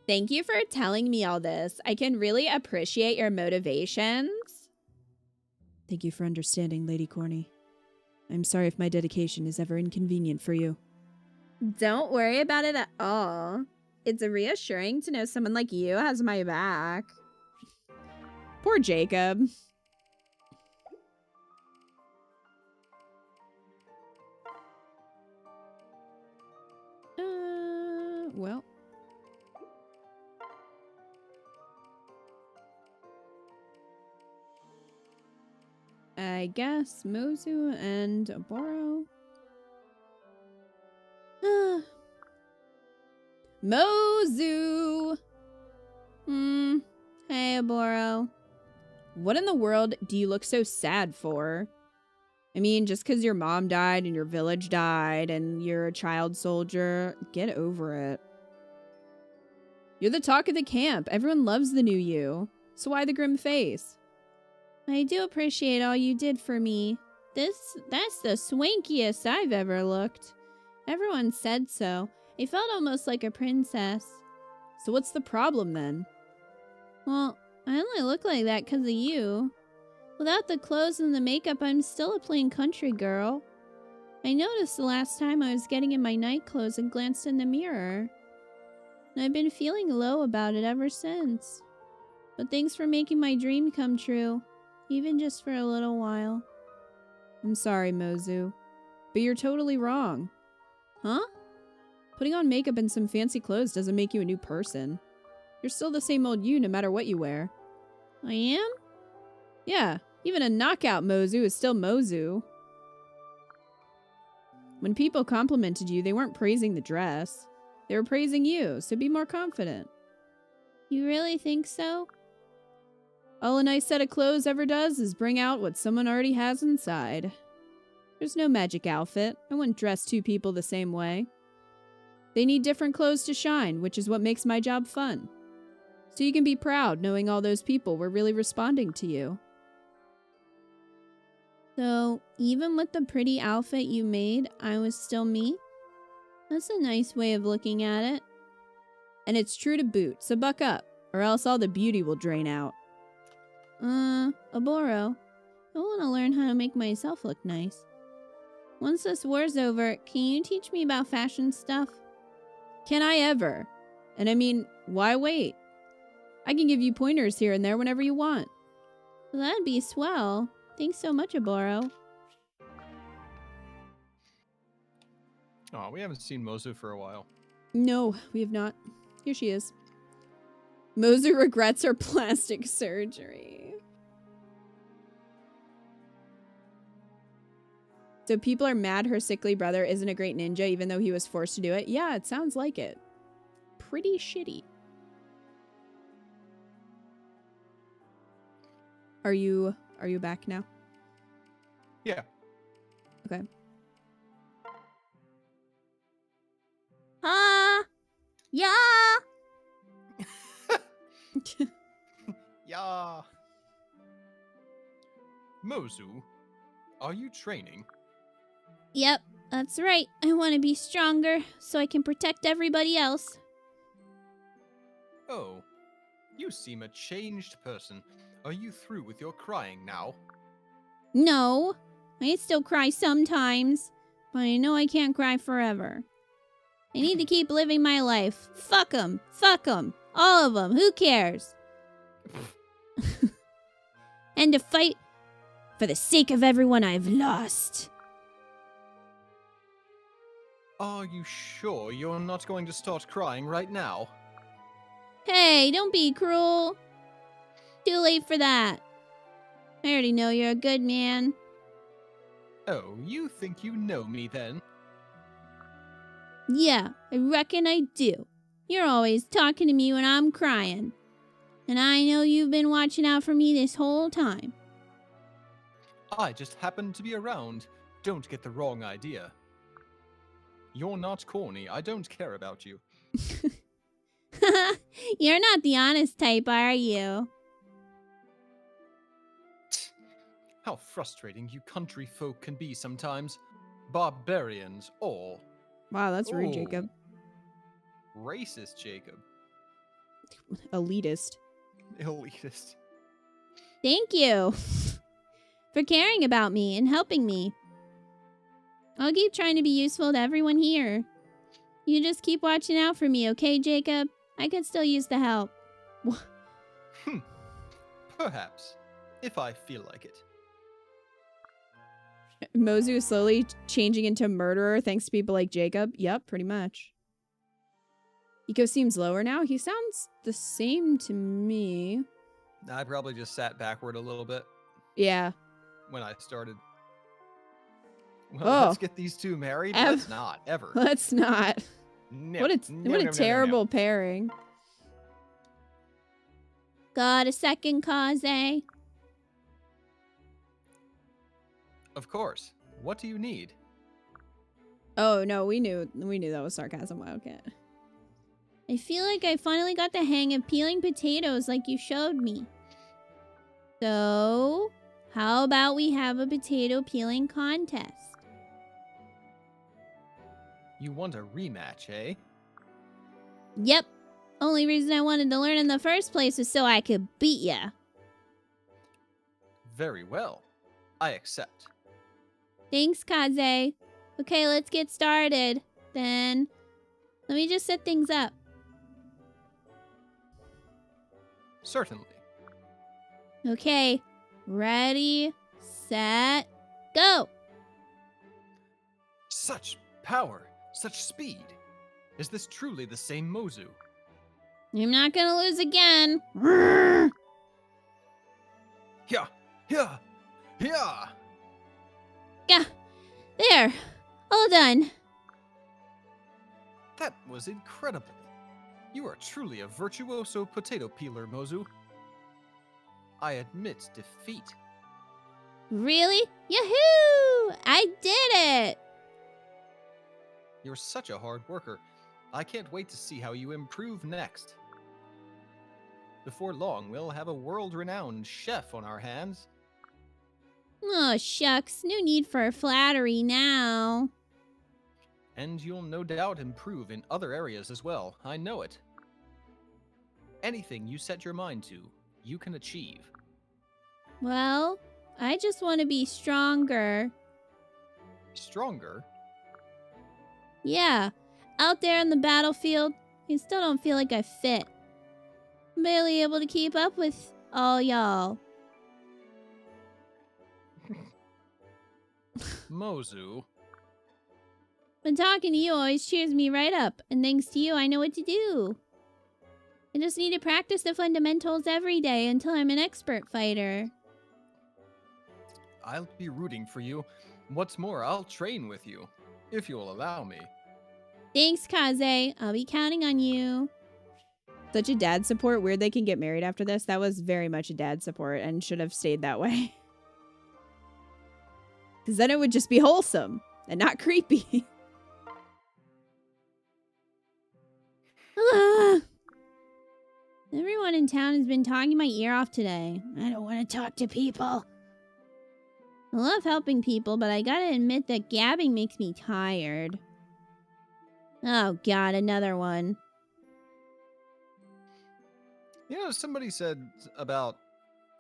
Thank you for telling me all this. I can really appreciate your motivations. Thank you for understanding, Lady Corny. I'm sorry if my dedication is ever inconvenient for you. Don't worry about it at all. It's reassuring to know someone like you has my back. Poor Jacob. Well. I guess Mozu and Oboro. Mozu! Hey, Oboro. What in the world do you look so sad for? I mean, just because your mom died and your village died and you're a child soldier, get over it. You're the talk of the camp. Everyone loves the new you. So why the grim face? I do appreciate all you did for me. That's the swankiest I've ever looked. Everyone said so. I felt almost like a princess. So what's the problem then? Well, I only look like that because of you. Without the clothes and the makeup, I'm still a plain country girl. I noticed the last time I was getting in my night clothes and glanced in the mirror. And I've been feeling low about it ever since. But thanks for making my dream come true. Even just for a little while. I'm sorry, Mozu. But you're totally wrong. Huh? Putting on makeup and some fancy clothes doesn't make you a new person. You're still the same old you no matter what you wear. I am? Yeah, even a knockout Mozu is still Mozu. When people complimented you, they weren't praising the dress. They were praising you, so be more confident. You really think so? All a nice set of clothes ever does is bring out what someone already has inside. There's no magic outfit. I wouldn't dress two people the same way. They need different clothes to shine, which is what makes my job fun. So you can be proud knowing all those people were really responding to you. So, even with the pretty outfit you made, I was still me? That's a nice way of looking at it. And it's true to boot, so buck up. Or else all the beauty will drain out. Oboro, I want to learn how to make myself look nice. Once this war's over, can you teach me about fashion stuff? Can I ever? And I mean, why wait? I can give you pointers here and there whenever you want. Well, that'd be swell. Thanks so much, Oboro. Oh, we haven't seen Mozu for a while. No, we have not. Here she is. Mozu regrets her plastic surgery. So people are mad her sickly brother isn't a great ninja even though he was forced to do it? Yeah, it sounds like it. Pretty shitty. Are you back now? Yeah. Okay. Yeah. Yeah. Mozu, are you training? Yep, that's right. I want to be stronger so I can protect everybody else. Oh, you seem a changed person. Are you through with your crying now? No, I still cry sometimes, but I know I can't cry forever. I need to keep living my life. Fuck 'em. Fuck 'em. All of them. Who cares? And to fight for the sake of everyone I've lost. Are you sure you're not going to start crying right now? Hey, don't be cruel. Too late for that. I already know you're a good man. Oh, you think you know me then? Yeah, I reckon I do. You're always talking to me when I'm crying. And I know you've been watching out for me this whole time. I just happened to be around. Don't get the wrong idea. You're not corny. I don't care about you. You're not the honest type, are you? How frustrating you country folk can be sometimes. Barbarians, all. Wow, that's rude, Ooh. Jacob. Racist, Jacob. Elitist. Elitist. Thank you for caring about me and helping me. I'll keep trying to be useful to everyone here. You just keep watching out for me, okay, Jacob? I could still use the help. Perhaps. If I feel like it. Mozu is slowly changing into murderer thanks to people like Jacob. Yep, pretty much. Eco seems lower now. He sounds the same to me. I probably just sat backward a little bit Yeah. when I started. Well, Oh. let's get these two married. Let's not, ever. Let's not. No, What a no, what a no, no, no, terrible no. pairing. Got a second, Kaze? Of course. What do you need? Oh no, we knew that was sarcasm, Wildcat. I feel like I finally got the hang of peeling potatoes like you showed me. So, how about we have a potato peeling contest? You want a rematch, eh? Yep. Only reason I wanted to learn in the first place was so I could beat ya. Very well. I accept. Thanks, Kaze. Okay, let's get started. Then, let me just set things up. Certainly. Okay, ready, set, go! Such power, such speed. Is this truly the same Mozu? I'm not gonna lose again. Yeah, yeah, yeah. Yeah, there, all done. That was incredible. You are truly a virtuoso potato peeler, Mozu. I admit defeat. Really? Yahoo! I did it! You're such a hard worker. I can't wait to see how you improve next. Before long, we'll have a world-renowned chef on our hands. Oh, shucks, no need for flattery now. And you'll no doubt improve in other areas as well. I know it. Anything you set your mind to, you can achieve. Well, I just want to be stronger. Stronger? Yeah, out there on the battlefield, I still don't feel like I fit. I'm barely able to keep up with all y'all. Mozu. But talking to you always cheers me right up, and thanks to you, I know what to do. I just need to practice the fundamentals every day until I'm an expert fighter. I'll be rooting for you. What's more, I'll train with you, if you will allow me. Thanks, Kaze. I'll be counting on you. Such a dad support. Weird they can get married after this. That was very much a dad support and should have stayed that way. Because then it would just be wholesome and not creepy. Everyone in town has been talking my ear off today. I don't want to talk to people. I love helping people, but I gotta admit that gabbing makes me tired. Oh god, another one. You know, somebody said about,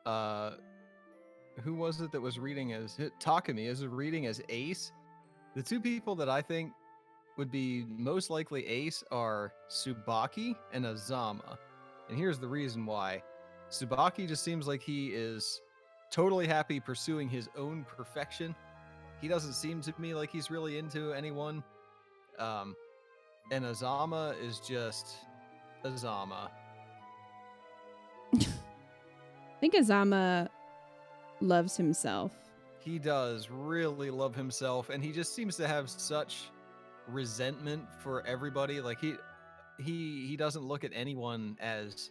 who was it that was reading as, Takumi is reading as Ace? The two people that I think would be most likely Ace are Tsubaki and Azama. And here's the reason why. Tsubaki just seems like he is totally happy pursuing his own perfection. He doesn't seem to me like he's really into anyone. And Azama is just Azama. I think Azama loves himself. He does really love himself, and he just seems to have such resentment for everybody. Like he doesn't look at anyone as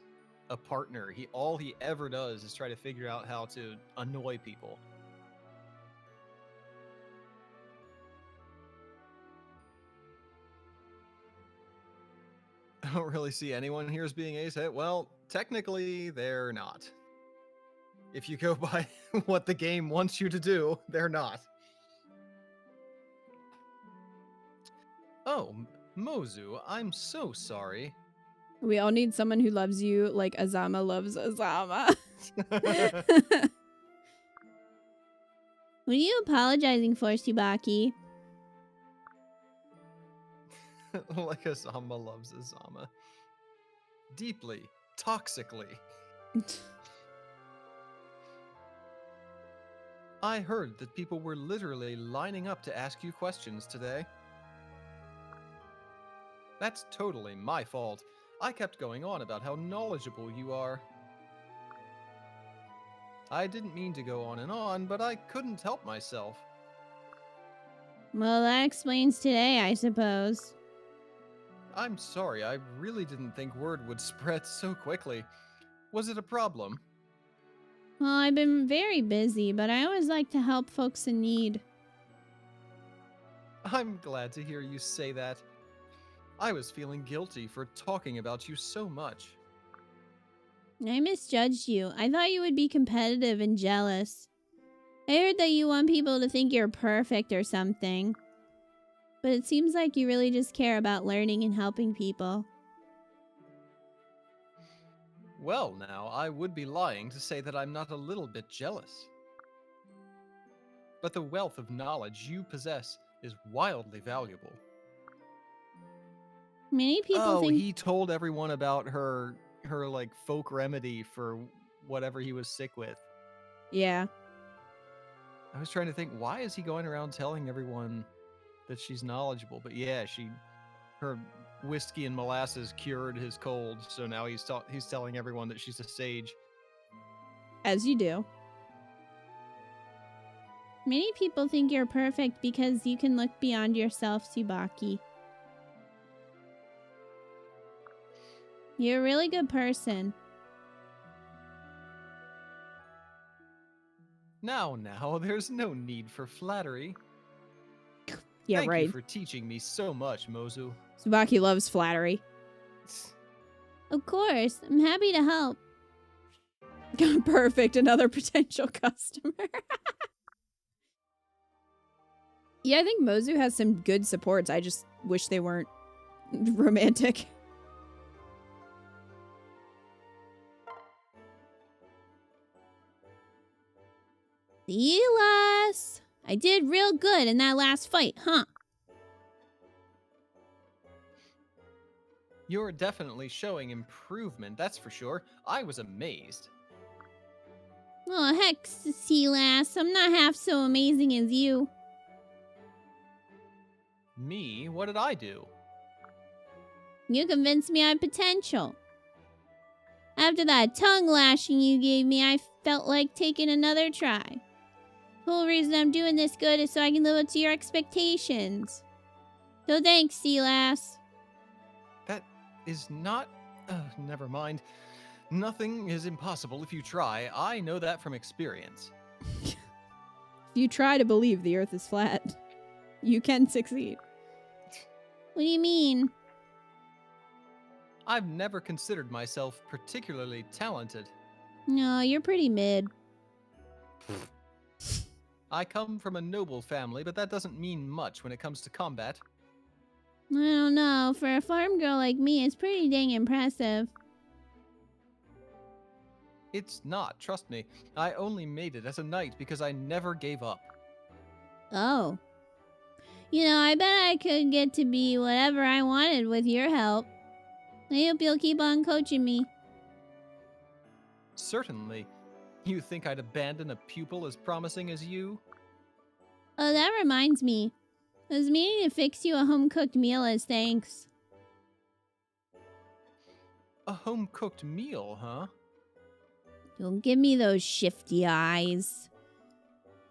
a partner. All he ever does is try to figure out how to annoy people. I don't really see anyone here as being ace. Well, technically they're not. If you go by what the game wants you to do, they're not. Oh, Mozu, I'm so sorry. We all need someone who loves you like Azama loves Azama. What are you apologizing for, Tsubaki? Like Azama loves Azama. Deeply, toxically. I heard that people were literally lining up to ask you questions today. That's totally my fault. I kept going on about how knowledgeable you are. I didn't mean to go on and on, but I couldn't help myself. Well, that explains today, I suppose. I'm sorry, I really didn't think word would spread so quickly. Was it a problem? Well, I've been very busy, but I always like to help folks in need. I'm glad to hear you say that. I was feeling guilty for talking about you so much. I misjudged you. I thought you would be competitive and jealous. I heard that you want people to think you're perfect or something. But it seems like you really just care about learning and helping people. Well, now, I would be lying to say that I'm not a little bit jealous. But the wealth of knowledge you possess is wildly valuable. Many people think... he told everyone about her like folk remedy for whatever he was sick with. Yeah. I was trying to think, why is he going around telling everyone that she's knowledgeable? But yeah, her whiskey and molasses cured his cold, so now he's telling everyone that she's a sage. As you do. Many people think you're perfect because you can look beyond yourself, Tsubaki. You're a really good person. Now, there's no need for flattery. Yeah, Thank right. you for teaching me so much, Mozu. Tsubaki loves flattery. Of course. I'm happy to help. Perfect. Another potential customer. Yeah, I think Mozu has some good supports. I just wish they weren't romantic. Silas! I did real good in that last fight, huh? You're definitely showing improvement, that's for sure. I was amazed. Oh, heck, Silas. I'm not half so amazing as you. Me? What did I do? You convinced me I have potential. After that tongue lashing you gave me, I felt like taking another try. The whole reason I'm doing this good is so I can live up to your expectations. So thanks, Silas. That is not... never mind. Nothing is impossible if you try. I know that from experience. If you try to believe the earth is flat, you can succeed. What do you mean? I've never considered myself particularly talented. No, you're pretty mid. I come from a noble family, but that doesn't mean much when it comes to combat. I don't know. For a farm girl like me, it's pretty dang impressive. It's not, trust me. I only made it as a knight because I never gave up. Oh. You know, I bet I could get to be whatever I wanted with your help. I hope you'll keep on coaching me. Certainly. You think I'd abandon a pupil as promising as you? Oh, that reminds me. I was meaning to fix you a home-cooked meal as thanks. A home-cooked meal, huh? Don't give me those shifty eyes.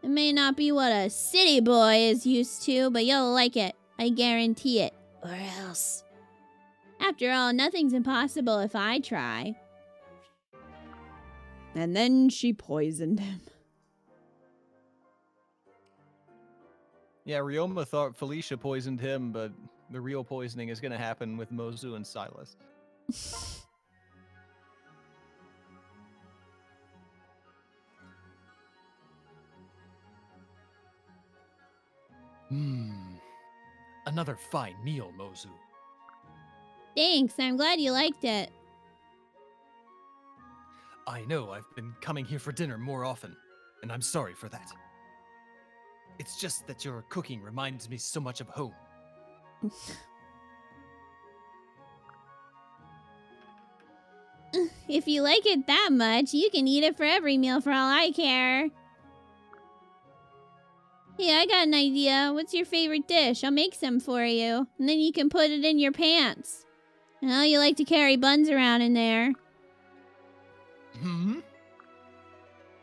It may not be what a city boy is used to, but you'll like it. I guarantee it. Or else. After all, nothing's impossible if I try. And then she poisoned him. Yeah, Ryoma thought Felicia poisoned him, but the real poisoning is going to happen with Mozu and Silas. Another fine meal, Mozu. Thanks, I'm glad you liked it. I know I've been coming here for dinner more often, and I'm sorry for that. It's just that your cooking reminds me so much of home. If you like it that much, you can eat it for every meal for all I care. Hey, I got an idea. What's your favorite dish? I'll make some for you, and then you can put it in your pants. I know you like to carry buns around in there.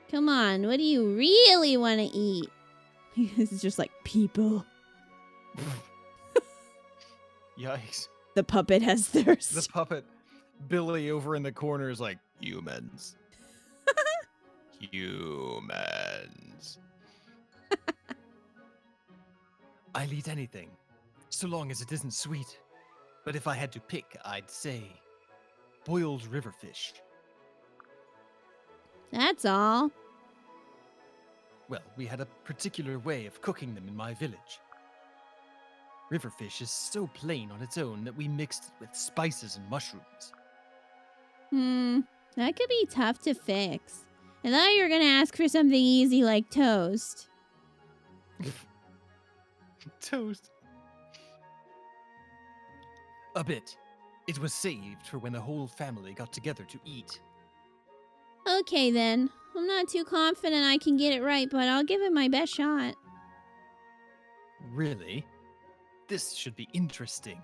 Come on, what do you really want to eat? It's just like, people. Yikes. The puppet has thirst. The puppet, Billy over in the corner is like, humans. Humans. I'll eat anything, so long as it isn't sweet. But if I had to pick, I'd say boiled river fish. That's all. Well, we had a particular way of cooking them in my village. River fish is so plain on its own that we mixed it with spices and mushrooms. That could be tough to fix. I thought you were gonna ask for something easy like toast. Toast. A bit. It was saved for when the whole family got together to eat. Okay then. I'm not too confident I can get it right, but I'll give it my best shot. Really? This should be interesting.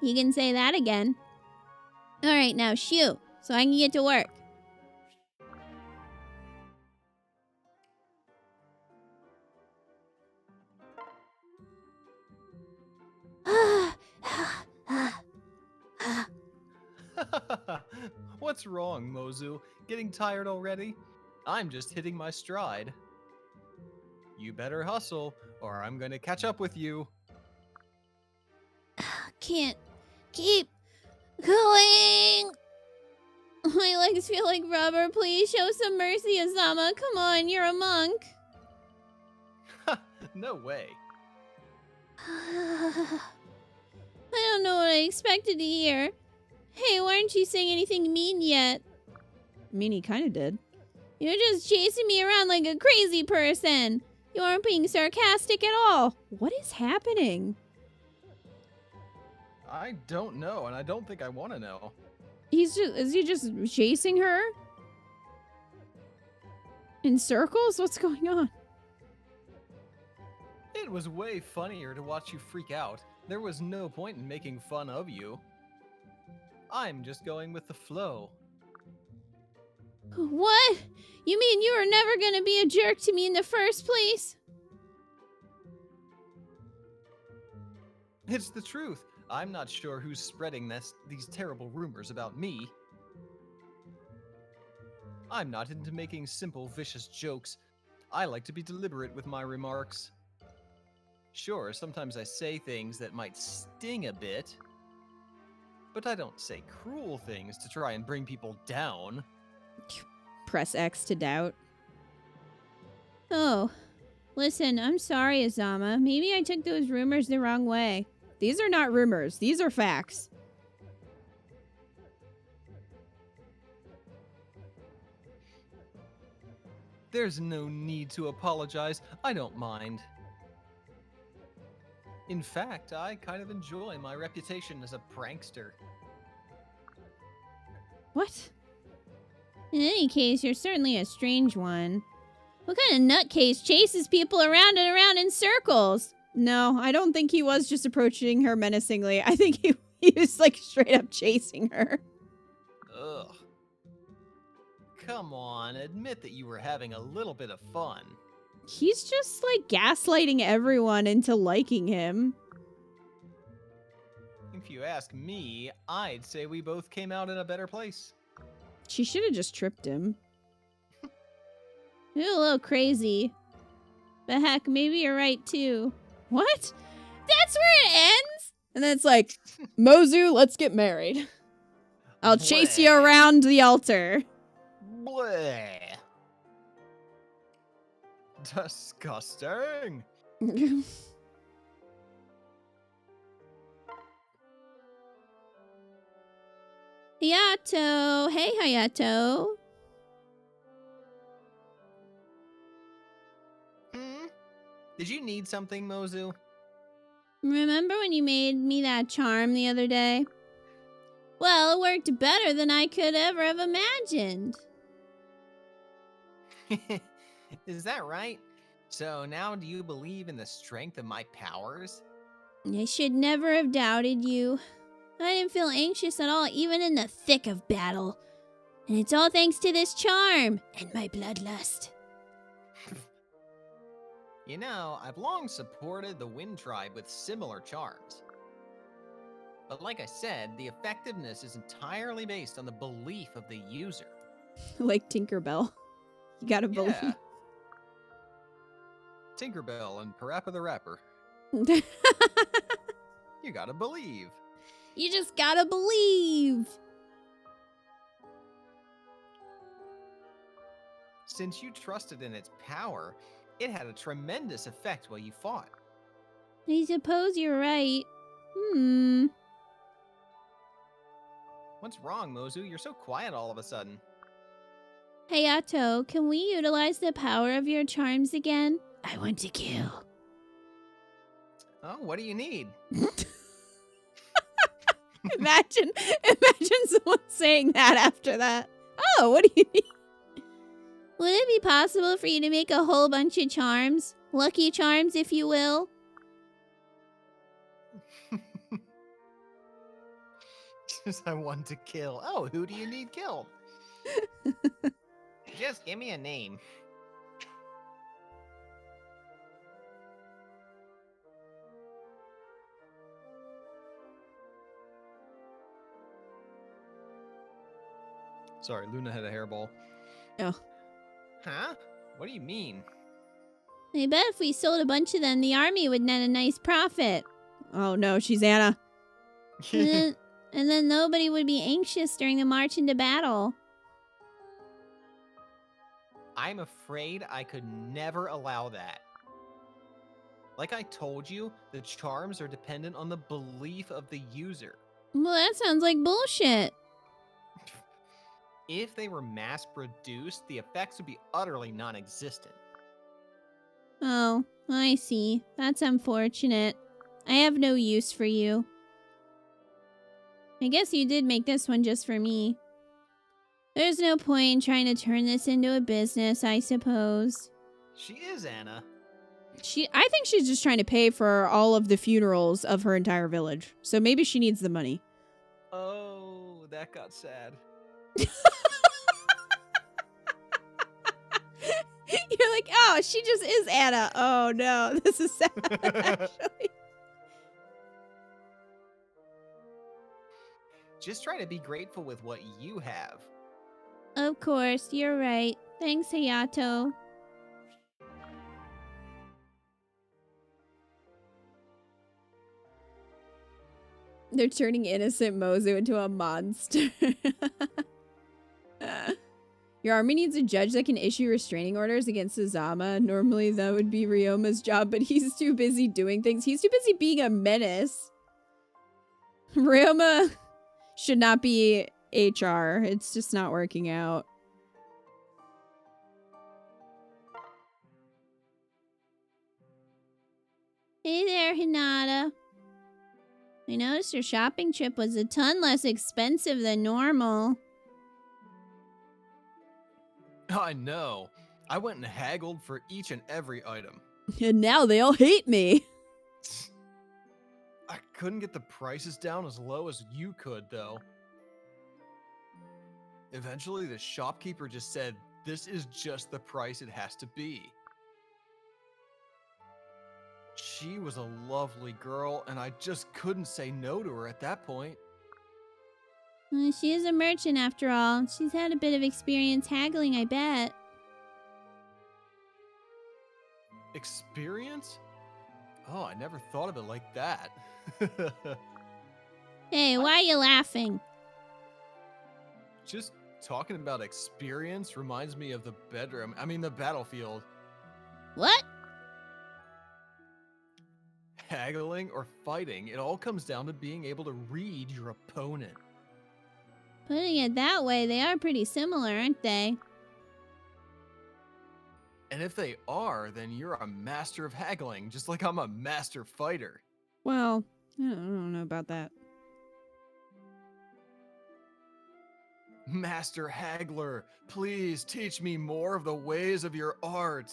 You can say that again. Alright, now shoot, so I can get to work. What's wrong, Mozu? Getting tired already? I'm just hitting my stride. You better hustle, or I'm gonna catch up with you. Can't keep going. My legs feel like rubber. Please show some mercy, Asama. Come on, you're a monk. No way. I don't know what I expected to hear. Hey, why aren't you saying anything mean yet? I mean, he kind of did. You're just chasing me around like a crazy person. You aren't being sarcastic at all. What is happening? I don't know, and I don't think I want to know. Is he just chasing her? In circles? What's going on? It was way funnier to watch you freak out. There was no point in making fun of you. I'm just going with the flow. What? You mean you were never gonna be a jerk to me in the first place? It's the truth. I'm not sure who's spreading these terrible rumors about me. I'm not into making simple, vicious jokes. I like to be deliberate with my remarks. Sure, sometimes I say things that might sting a bit, but I don't say cruel things to try and bring people down. Press X to doubt. Oh, listen, I'm sorry, Azama. Maybe I took those rumors the wrong way. These are not rumors. These are facts. There's no need to apologize. I don't mind. In fact, I kind of enjoy my reputation as a prankster. What? In any case, you're certainly a strange one. What kind of nutcase chases people around and around in circles? No, I don't think he was just approaching her menacingly. I think he was like straight up chasing her. Ugh. Come on, admit that you were having a little bit of fun. He's just like gaslighting everyone into liking him. If you ask me, I'd say we both came out in a better place. She should have just tripped him. You're a little crazy. But heck, maybe you're right too. What? That's where it ends? And then it's like, Mozu, let's get married. I'll chase you around the altar. Bleh. Disgusting. Hayato. Hey, Hayato. Did you need something, Mozu? Remember when you made me that charm the other day? Well, it worked better than I could ever have imagined. Is that right? So now do you believe in the strength of my powers? I should never have doubted you. I didn't feel anxious at all, even in the thick of battle. And it's all thanks to this charm and my bloodlust. You know, I've long supported the Wind Tribe with similar charms. But like I said, the effectiveness is entirely based on the belief of the user. Like Tinkerbell. You gotta believe. Yeah. Tinkerbell and Parappa the Rapper. You gotta believe. You just gotta believe. Since you trusted in its power, it had a tremendous effect while you fought. I suppose you're right. What's wrong, Mozu? You're so quiet all of a sudden. Hayato, can we utilize the power of your charms again? I want to kill. Oh, what do you need? Imagine someone saying that after that. Oh, what do you need? Would it be possible for you to make a whole bunch of charms? Lucky charms, if you will? Just I want to kill. Oh, who do you need killed? Just give me a name. Sorry, Luna had a hairball. Oh. Huh? What do you mean? I bet if we sold a bunch of them, the army would net a nice profit. Oh no, she's Anna. and then nobody would be anxious during the march into battle. I'm afraid I could never allow that. Like I told you, the charms are dependent on the belief of the user. Well, that sounds like bullshit. If they were mass-produced, the effects would be utterly non-existent. Oh, I see. That's unfortunate. I have no use for you. I guess you did make this one just for me. There's no point in trying to turn this into a business, I suppose. She is, Anna. I think she's just trying to pay for all of the funerals of her entire village. So maybe she needs the money. Oh, that got sad. You're like, oh, she just is Anna. Oh no, this is sad, actually. Just try to be grateful with what you have. Of course, you're right. Thanks, Hayato. They're turning innocent Mozu into a monster. Your army needs a judge that can issue restraining orders against Azama. Normally that would be Ryoma's job, but he's too busy doing things. He's too busy being a menace. Ryoma should not be HR. It's just not working out. Hey there, Hinata. I noticed your shopping trip was a ton less expensive than normal. I know. I went and haggled for each and every item. And now they all hate me. I couldn't get the prices down as low as you could, though. Eventually, the shopkeeper just said, "This is just the price it has to be." She was a lovely girl, and I just couldn't say no to her at that point. She is a merchant after all. She's had a bit of experience haggling, I bet. Experience? Oh, I never thought of it like that. Hey, why are you laughing? Just talking about experience reminds me of the battlefield. What? Haggling or fighting, it all comes down to being able to read your opponent. Putting it that way, they are pretty similar, aren't they? And if they are, then you're a master of haggling, just like I'm a master fighter. Well, I don't know about that. Master haggler, please teach me more of the ways of your art.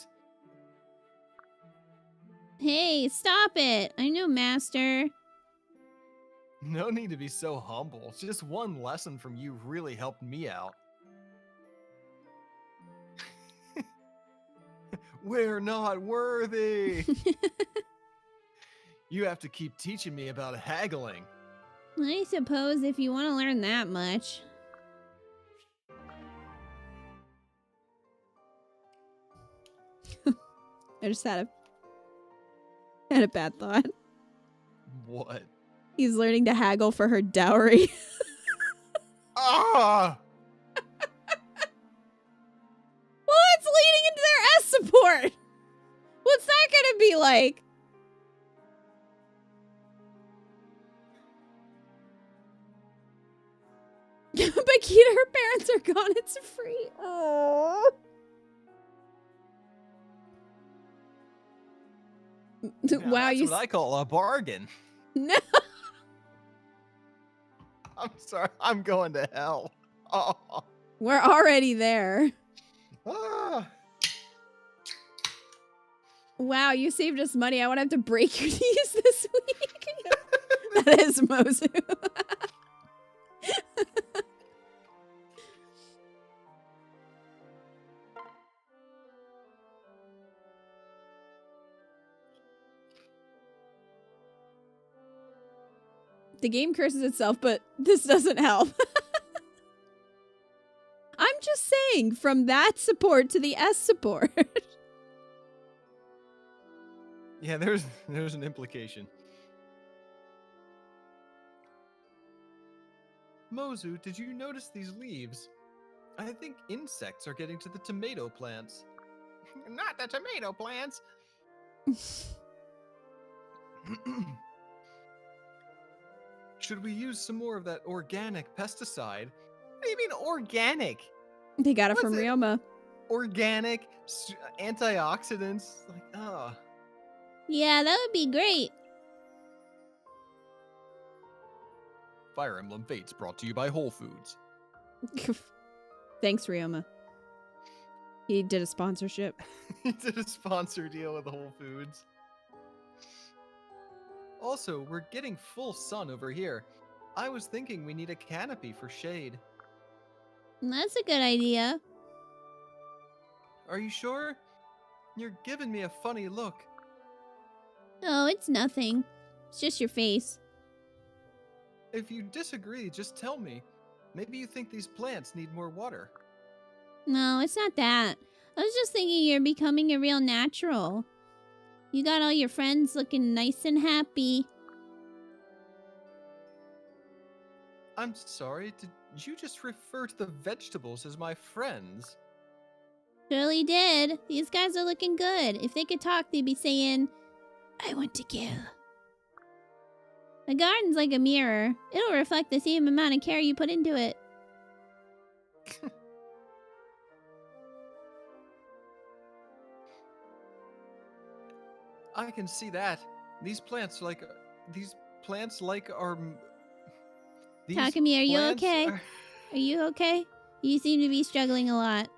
Hey, stop it! I know, Master. No need to be so humble. Just one lesson from you really helped me out. We're not worthy. You have to keep teaching me about haggling. I suppose if you want to learn that much. I just had a bad thought. What? He's learning to haggle for her dowry. Ah! Well, it's leading into their S support. What's that gonna be like? But Kita, her parents are gone. It's free. Oh. Wow, That's you. what I call a bargain. No. I'm sorry. I'm going to hell. Oh. We're already there. Ah. Wow, you saved us money. I won't have to break your knees this week. That is Mozu. The game curses itself, but this doesn't help. I'm just saying, from that support to the S support. Yeah, there's an implication. Mozu, did you notice these leaves? I think insects are getting to the tomato plants. Not the tomato plants. Should we use some more of that organic pesticide? What do you mean organic? They got it What's from it? Ryoma. Organic, antioxidants. Like, oh. Yeah, that would be great. Fire Emblem Fates brought to you by Whole Foods. Thanks, Ryoma. He did a sponsorship. He did a sponsor deal with Whole Foods. Also, we're getting full sun over here. I was thinking we need a canopy for shade. That's a good idea. Are you sure? You're giving me a funny look. Oh, it's nothing. It's just your face. If you disagree, just tell me. Maybe you think these plants need more water. No, it's not that. I was just thinking you're becoming a real natural. You got all your friends looking nice and happy. I'm sorry, did you just refer to the vegetables as my friends? Surely did. These guys are looking good. If they could talk, they'd be saying, I want to kill. A garden's like a mirror. It'll reflect the same amount of care you put into it. I can see that. These plants like are. These Takumi, are you plants okay? are- Are you okay? You seem to be struggling a lot.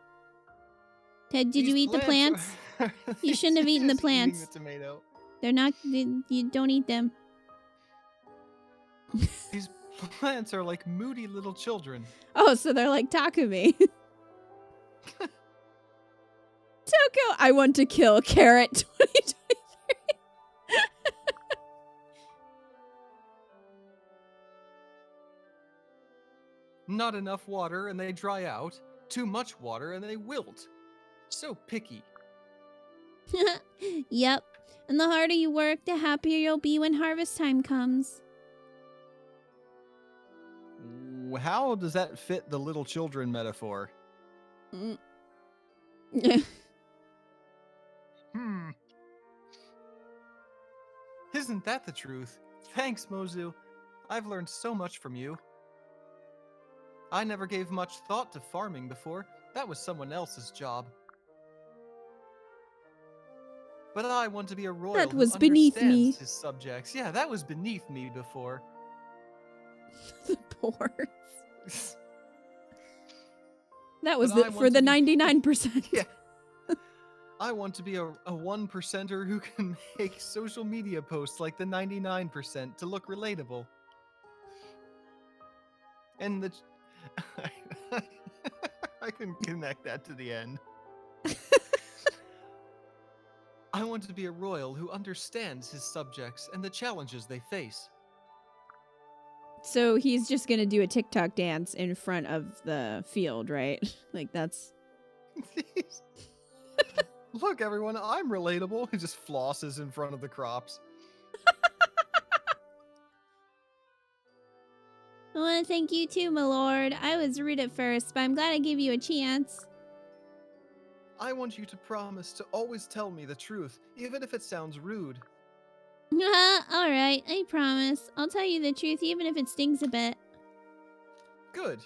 Ted, did you these eat the plants? You shouldn't have eaten the Just eating plants. the tomato. They're not. You don't eat them. These plants are like moody little children. Oh, so they're like Takumi. Toko, I want to kill Carrot 2023. Not enough water and they dry out. Too much water and they wilt. So picky. Yep. And the harder you work, the happier you'll be when harvest time comes. How does that fit the little children metaphor? Mm. Isn't that the truth? Thanks, Mozu. I've learned so much from you. I never gave much thought to farming before. That was someone else's job. But I want to be a royal That who was beneath me. understands his subjects. Yeah, that was beneath me before. The poor. That was But I for want the to be- 99%. Yeah. I want to be a 1%er who can make social media posts like the 99% to look relatable. And the... I couldn't connect that to the end. I want to be a royal who understands his subjects and the challenges they face. So he's just gonna do a TikTok dance in front of the field, right? Like that's... Look, everyone, I'm relatable. He just flosses in front of the crops. I want to thank you too, my lord. I was rude at first, but I'm glad I gave you a chance. I want you to promise to always tell me the truth, even if it sounds rude. Alright, I promise. I'll tell you the truth even if it stings a bit. Good.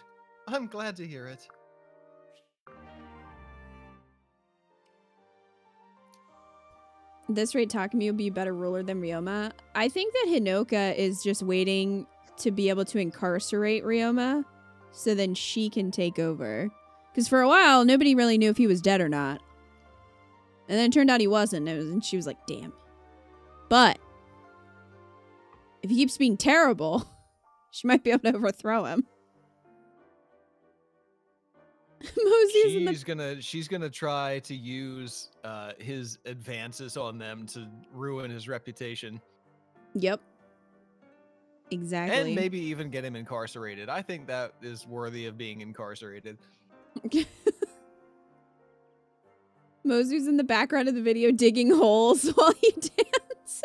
I'm glad to hear it. At this rate, Takumi will be a better ruler than Ryoma. I think that Hinoka is just waiting to be able to incarcerate Ryoma so then she can take over. Because for a while, nobody really knew if he was dead or not. And then it turned out he wasn't. And she was like, damn. But if he keeps being terrible, she might be able to overthrow him. Mozu's in the... She's gonna try to use his advances on them to ruin his reputation. Yep. Exactly. And maybe even get him incarcerated. I think that is worthy of being incarcerated. Mozu's in the background of the video digging holes while he dances.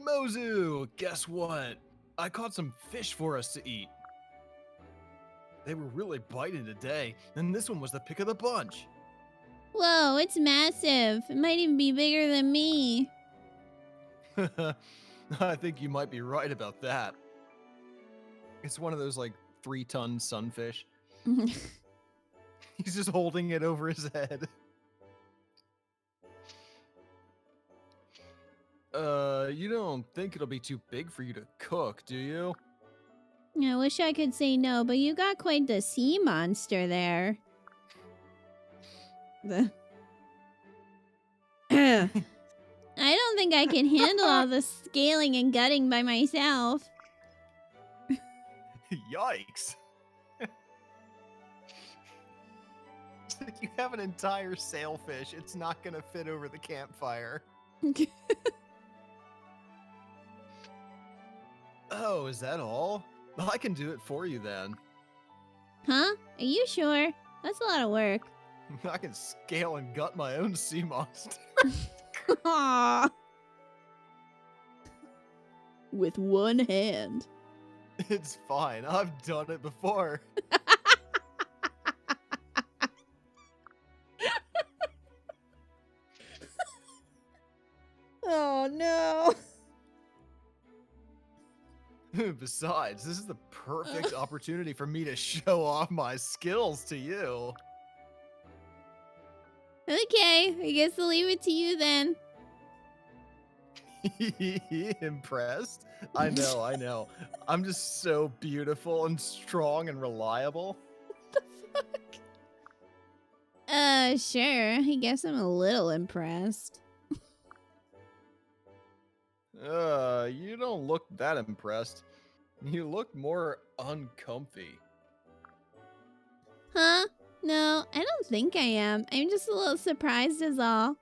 Mozu, guess what? I caught some fish for us to eat. They were really biting today, and this one was the pick of the bunch. Whoa, it's massive. It might even be bigger than me. I think you might be right about that. It's one of those like 3-ton sunfish. He's just holding it over his head. You don't think it'll be too big for you to cook, do you? I wish I could say no, but you got quite the sea monster there. I don't think I can handle all the scaling and gutting by myself. Yikes. You have an entire sailfish. It's not gonna fit over the campfire. Oh, is that all? Well, I can do it for you then. Huh? Are you sure? That's a lot of work. I can scale and gut my own sea monster. Aww. With one hand. It's fine. I've done it before. Oh no. Besides, this is the perfect opportunity for me to show off my skills to you. Okay, I guess I'll leave it to you then. Impressed? I know. I'm just so beautiful and strong and reliable. Sure. I guess I'm a little impressed. You don't look that impressed. You look more uncomfy. Huh? No, I don't think I am. I'm just a little surprised is all.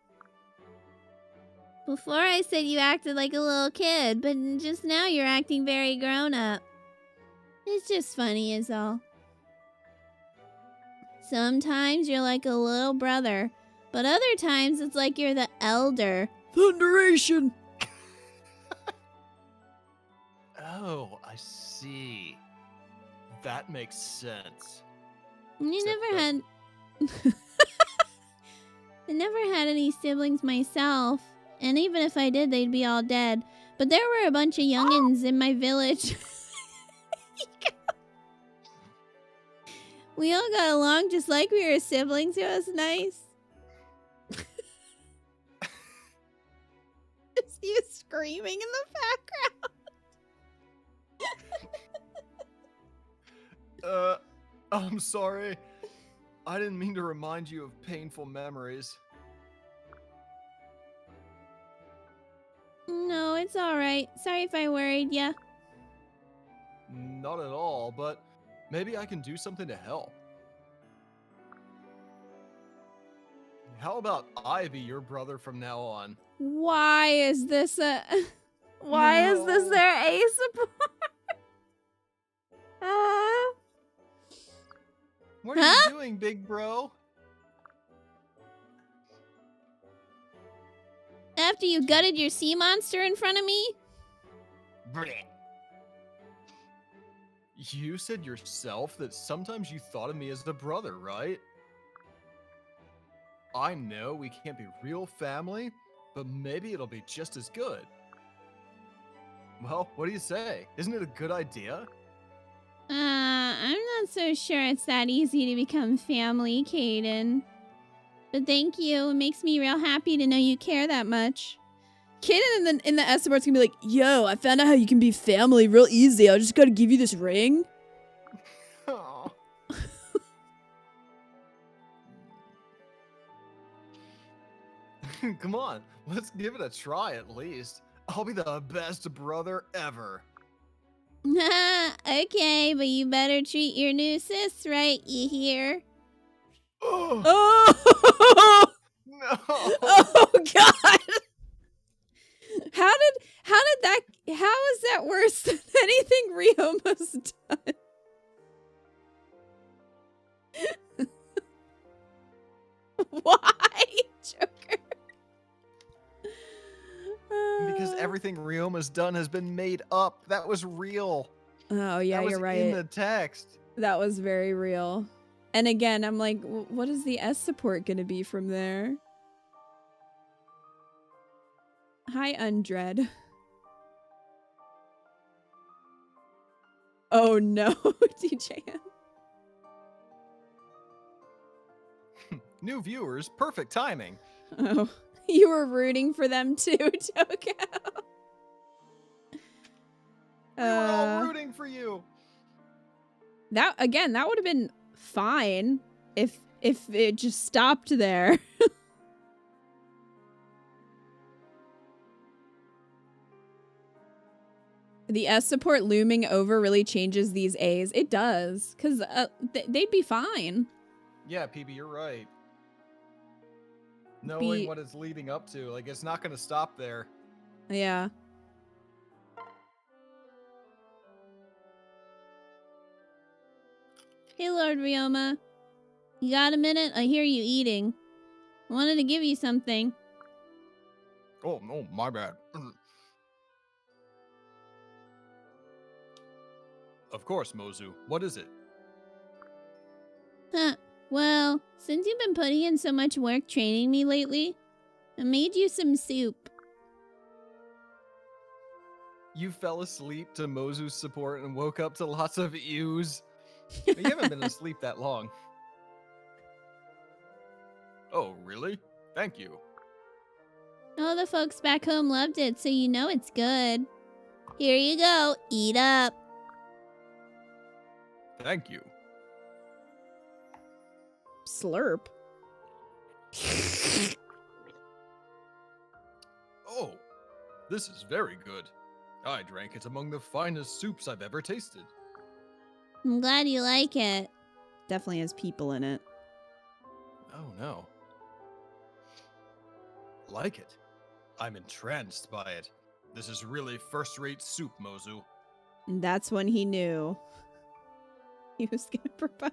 Before I said you acted like a little kid, but just now you're acting very grown up. It's just funny is all. Sometimes you're like a little brother, but other times it's like you're the elder. Thunderation! Oh, I see. That makes sense. You Except never had... I never had any siblings myself, and even if I did, they'd be all dead. But there were a bunch of youngins in my village. We all got along just like we were siblings. It was nice. Just you screaming in the background. I'm sorry. I didn't mean to remind you of painful memories. No, it's alright. Sorry if I worried ya. Not at all, but maybe I can do something to help. How about I be your brother from now on? Why is this a... Why is this No. their A support? What are you doing, big bro? After you gutted your sea monster in front of me? You said yourself that sometimes you thought of me as a brother, right? I know we can't be real family, but maybe it'll be just as good. Well, what do you say? Isn't it a good idea? I'm not so sure it's that easy to become family, Caden. But thank you. It makes me real happy to know you care that much. Kaden in the S support's gonna be like, yo, I found out how you can be family real easy. I just gotta give you this ring. Aw. Come on, let's give it a try at least. I'll be the best brother ever. Okay, but you better treat your new sis right, you hear? Oh! No. Oh god! How is that worse than anything Ryoma's done? Why, Joker? Because everything Ryoma's done has been made up. That was real. Oh yeah, that was you're right. in the text. That was very real. And again, I'm like, what is the S support gonna be from there? Hi, Undread. Oh no, DJM. New viewers, perfect timing. Oh, you were rooting for them too, Toko. We were all rooting for you. That would have been fine if it just stopped there. The S support looming over really changes these A's. It does, because they'd be fine. Yeah, PB, you're right. Knowing what it's leading up to, like, it's not going to stop there. Yeah. Hey, Lord Ryoma. You got a minute? I hear you eating. I wanted to give you something. Oh, no, my bad. Of course, Mozu. What is it? Huh. Well, since you've been putting in so much work training me lately, I made you some soup. You fell asleep to Mozu's support and woke up to lots of ews. You haven't been asleep that long. Oh, really? Thank you. All the folks back home loved it, so you know it's good. Here you go. Eat up. Thank you. Slurp. Oh, this is very good. I drank it among the finest soups I've ever tasted. I'm glad you like it. Definitely has people in it. Oh, no. Like it. I'm entranced by it. This is really first-rate soup, Mozu. And that's when he knew he was going to propose.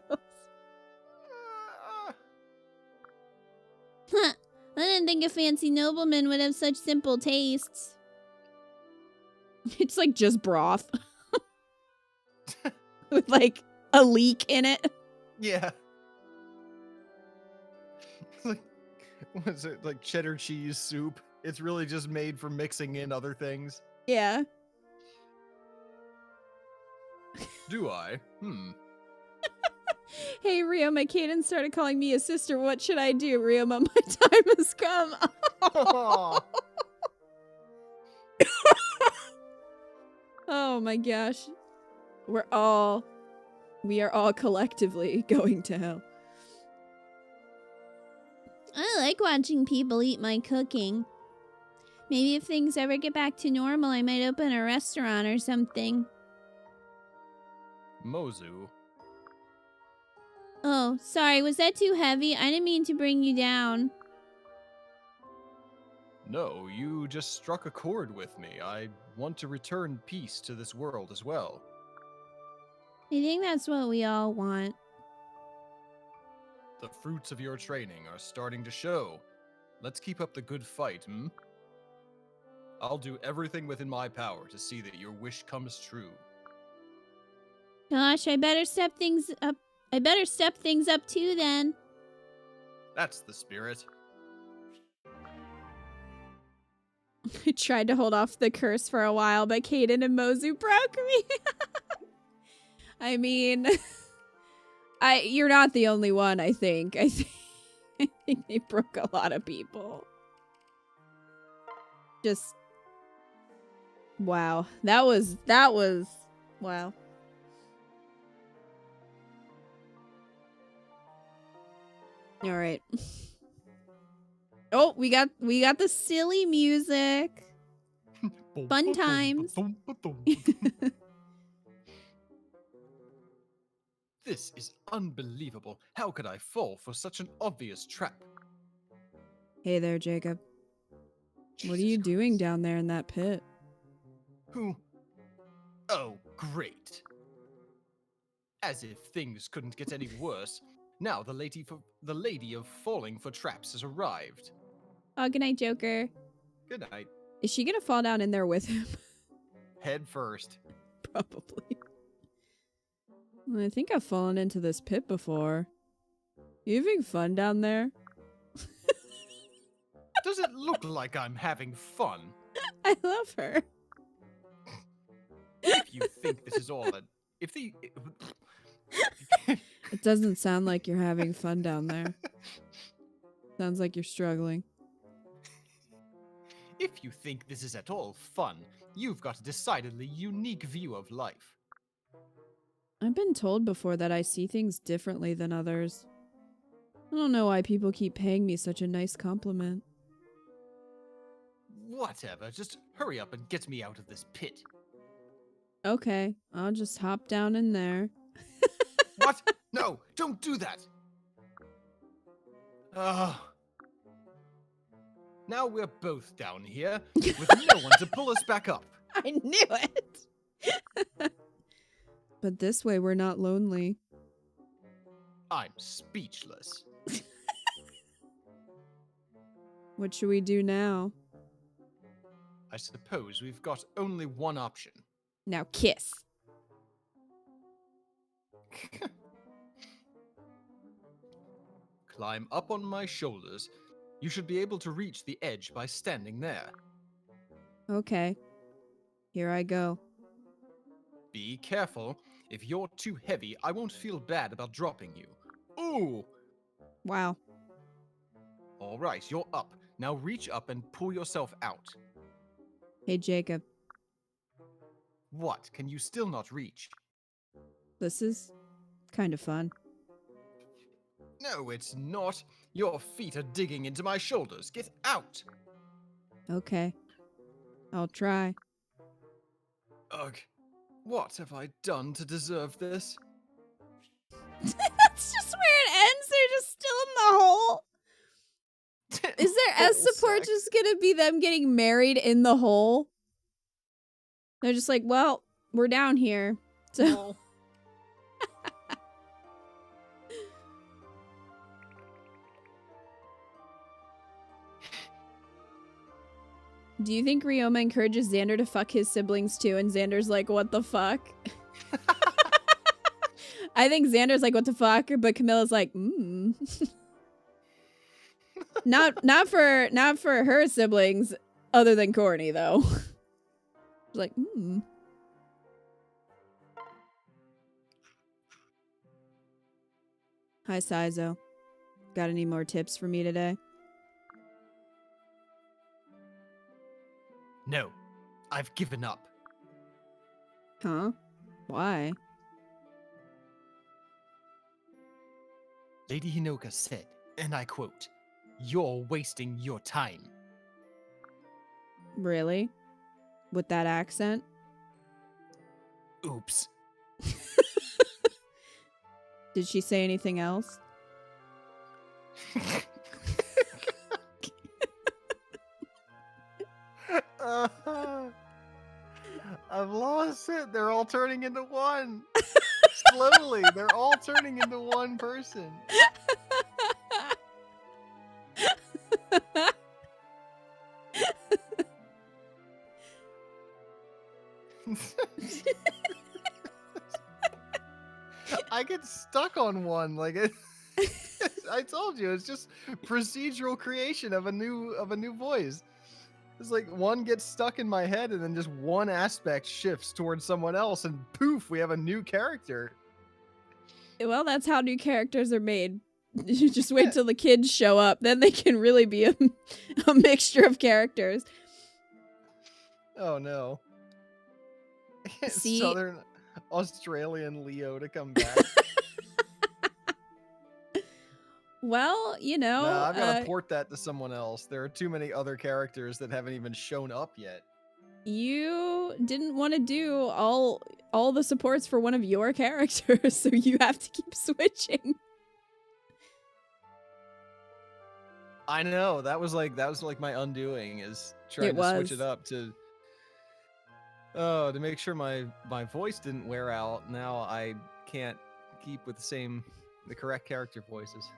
Huh. I didn't think a fancy nobleman would have such simple tastes. It's like just broth. With like a leek in it. Yeah. Like, what is it? Like cheddar cheese soup? It's really just made for mixing in other things. Yeah. Do I? Hey, Ryoma, Kaden started calling me a sister. What should I do? Ryoma, my time has come. Oh my gosh. We are all collectively going to hell. I like watching people eat my cooking. Maybe if things ever get back to normal, I might open a restaurant or something. Mozu. Oh, sorry, was that too heavy? I didn't mean to bring you down. No, you just struck a chord with me. I want to return peace to this world as well. I think that's what we all want. The fruits of your training are starting to show. Let's keep up the good fight, I'll do everything within my power to see that your wish comes true. Gosh, I better step things up too then. That's the spirit. I tried to hold off the curse for a while, but Kaden and Mozu broke me. I mean, you're not the only one, I think. I think they broke a lot of people. Just wow. That was wow. All right. Oh, we got the silly music. Fun times. This is unbelievable. How could I fall for such an obvious trap? Hey there, Jacob. What are Jesus you doing Christ. down there in that pit? Who? Oh, great. As if things couldn't get any worse. Now the lady of falling for traps has arrived. Oh, good night, Joker. Good night. Is she gonna fall down in there with him? Head first. Probably. I think I've fallen into this pit before. You having fun down there? Does it look like I'm having fun? I love her. If you think this is all if the It doesn't sound like you're having fun down there. Sounds like you're struggling. if you think this is at all fun, you've got a decidedly unique view of life. I've been told before that I see things differently than others. I don't know why people keep paying me such a nice compliment. Whatever, just hurry up and get me out of this pit. Okay, I'll just hop down in there. What? No, don't do that. Now we're both down here with no one to pull us back up. I knew it. But this way we're not lonely. I'm speechless. What should we do now? I suppose we've got only one option. Now kiss. Climb up on my shoulders. You should be able to reach the edge by standing there. Okay. Here I go. Be careful. If you're too heavy, I won't feel bad about dropping you. Ooh! Wow. All right, you're up. Now reach up and pull yourself out. Hey, Jacob. What? Can you still not reach? This is kind of fun. No, it's not. Your feet are digging into my shoulders. Get out! Okay. I'll try. Ugh. What have I done to deserve this? That's just where it ends. They're just still in the hole. Is their S support sex. just gonna be them getting married in the hole? They're just like, well, we're down here. So No. do you think Ryoma encourages Xander to fuck his siblings too? And Xander's like, what the fuck? I think Xander's like, what the fuck? But Camilla's like, Not for her siblings, other than Corny, though. She's like, Hi, Saizo. Got any more tips for me today? No. I've given up. Huh? Why? Lady Hinoka said, and I quote, "You're wasting your time." Really? With that accent? Oops. Did she say anything else? I've lost it. They're all turning into one. Slowly, they're all turning into one person. I get stuck on one. Like I told you, it's just procedural creation of a new voice. It's like one gets stuck in my head, and then just one aspect shifts towards someone else, and poof, we have a new character. well, that's how new characters are made. You just wait till the kids show up, then they can really be a mixture of characters. Oh no. See? Southern Australian Leo to come back. Well, you know, No, I've got to port that to someone else. There are too many other characters that haven't even shown up yet. you didn't want to do all the supports for one of your characters, so you have to keep switching. I know, that was like my undoing, is trying to switch it up to make sure my voice didn't wear out. Now I can't keep with the correct character voices.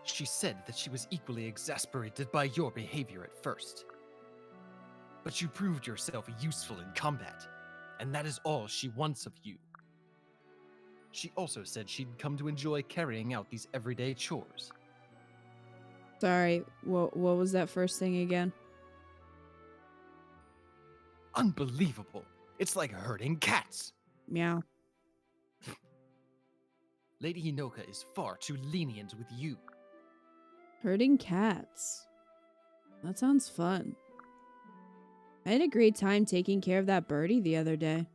She said that she was equally exasperated by your behavior at first. But you proved yourself useful in combat, and that is all she wants of you. She also said she'd come to enjoy carrying out these everyday chores. Sorry, what was that first thing again? Unbelievable. It's like herding cats. Meow. Lady Hinoka is far too lenient with you. Herding cats. That sounds fun. I had a great time taking care of that birdie the other day.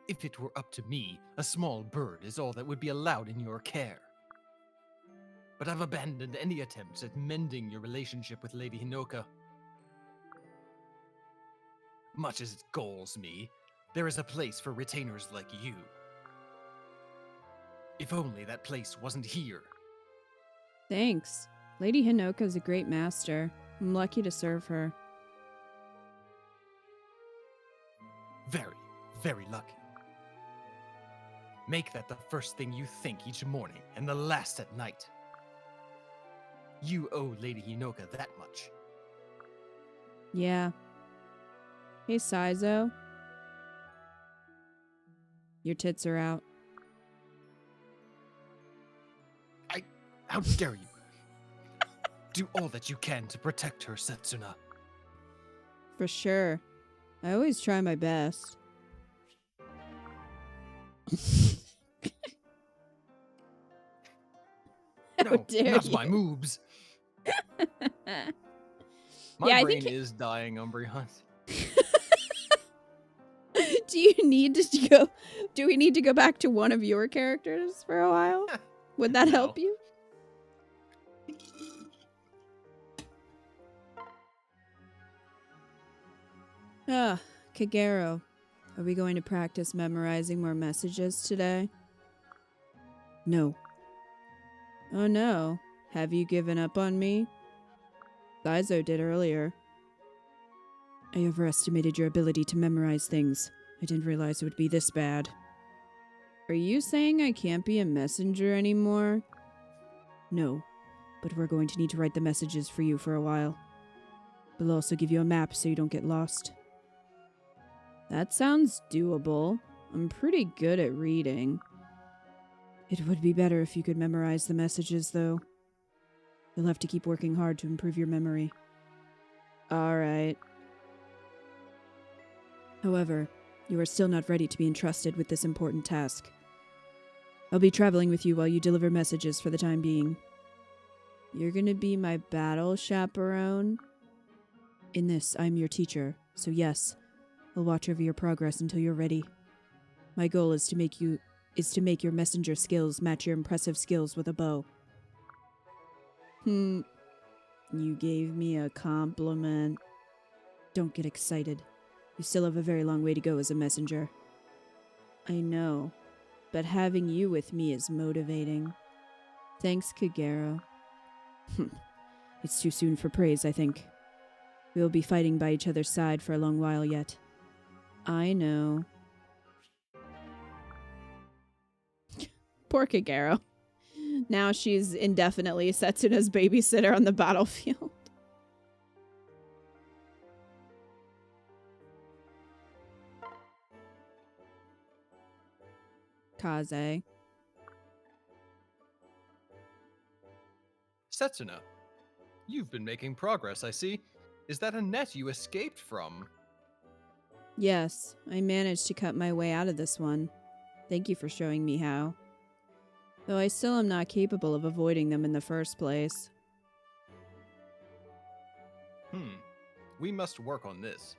If it were up to me, a small bird is all that would be allowed in your care. But I've abandoned any attempts at mending your relationship with Lady Hinoka. Much as it galls me, there is a place for retainers like you. If only that place wasn't here. Thanks. Lady Hinoka's a great master. I'm lucky to serve her. Very, very lucky. Make that the first thing you think each morning and the last at night. You owe Lady Hinoka that much. Yeah. Hey, Saizo. Your tits are out. How dare you? Do all that you can to protect her, Setsuna. For sure. I always try my best. How No, dare not you. my moves. My Yeah, I brain think is dying, Umbreon. Do you need to go? Do we need to go back to one of your characters for a while? Would that No. help you? Ah, Kagero. Are we going to practice memorizing more messages today? No. Oh no. Have you given up on me? Saizo did earlier. I overestimated your ability to memorize things. I didn't realize it would be this bad. Are you saying I can't be a messenger anymore? No, but we're going to need to write the messages for you for a while. We'll also give you a map so you don't get lost. That sounds doable. I'm pretty good at reading. It would be better if you could memorize the messages, though. You'll have to keep working hard to improve your memory. Alright. However, you are still not ready to be entrusted with this important task. I'll be traveling with you while you deliver messages for the time being. You're gonna be my battle chaperone? In this, I'm your teacher, so yes, I'll watch over your progress until you're ready. My goal is to make your messenger skills match your impressive skills with a bow. You gave me a compliment. Don't get excited. You still have a very long way to go as a messenger. I know, but having you with me is motivating. Thanks, Kagero. It's too soon for praise, I think. We'll be fighting by each other's side for a long while yet. I know. Poor Kagero. Now she's indefinitely Setsuna's babysitter on the battlefield. Kaze. Setsuna, you've been making progress, I see. Is that a net you escaped from? Yes, I managed to cut my way out of this one. Thank you for showing me how. Though I still am not capable of avoiding them in the first place. We must work on this.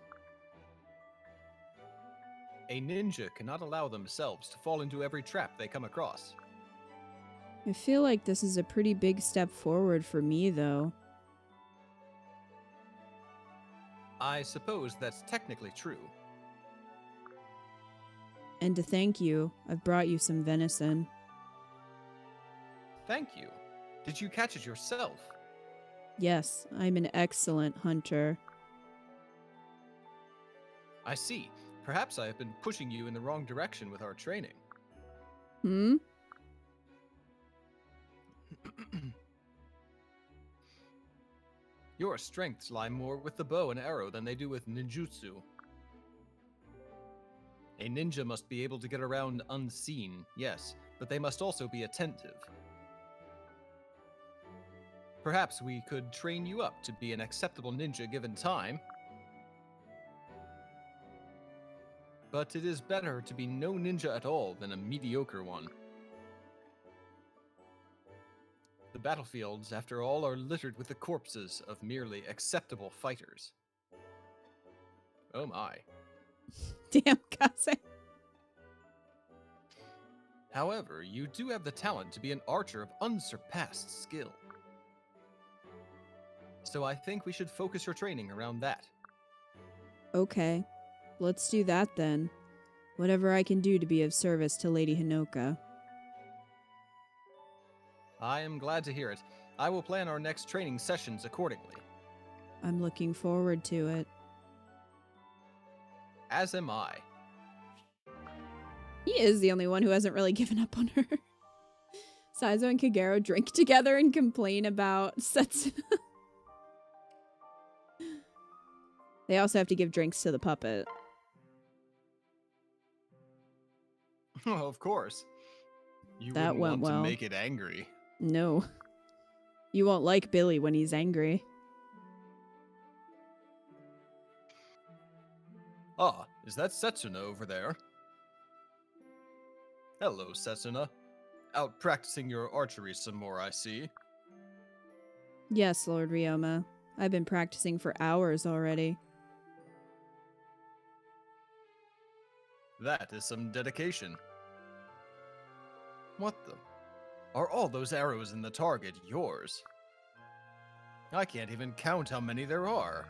A ninja cannot allow themselves to fall into every trap they come across. I feel like this is a pretty big step forward for me, though. I suppose that's technically true. And to thank you, I've brought you some venison. Thank you. Did you catch it yourself? Yes, I'm an excellent hunter. I see. Perhaps I have been pushing you in the wrong direction with our training. Your strengths lie more with the bow and arrow than they do with ninjutsu. A ninja must be able to get around unseen, yes, but they must also be attentive. Perhaps we could train you up to be an acceptable ninja given time. But it is better to be no ninja at all than a mediocre one. The battlefields, after all, are littered with the corpses of merely acceptable fighters. Oh my. Damn, Kase. However, you do have the talent to be an archer of unsurpassed skill. So I think we should focus your training around that. Okay, let's do that then. Whatever I can do to be of service to Lady Hinoka. I am glad to hear it. I will plan our next training sessions accordingly. I'm looking forward to it. As am I. He is the only one who hasn't really given up on her. Saizo and Kagero drink together and complain about Setsuna. They also have to give drinks to the puppet. Oh, of course. You That wouldn't went want well. to make it angry. No. You won't like Billy when he's angry. Ah, is that Setsuna over there? Hello, Setsuna. Out practicing your archery some more, I see. Yes, Lord Ryoma. I've been practicing for hours already. That is some dedication. What the? Are all those arrows in the target yours? I can't even count how many there are.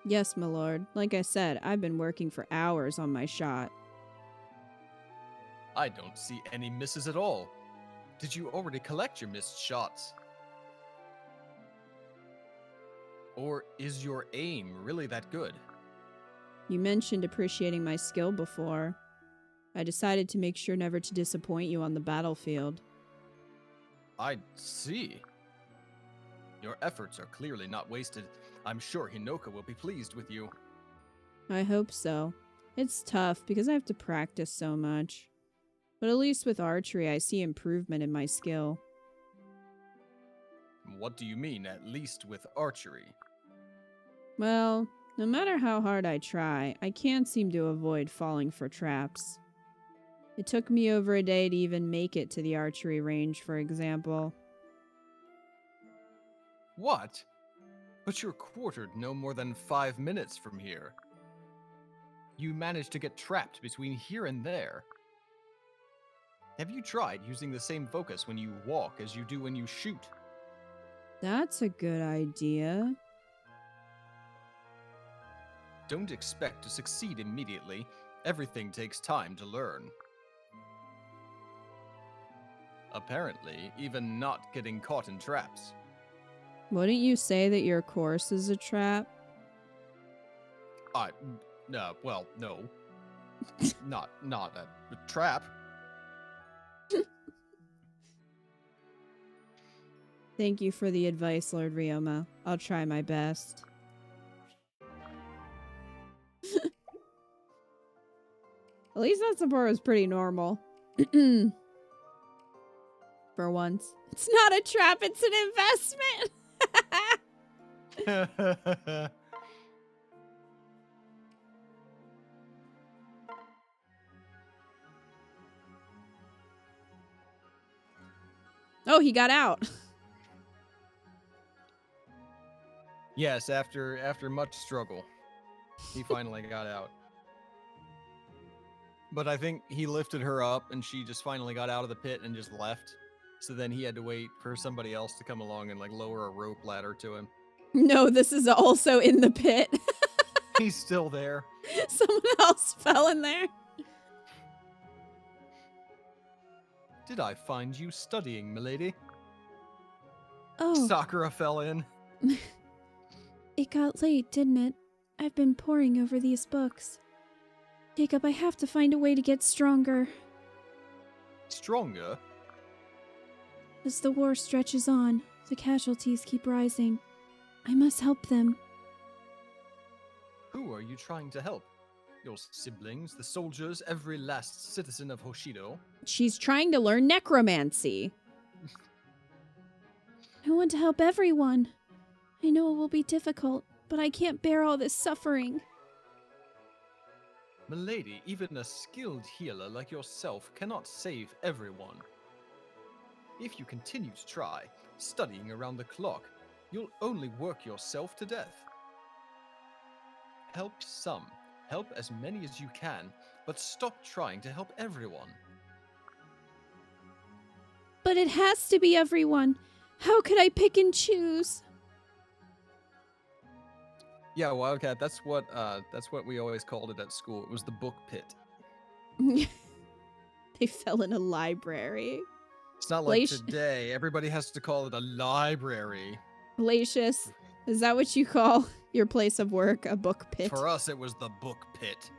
Yes, my lord. Like I said, I've been working for hours on my shot. I don't see any misses at all. Did you already collect your missed shots? Or is your aim really that good? You mentioned appreciating my skill before. I decided to make sure never to disappoint you on the battlefield. I see. Your efforts are clearly not wasted. I'm sure Hinoka will be pleased with you. I hope so. It's tough because I have to practice so much. But at least with archery, I see improvement in my skill. What do you mean, at least with archery? Well, no matter how hard I try, I can't seem to avoid falling for traps. It took me over a day to even make it to the archery range, for example. What? But you're quartered no more than 5 minutes from here. You managed to get trapped between here and there. Have you tried using the same focus when you walk as you do when you shoot? That's a good idea. Don't expect to succeed immediately. Everything takes time to learn. Apparently, even not getting caught in traps. Wouldn't you say that your course is a trap? Well, no. not a trap. Thank you for the advice, Lord Ryoma. I'll try my best. At least that support was pretty normal. For once. It's not a trap, it's an investment! Oh, he got out. Yes, after much struggle, he finally got out. But I think he lifted her up and she just finally got out of the pit and just left. So then he had to wait for somebody else to come along and like lower a rope ladder to him. No, this is also in the pit. He's still there. Someone else fell in there. Did I find you studying, milady? Oh, Sakura fell in. it got late, didn't it? I've been poring over these books. Jacob, I have to find a way to get stronger. Stronger? As the war stretches on, the casualties keep rising. I must help them. Who are you trying to help? Your siblings, the soldiers, every last citizen of Hoshido? She's trying to learn necromancy. I want to help everyone. I know it will be difficult, but I can't bear all this suffering. Milady, even a skilled healer like yourself cannot save everyone. If you continue to try, studying around the clock, you'll only work yourself to death. Help some, help as many as you can, but stop trying to help everyone. But it has to be everyone. How could I pick and choose? Yeah, Wildcat, that's what we always called it at school. It was the book pit. They fell in a library. It's not like today. Everybody has to call it a library. Glacius, is that what you call your place of work, a book pit? For us, it was the book pit.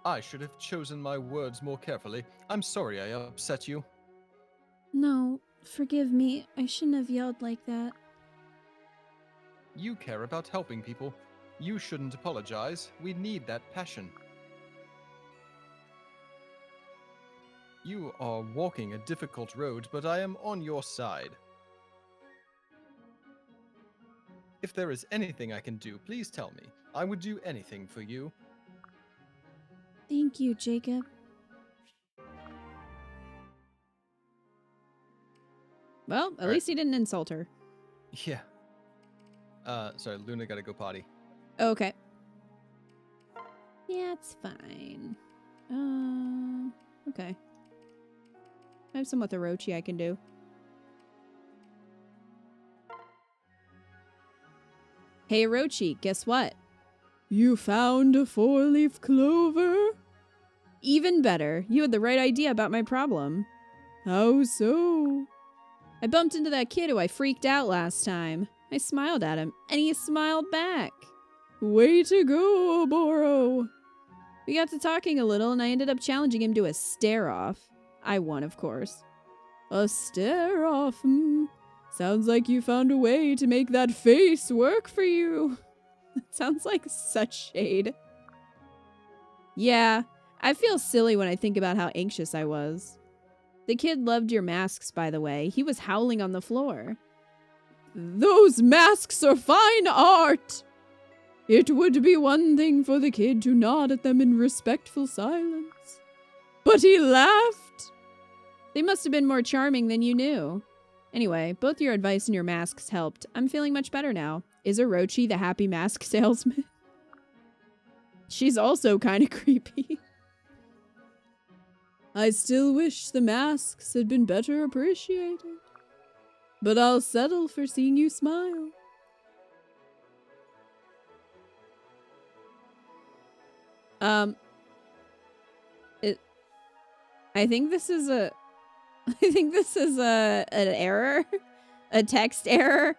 I should have chosen my words more carefully. I'm sorry I upset you. No, forgive me. I shouldn't have yelled like that. You care about helping people. You shouldn't apologize. We need that passion. You are walking a difficult road, but I am on your side. If there is anything I can do, please tell me. I would do anything for you. Thank you, Jacob. Well, at least he didn't insult her. Yeah. Sorry, Luna gotta go potty. Okay. Yeah, it's fine. Okay. I have some with Orochi I can do. Hey, Orochi, guess what? You found a 4-leaf clover? Even better. You had the right idea about my problem. How so? I bumped into that kid who I freaked out last time. I smiled at him, and he smiled back. Way to go, Oboro. We got to talking a little, and I ended up challenging him to a stare-off. I won, of course. A stare-off, Sounds like you found a way to make that face work for you. Sounds like such shade. Yeah, I feel silly when I think about how anxious I was. The kid loved your masks, by the way. He was howling on the floor. Those masks are fine art! It would be one thing for the kid to nod at them in respectful silence. But he laughed! They must have been more charming than you knew. Anyway, both your advice and your masks helped. I'm feeling much better now. Is Orochi the happy mask salesman? She's also kind of creepy. I still wish the masks had been better appreciated. But I'll settle for seeing you smile. I think this is an error. A text error.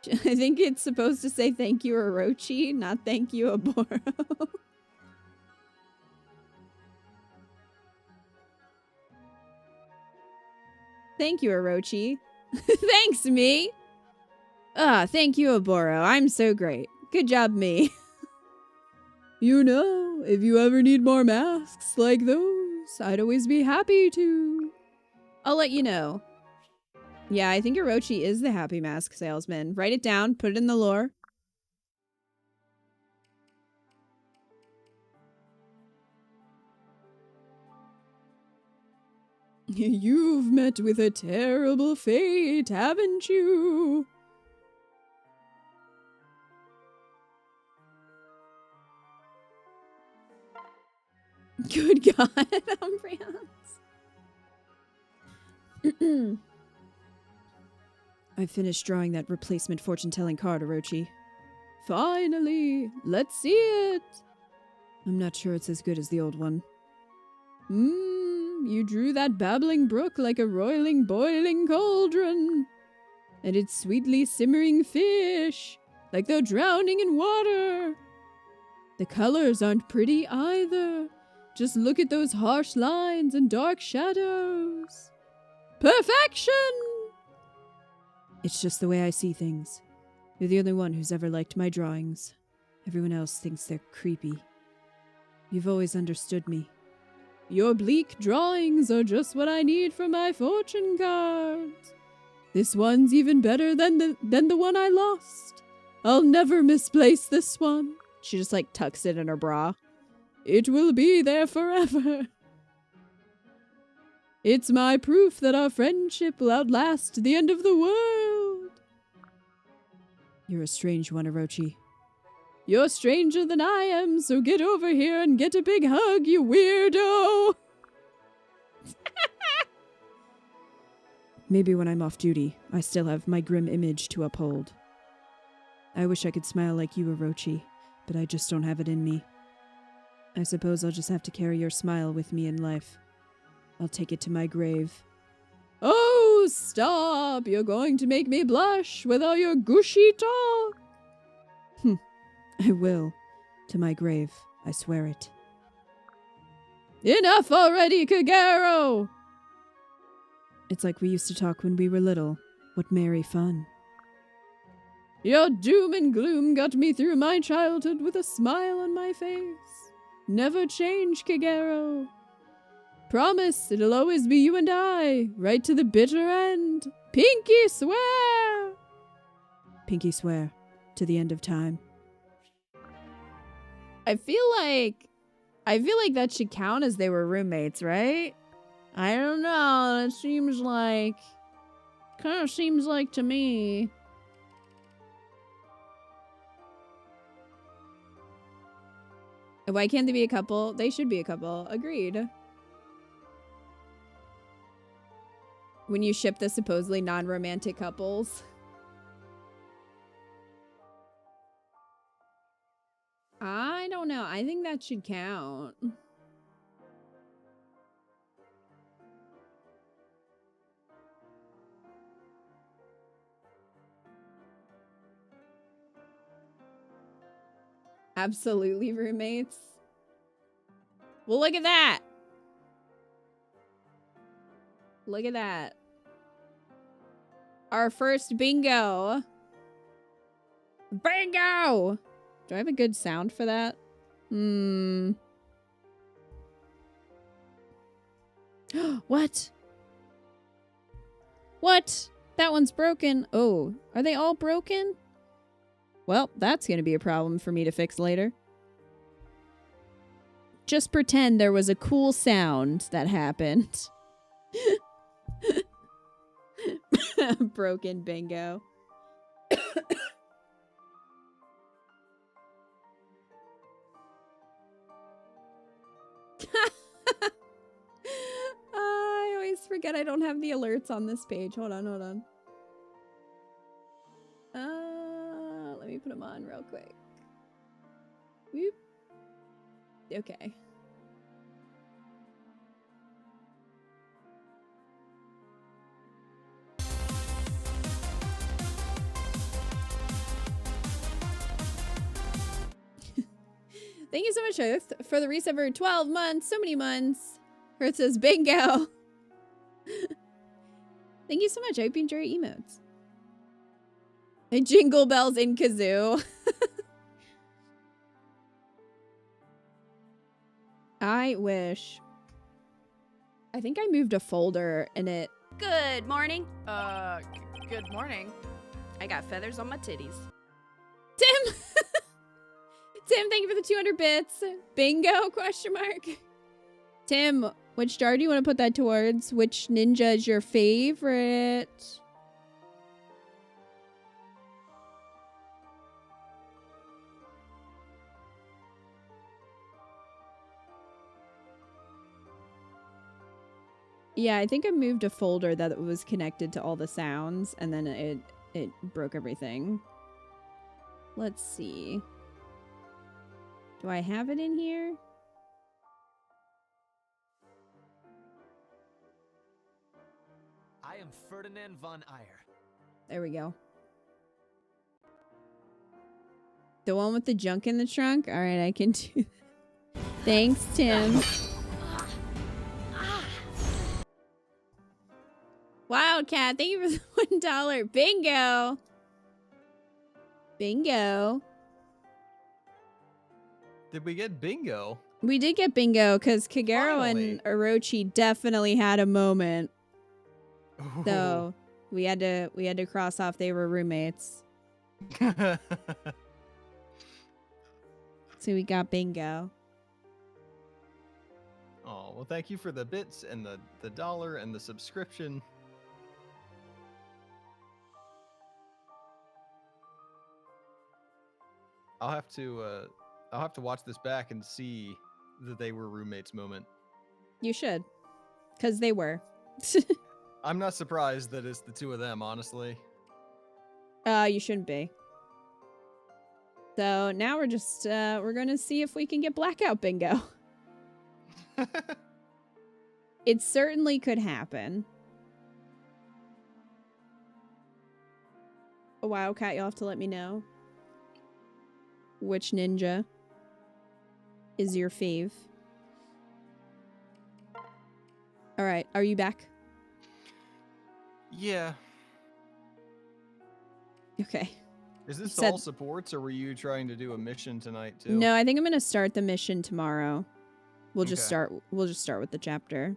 I think it's supposed to say thank you, Orochi, not thank you, Oboro. Thank you, Orochi. Thanks, me. Thank you, Oboro. I'm so great. Good job, me. You know, if you ever need more masks like those, I'd always be happy to. I'll let you know. Yeah, I think Orochi is the happy mask salesman. Write it down, put it in the lore. You've met with a terrible fate, haven't you? Good God, Umbreons. I finished drawing that replacement fortune-telling card, Orochi. Finally! Let's see it! I'm not sure it's as good as the old one. You drew that babbling brook like a roiling, boiling cauldron. And its sweetly simmering fish, like they're drowning in water. The colors aren't pretty either. Just look at those harsh lines and dark shadows. Perfection! It's just the way I see things. You're the only one who's ever liked my drawings. Everyone else thinks they're creepy. You've always understood me. Your bleak drawings are just what I need for my fortune cards. This one's even better than the one I lost. I'll never misplace this one. She just like tucks it in her bra. It will be there forever. It's my proof that our friendship will outlast the end of the world. You're a strange one, Orochi. You're stranger than I am, so get over here and get a big hug, you weirdo! Maybe when I'm off duty, I still have my grim image to uphold. I wish I could smile like you, Orochi, but I just don't have it in me. I suppose I'll just have to carry your smile with me in life. I'll take it to my grave. Oh, stop! You're going to make me blush with all your gushy talk! I will. To my grave, I swear it. Enough already, Kagero! It's like we used to talk when we were little. What merry fun. Your doom and gloom got me through my childhood with a smile on my face. Never change, Kagero. Promise it'll always be you and I, right to the bitter end. Pinky swear! Pinky swear, to the end of time. I feel like that should count as they were roommates, right? I don't know. It seems like... kind of seems like to me. Why can't they be a couple? They should be a couple. Agreed. When you ship the supposedly non-romantic couples. I don't know. I think that should count. Absolutely roommates. Well, look at that. Look at that. Our first bingo. Bingo! Do I have a good sound for that? What? What? That one's broken. Oh, are they all broken? Well, that's gonna be a problem for me to fix later. Just pretend there was a cool sound that happened. Broken bingo. I always forget I don't have the alerts on this page. Hold on, hold on. Let me put them on real quick. Whoop. Okay. Thank you so much, Earth, for the reset for 12 months. So many months. Earth says bingo. Thank you so much. I hope you enjoy your emotes. And jingle bells in kazoo. I wish. I think I moved a folder and it... Good morning. Good morning. I got feathers on my titties. Tim! Tim, thank you for the 200 bits. Bingo, question mark. Tim, which jar do you want to put that towards? Which ninja is your favorite? Yeah, I think I moved a folder that was connected to all the sounds, and then it broke everything. Let's see. Do I have it in here? I am Ferdinand von Eyre. There we go. The one with the junk in the trunk? Alright, I can do that. Thanks, Tim. Wildcat, thank you for the $1. Bingo. Bingo. Did we get bingo? We did get bingo because Kagero Finally. and Orochi definitely had a moment. Ooh. So we had to cross off they were roommates. So we got bingo. Oh, well, thank you for the bits and the dollar and the subscription. I'll have to watch this back and see that they were roommates moment. You should. Because they were. I'm not surprised that it's the two of them, honestly. You shouldn't be. So now we're just, we're gonna see if we can get blackout bingo. It certainly could happen. A Wildcat, you'll have to let me know which ninja is your fave. Alright, are you back? Yeah. Okay. Is this Said- all supports, or were you trying to do a mission tonight too? No, I think I'm gonna start the mission tomorrow. We'll just Okay. start with the chapter.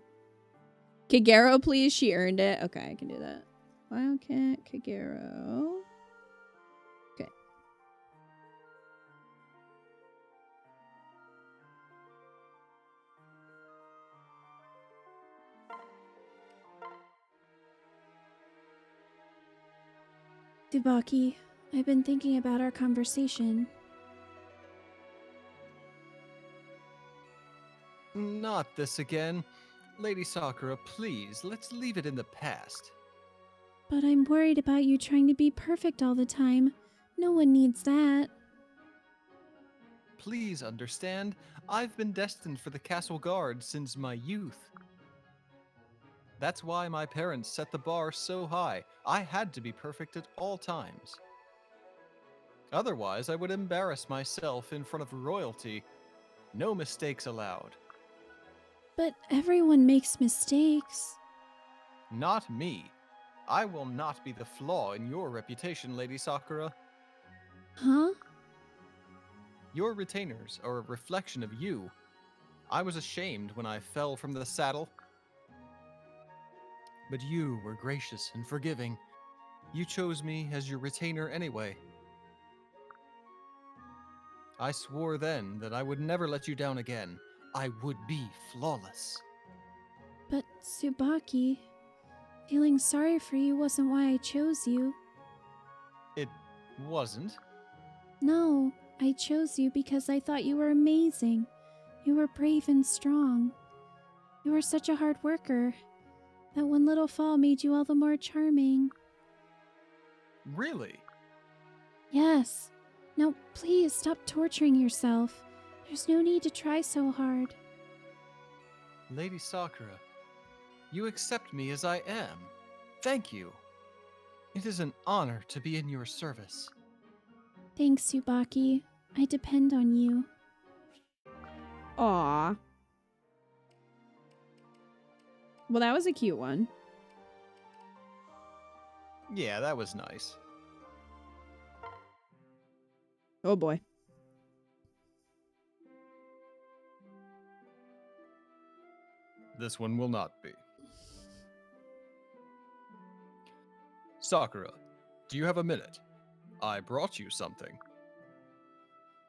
Kagero, please. She earned it. Okay, I can do that. Wildcat, Kagero. Okay. Tsubaki, I've been thinking about our conversation. Not this again. Lady Sakura, please, let's leave it in the past. But I'm worried about you trying to be perfect all the time. No one needs that. Please understand, I've been destined for the castle guard since my youth. That's why my parents set the bar so high. I had to be perfect at all times. Otherwise, I would embarrass myself in front of royalty. No mistakes allowed. But everyone makes mistakes. Not me. I will not be the flaw in your reputation, Lady Sakura. Huh? Your retainers are a reflection of you. I was ashamed when I fell from the saddle. But you were gracious and forgiving. You chose me as your retainer anyway. I swore then that I would never let you down again. I would be flawless. But Tsubaki, feeling sorry for you wasn't why I chose you. It wasn't. No, I chose you because I thought you were amazing. You were brave and strong. You were such a hard worker. That one little fall made you all the more charming. Really? Yes. Now, please stop torturing yourself. There's no need to try so hard. Lady Sakura, you accept me as I am. Thank you. It is an honor to be in your service. Thanks, Tsubaki. I depend on you. Aw. Well, that was a cute one. Yeah, that was nice. Oh boy. This one will not be. Sakura, do you have a minute? I brought you something.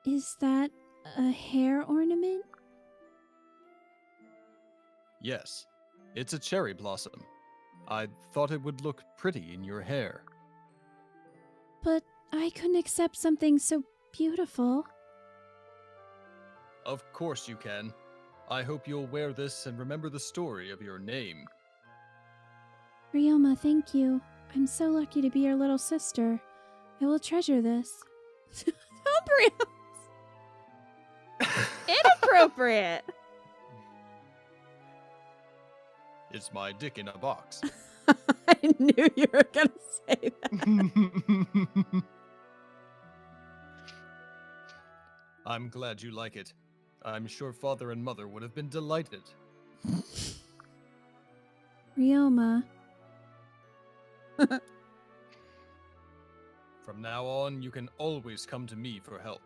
Is that a hair ornament? Yes, it's a cherry blossom. I thought it would look pretty in your hair. But I couldn't accept something so beautiful. Of course you can. I hope you'll wear this and remember the story of your name. Ryoma, thank you. I'm so lucky to be your little sister. I will treasure this. Inappropriate. It's my dick in a box. I knew you were gonna say that. I'm glad you like it. I'm sure father and mother would have been delighted. Ryoma. From now on, you can always come to me for help.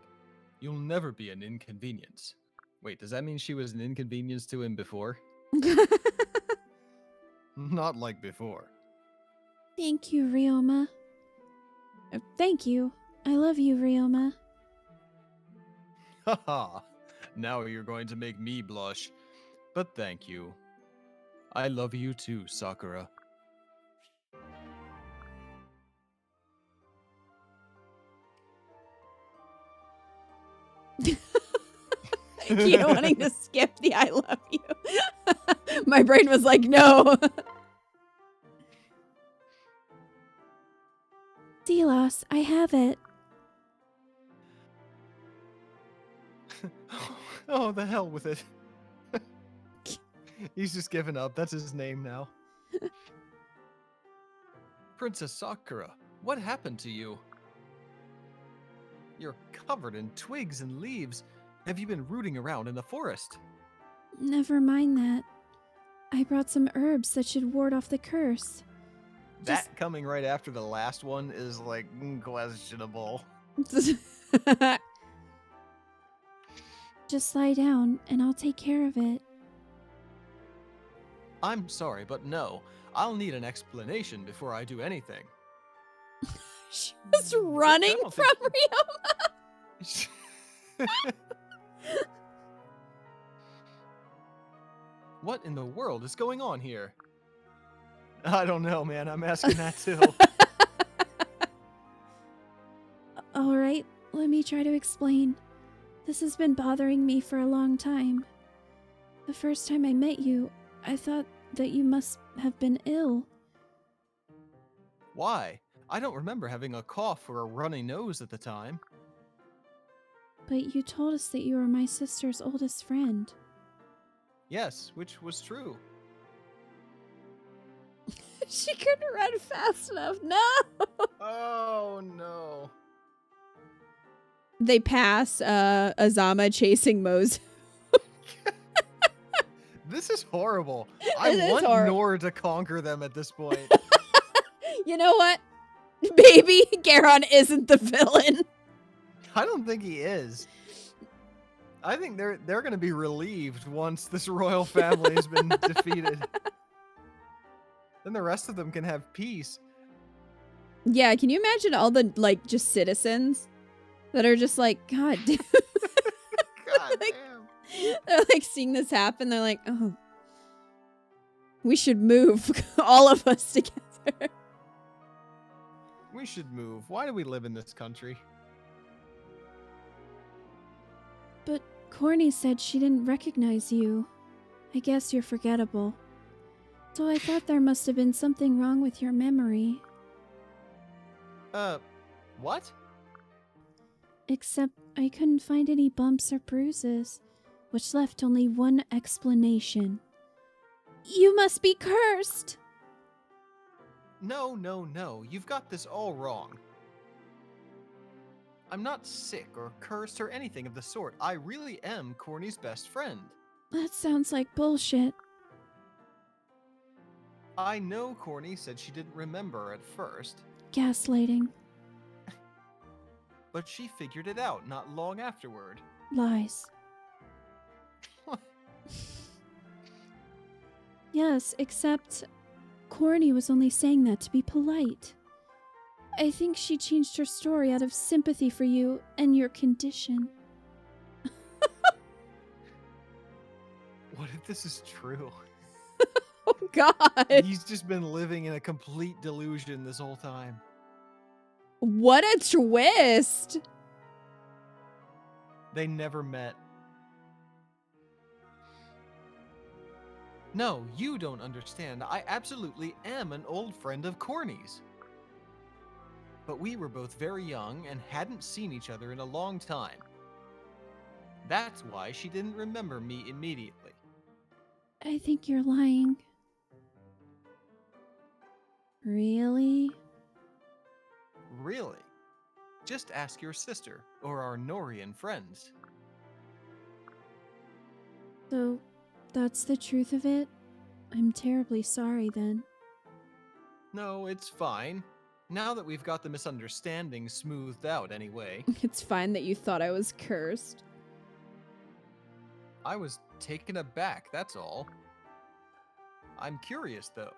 You'll never be an inconvenience. Wait, does that mean she was an inconvenience to him before? Not like before. Thank you, Ryoma. Thank you. I love you, Ryoma. Haha. Now you're going to make me blush. But thank you. I love you too, Sakura. Keto wanting to skip the I love you. My brain was like, no. Delos, I have it. Oh, the hell with it. He's just given up. That's his name now. Princess Sakura, what happened to you? You're covered in twigs and leaves. Have you been rooting around in the forest? Never mind that. I brought some herbs that should ward off the curse. That coming right after the last one is like questionable. Just lie down and I'll take care of it. I'm sorry, but no. I'll need an explanation before I do anything. She was running I don't from think- Ryoma. What in the world is going on here? I don't know, man. I'm asking that too. Alright, let me try to explain. This has been bothering me for a long time. The first time I met you, I thought that you must have been ill. Why? I don't remember having a cough or a runny nose at the time. But you told us that you were my sister's oldest friend. Yes, which was true. She couldn't run fast enough. No. Oh no. They pass Azama chasing Mozu. This is horrible. I It is want horrible. Nor to conquer them at this point. You know what? Baby, Garon isn't the villain. I don't think he is. I think they're going to be relieved once this royal family has been defeated. Then the rest of them can have peace. Yeah, can you imagine all the like just citizens that are just like, God damn. God Like- damn. They're like seeing this happen. They're like, oh, we should move all of us together. We should move. Why do we live in this country? But Corny said she didn't recognize you. I guess you're forgettable. So I thought there must have been something wrong with your memory. What? Except I couldn't find any bumps or bruises, which left only one explanation. You must be cursed! No, no, no. You've got this all wrong. I'm not sick or cursed or anything of the sort. I really am Corny's best friend. That sounds like bullshit. I know Corny said she didn't remember at first, Gaslighting. but she figured it out not long afterward. Lies. Yes, except Corny was only saying that to be polite. I think she changed her story out of sympathy for you and your condition. What if this is true? Oh, God. He's just been living in a complete delusion this whole time. What a twist. They never met. No, you don't understand. I absolutely am an old friend of Corny's. But we were both very young and hadn't seen each other in a long time. That's why she didn't remember me immediately. I think you're lying. Really? Really? Just ask your sister or our Norian friends. So, that's the truth of it? I'm terribly sorry then. No, it's fine. Now that we've got the misunderstanding smoothed out anyway. It's fine that you thought I was cursed. I was taken aback, that's all. I'm curious, though.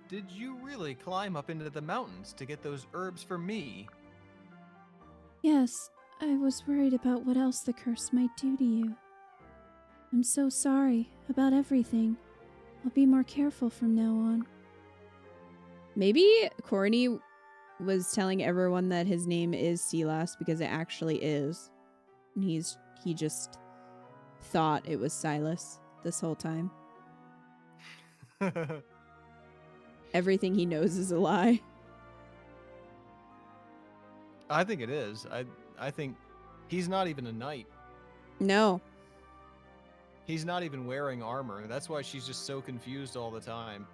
Did you really climb up into the mountains to get those herbs for me? Yes, I was worried about what else the curse might do to you. I'm so sorry about everything. I'll be more careful from now on. Maybe Corny was telling everyone that his name is Silas because it actually is. And he just thought it was Silas this whole time. Everything he knows is a lie. I think it is. I think he's not even a knight. No. He's not even wearing armor. That's why she's just so confused all the time.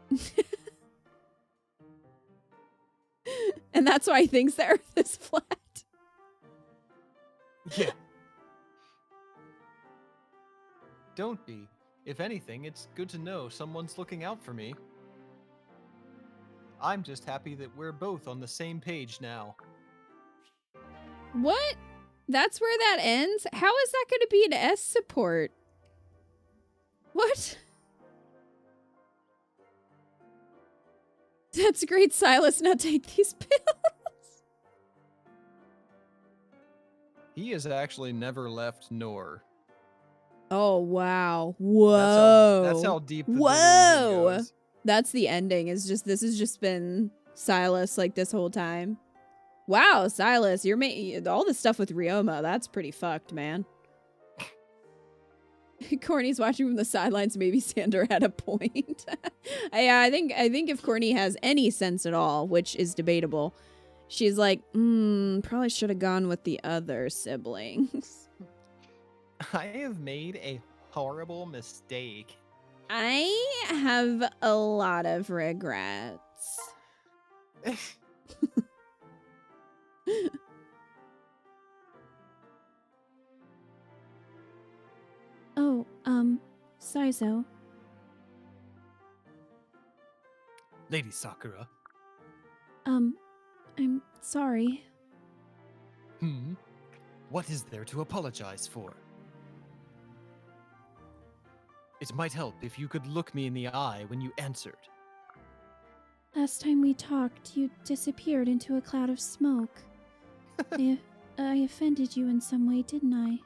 And that's why he thinks the earth is flat. Yeah. Don't be. If anything, it's good to know someone's looking out for me. I'm just happy that we're both on the same page now. What? That's where that ends? How is that going to be an S support? What? That's great, Silas. Now take these pills. He has actually never left Nor. Oh, wow. Whoa. That's how deep the delusion Whoa. goes. That's the ending. Is just this has just been Silas like this whole time. Wow, Silas, you're making all this stuff with Ryoma. That's pretty fucked, man. Corny's watching from the sidelines. Maybe Sander had a point. Yeah, I think if Corny has any sense at all, which is debatable, she's like, probably should have gone with the other siblings. I have made a horrible mistake. I have a lot of regrets. Oh, Saizo. Lady Sakura. I'm sorry. What is there to apologize for? It might help if you could look me in the eye when you answered. Last time we talked, you disappeared into a cloud of smoke. I offended you in some way, didn't I?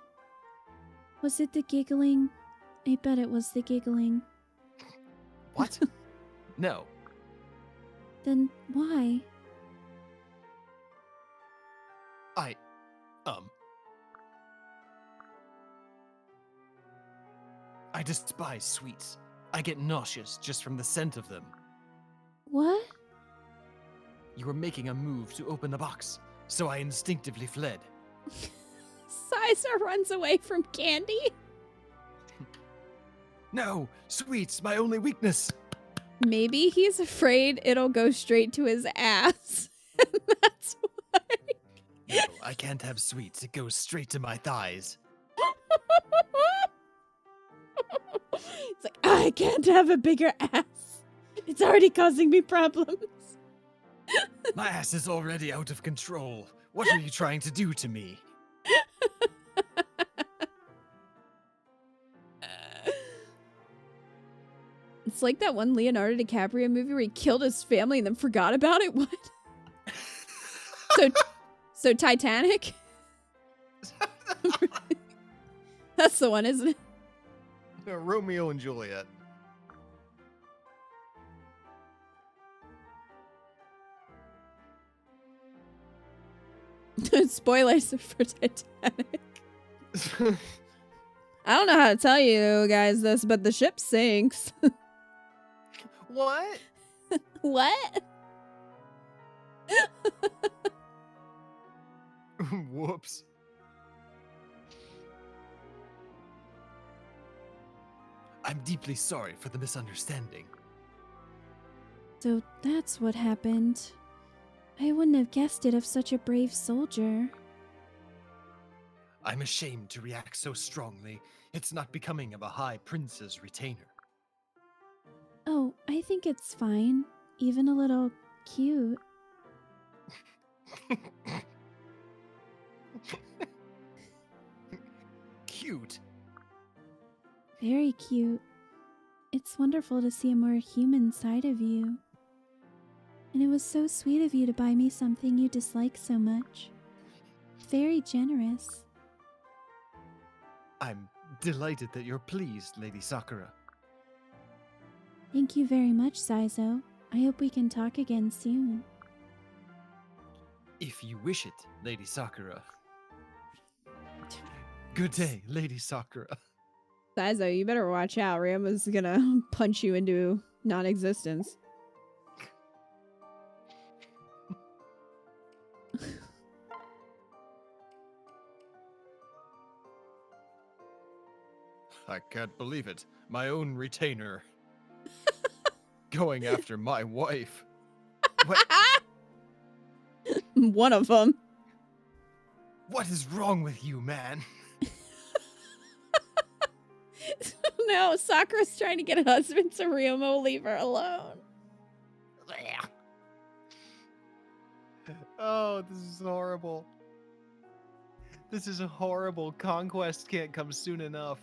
Was it the giggling? I bet it was the giggling. What? No. Then why? I despise sweets. I get nauseous just from the scent of them. What? You were making a move to open the box, so I instinctively fled. Sizer runs away from candy. No, sweets, my only weakness. Maybe he's afraid it'll go straight to his ass. And that's why. No, I can't have sweets. It goes straight to my thighs. It's like, I can't have a bigger ass. It's already causing me problems. My ass is already out of control. What are you trying to do to me? It's like that one Leonardo DiCaprio movie where he killed his family and then forgot about it. What? So Titanic? That's the one, isn't it? Romeo and Juliet. Spoilers for Titanic. I don't know how to tell you guys this, but the ship sinks. What? What? Whoops. I'm deeply sorry for the misunderstanding. So that's what happened. I wouldn't have guessed it of such a brave soldier. I'm ashamed to react so strongly. It's not becoming of a high prince's retainer. Oh, I think it's fine. Even a little cute. Cute. Very cute. It's wonderful to see a more human side of you. And it was so sweet of you to buy me something you dislike so much. Very generous. I'm delighted that you're pleased, Lady Sakura. Thank you very much, Saizo. I hope we can talk again soon. If you wish it, Lady Sakura. Good day, Lady Sakura. Saizo, you better watch out. Ryama's gonna punch you into non-existence. I can't believe it. My own retainer. Going after my wife. What? One of them. What is wrong with you, man? No, Sakura's trying to get a husband, so Ryoma will leave her alone. Oh, this is horrible. This is horrible. Conquest can't come soon enough.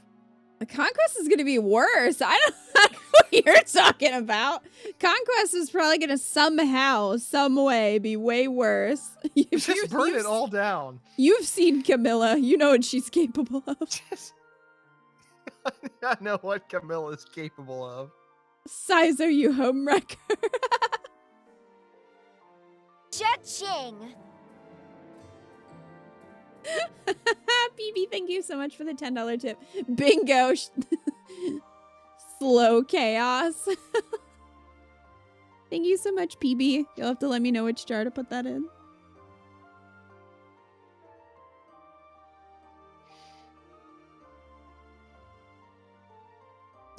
The Conquest is going to be worse. I don't know what you're talking about. Conquest is probably going to somehow, some way, be way worse. Just burn it all down. You've seen Camilla. You know what she's capable of. I know what Camilla's capable of. Saizo, you homewrecker. Cha-ching! BB, thank you so much for the $10 tip. Bingo. Slow chaos. Thank you so much, PB. You'll have to let me know which jar to put that in.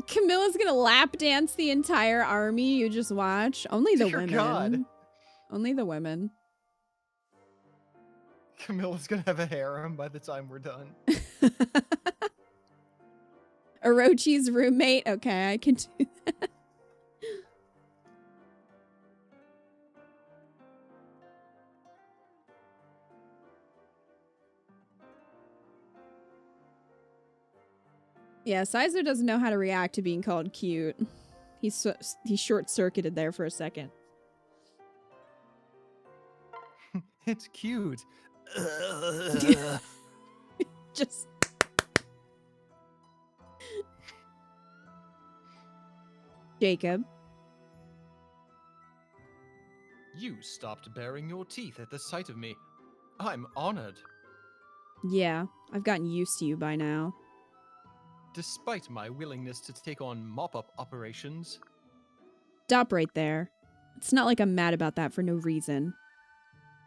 Camilla's gonna lap dance the entire army. You just watch. Only the Dear women. God. Only the women. Camilla's gonna have a harem by the time we're done. Orochi's roommate. Okay, I can do that. Yeah, Saizo doesn't know how to react to being called cute. He short-circuited there for a second. It's cute. Just... Jacob. You stopped baring your teeth at the sight of me. I'm honored. Yeah, I've gotten used to you by now. Despite my willingness to take on mop-up operations. Stop right there. It's not like I'm mad about that for no reason.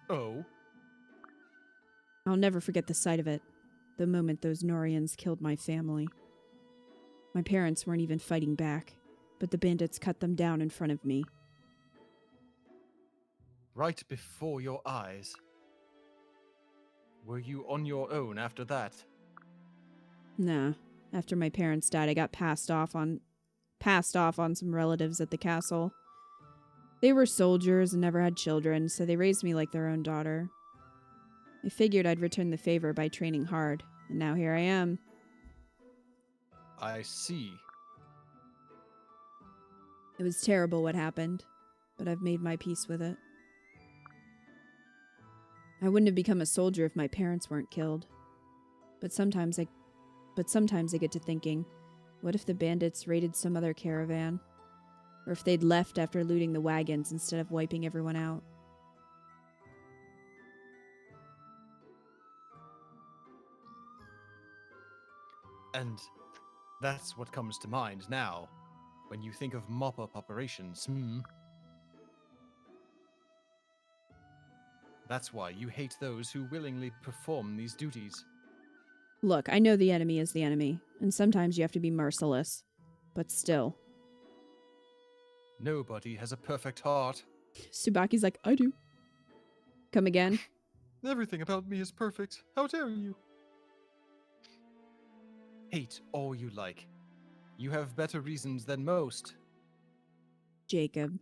Oh? I'll never forget the sight of it. The moment those Norians killed my family. My parents weren't even fighting back, but the bandits cut them down in front of me. Right before your eyes. Were you on your own after that? Nah. After my parents died, I got passed off on some relatives at the castle. They were soldiers and never had children, so they raised me like their own daughter. I figured I'd return the favor by training hard, and now here I am. I see. It was terrible what happened, but I've made my peace with it. I wouldn't have become a soldier if my parents weren't killed. But sometimes I get to thinking, what if the bandits raided some other caravan? Or if they'd left after looting the wagons instead of wiping everyone out? And that's what comes to mind now, when you think of mop-up operations, That's why you hate those who willingly perform these duties. Look, I know the enemy is the enemy, and sometimes you have to be merciless. But still. Nobody has a perfect heart. Tsubaki's like, I do. Come again? Everything about me is perfect. How dare you? Hate all you like. You have better reasons than most. Jacob.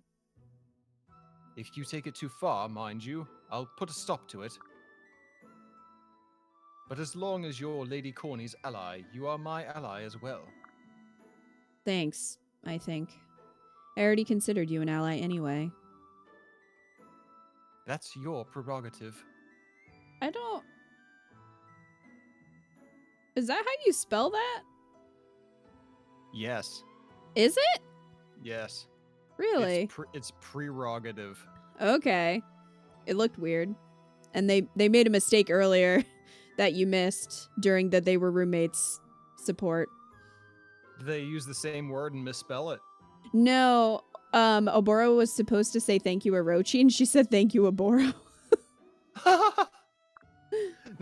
If you take it too far, mind you, I'll put a stop to it. But as long as you're Lady Corny's ally, you are my ally as well. Thanks, I think. I already considered you an ally anyway. That's your prerogative. I don't... Is that how you spell that? Yes. Is it? Yes. Really? It's prerogative. Okay. It looked weird. And they made a mistake earlier that you missed during the they were roommates support. Did they use the same word and misspell it? No, Oboro was supposed to say thank you, Orochi, and she said thank you, Oboro.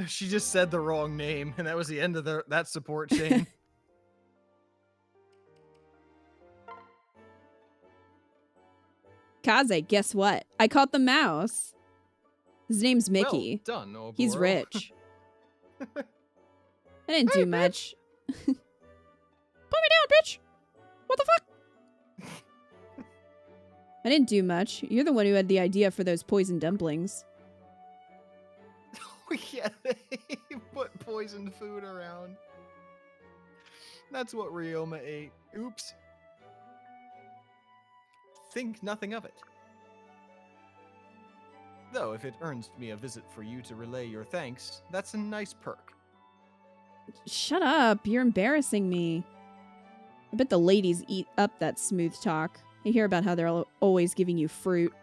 She just said the wrong name, and that was the end of that support chain. Kaze, guess what? I caught the mouse. His name's Mickey. Well done, Oboro. He's rich. I didn't do much. Put me down, bitch! What the fuck? I didn't do much. You're the one who had the idea for those poison dumplings. Yeah, they put poisoned food around. That's what Ryoma ate. Oops. Think nothing of it. Though, if it earns me a visit for you to relay your thanks, that's a nice perk. Shut up. You're embarrassing me. I bet the ladies eat up that smooth talk. I hear about how they're always giving you fruit.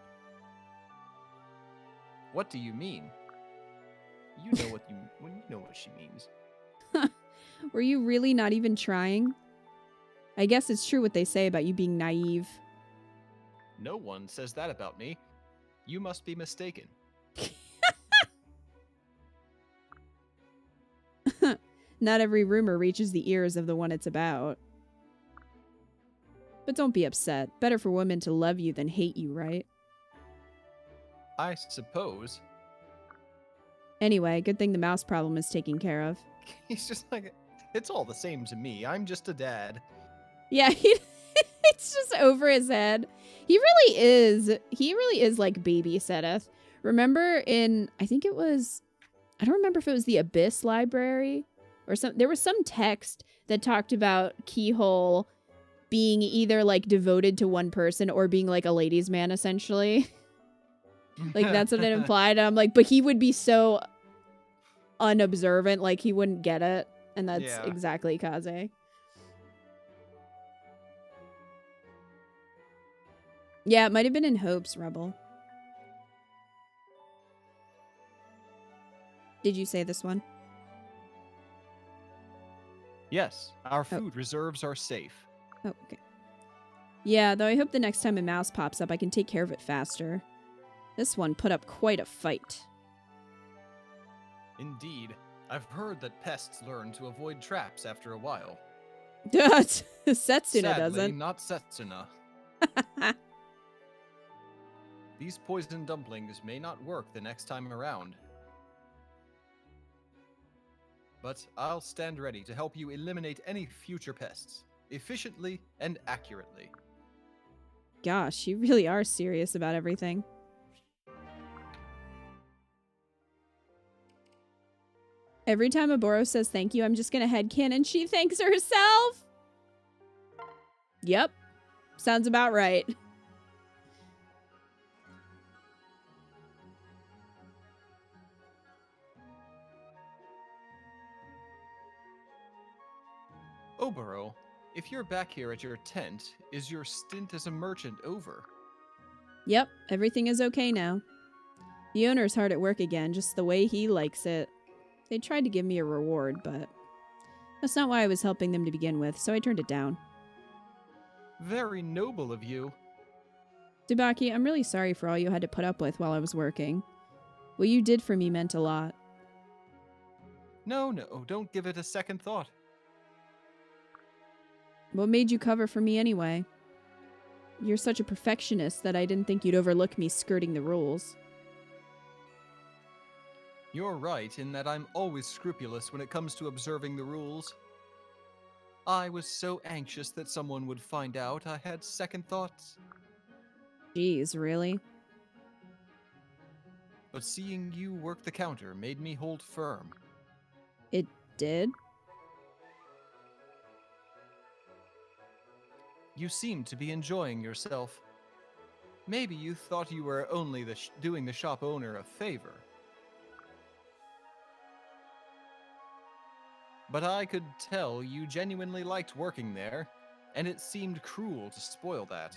What do you mean? You know what she means. Were you really not even trying? I guess it's true what they say about you being naive. No one says that about me. You must be mistaken. Not every rumor reaches the ears of the one it's about. But don't be upset. Better for women to love you than hate you, right? I suppose. Anyway, good thing the mouse problem is taken care of. He's just like, it's all the same to me. I'm just a dad. Yeah, it's just over his head. He really is like baby Sedith. Remember in, I think it was, I don't remember if it was the Abyss library or there was some text that talked about Keyhole being either like devoted to one person or being like a ladies' man, essentially. Like that's what it implied. And I'm like, but he would be so unobservant, like he wouldn't get it. And that's exactly Kaze. Yeah, it might have been in Hopes, Rebel. Did you say this one? Yes, our food reserves are safe. Oh, okay. Yeah, though I hope the next time a mouse pops up, I can take care of it faster. This one put up quite a fight. Indeed. I've heard that pests learn to avoid traps after a while. Setsuna Sadly, doesn't. not Setsuna. These poisoned dumplings may not work the next time around. But I'll stand ready to help you eliminate any future pests, efficiently and accurately. Gosh, you really are serious about everything. Every time Oboro says thank you, I'm just gonna headcanon she thanks herself. Yep. Sounds about right. Oboro, if you're back here at your tent, is your stint as a merchant over? Yep, everything is okay now. The owner's hard at work again, just the way he likes it. They tried to give me a reward, but that's not why I was helping them to begin with, so I turned it down. Very noble of you. Tsubaki, I'm really sorry for all you had to put up with while I was working. What you did for me meant a lot. No, don't give it a second thought. What made you cover for me anyway? You're such a perfectionist that I didn't think you'd overlook me skirting the rules. You're right in that I'm always scrupulous when it comes to observing the rules. I was so anxious that someone would find out, I had second thoughts. Jeez, really? But seeing you work the counter made me hold firm. It did? You seem to be enjoying yourself. Maybe you thought you were only doing the shop owner a favor. But I could tell you genuinely liked working there, and it seemed cruel to spoil that.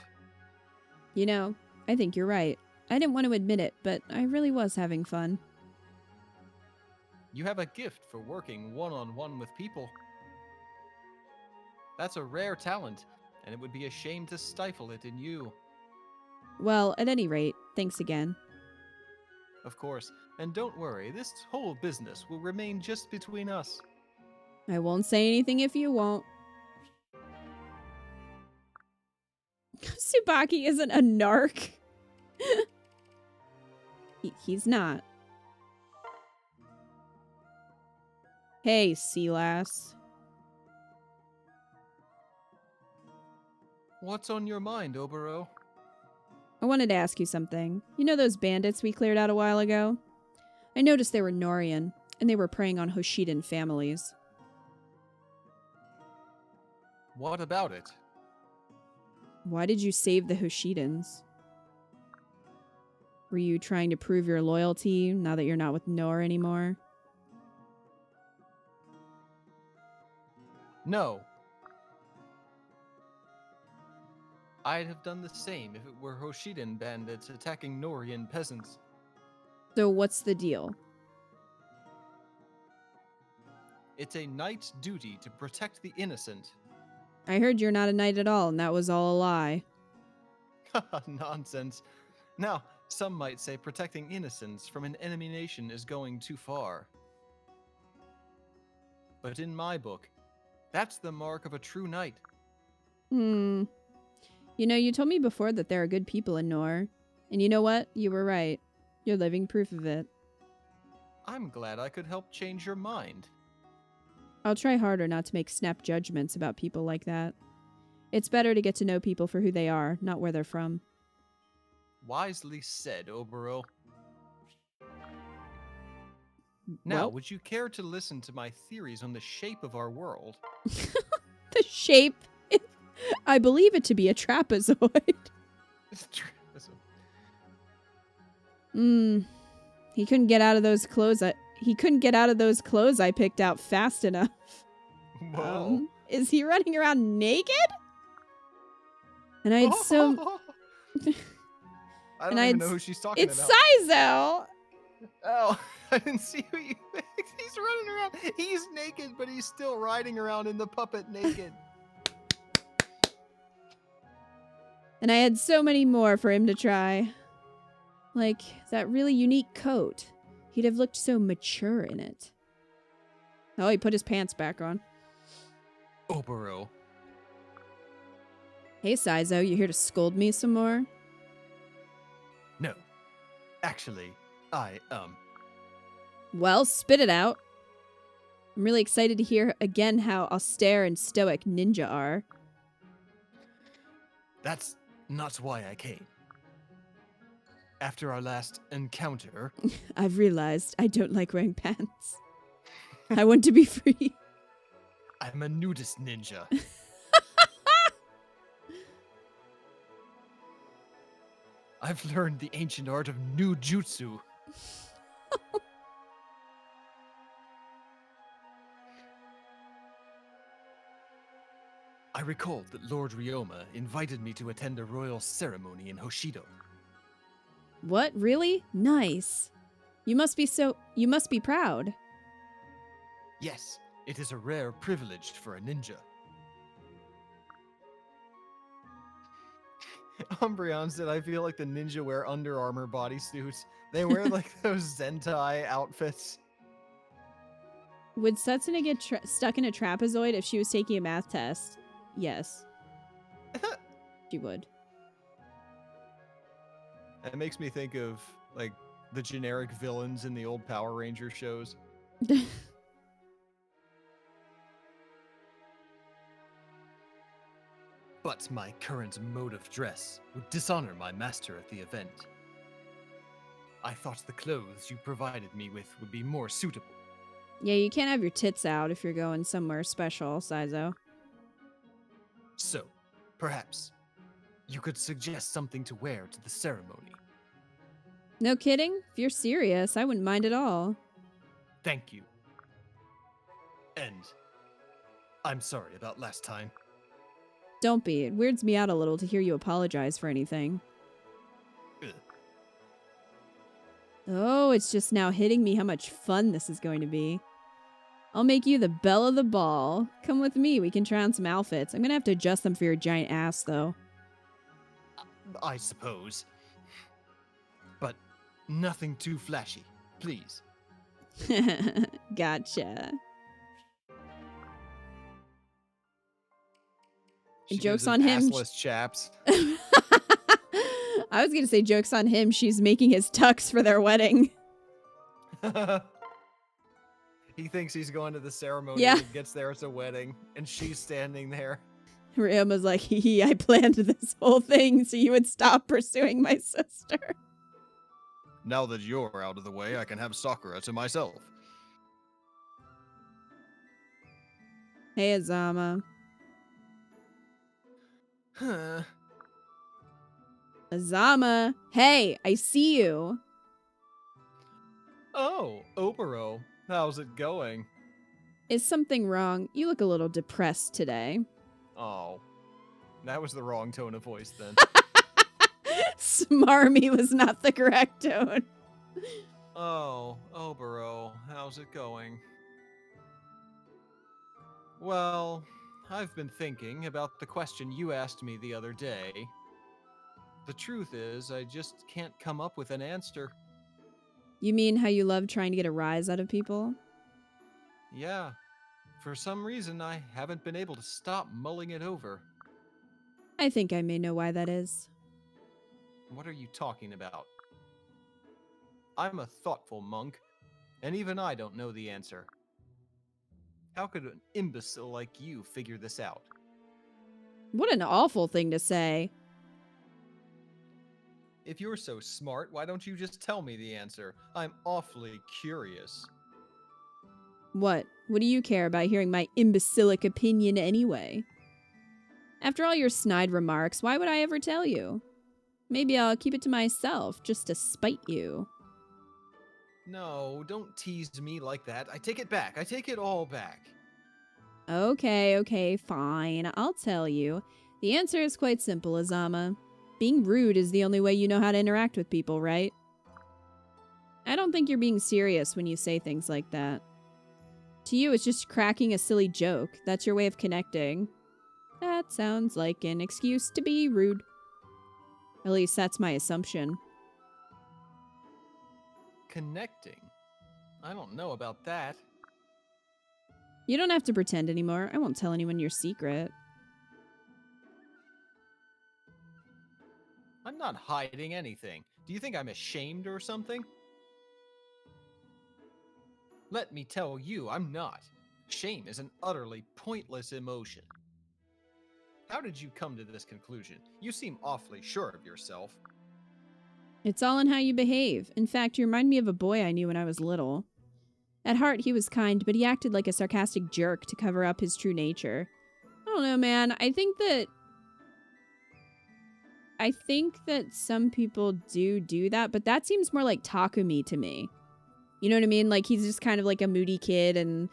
You know, I think you're right. I didn't want to admit it, but I really was having fun. You have a gift for working one-on-one with people. That's a rare talent, and it would be a shame to stifle it in you. Well, at any rate, thanks again. Of course, and don't worry, this whole business will remain just between us. I won't say anything if you won't. Tsubaki isn't a narc. He's not. Hey, sea lass. What's on your mind, Oboro? I wanted to ask you something. You know those bandits we cleared out a while ago? I noticed they were Norian, and they were preying on Hoshidan families. What about it? Why did you save the Hoshidans? Were you trying to prove your loyalty now that you're not with Nor anymore? No. I'd have done the same if it were Hoshidan bandits attacking Norian peasants. So what's the deal? It's a knight's duty to protect the innocent. I heard you're not a knight at all, and that was all a lie. Nonsense. Now, some might say protecting innocents from an enemy nation is going too far. But in my book, that's the mark of a true knight. You know, you told me before that there are good people in Nor. And you know what? You were right. You're living proof of it. I'm glad I could help change your mind. I'll try harder not to make snap judgments about people like that. It's better to get to know people for who they are, not where they're from. Wisely said, Oboro. Now, Well, would you care to listen to my theories on the shape of our world? the shape. I believe it to be a trapezoid. He couldn't get out of those clothes. He couldn't get out of those clothes I picked out fast enough. Whoa. Is he running around naked? And I had so. I don't even know who she's talking it's about. Saizo. Oh, I didn't see who you picked. He's running around. He's naked, but he's still riding around in the puppet naked. And I had so many more for him to try. Like that really unique coat. He'd have looked so mature in it. Oh, he put his pants back on. Oboro. Hey, Saizo, you here to scold me some more? No. Actually, Well, spit it out. I'm really excited to hear again how austere and stoic ninja are. That's not why I came. After our last encounter... I've realized I don't like wearing pants. I want to be free. I'm a nudist ninja. I've learned the ancient art of nujutsu. I recalled that Lord Ryoma invited me to attend a royal ceremony in Hoshido. What? Really? Nice. You must be proud. Yes, it is a rare privilege for a ninja. Umbreon said, I feel like the ninja wear Under Armour bodysuits. They wear like those Zentai outfits. Would Setsuna get stuck in a trapezoid if she was taking a math test? Yes. She would. It makes me think of like the generic villains in the old Power Ranger shows. But my current mode of dress would dishonor my master at the event. I thought the clothes you provided me with would be more suitable. Yeah, you can't have your tits out if you're going somewhere special, Saizo. So, perhaps, you could suggest something to wear to the ceremony. No kidding? If you're serious, I wouldn't mind at all. Thank you. And I'm sorry about last time. Don't be. It weirds me out a little to hear you apologize for anything. Ugh. Oh, it's just now hitting me how much fun this is going to be. I'll make you the belle of the ball. Come with me, we can try on some outfits. I'm gonna have to adjust them for your giant ass, though. I suppose. But nothing too flashy, please. Gotcha. She Joke's gives on him. Assless chaps. I was gonna say joke's on him. She's making his tux for their wedding. He thinks he's going to the ceremony. Yeah. He gets there, it's a wedding, and she's standing there. Ryuma's like, hee, I planned this whole thing so you would stop pursuing my sister. Now that you're out of the way, I can have Sakura to myself. Hey, Azama. Huh. Azama, hey, I see you. Oh, Obero. How's it going? Is something wrong? You look a little depressed today. Oh. That was the wrong tone of voice then. Smarmy was not the correct tone. Oh, Obero. How's it going? Well, I've been thinking about the question you asked me the other day. The truth is, I just can't come up with an answer. You mean how you love trying to get a rise out of people? Yeah. For some reason, I haven't been able to stop mulling it over. I think I may know why that is. What are you talking about? I'm a thoughtful monk, and even I don't know the answer. How could an imbecile like you figure this out? What an awful thing to say. If you're so smart, why don't you just tell me the answer? I'm awfully curious. What? What do you care about hearing my imbecilic opinion anyway? After all your snide remarks, why would I ever tell you? Maybe I'll keep it to myself, just to spite you. No, don't tease me like that. I take it back. I take it all back. Okay, fine. I'll tell you. The answer is quite simple, Azama. Being rude is the only way you know how to interact with people, right? I don't think you're being serious when you say things like that. To you, it's just cracking a silly joke. That's your way of connecting. That sounds like an excuse to be rude. At least that's my assumption. Connecting? I don't know about that. You don't have to pretend anymore. I won't tell anyone your secret. I'm not hiding anything. Do you think I'm ashamed or something? Let me tell you, I'm not. Shame is an utterly pointless emotion. How did you come to this conclusion? You seem awfully sure of yourself. It's all in how you behave. In fact, you remind me of a boy I knew when I was little. At heart, he was kind, but he acted like a sarcastic jerk to cover up his true nature. I don't know, man. I think that some people do that, but that seems more like Takumi to me. You know what I mean? Like, he's just kind of like a moody kid, and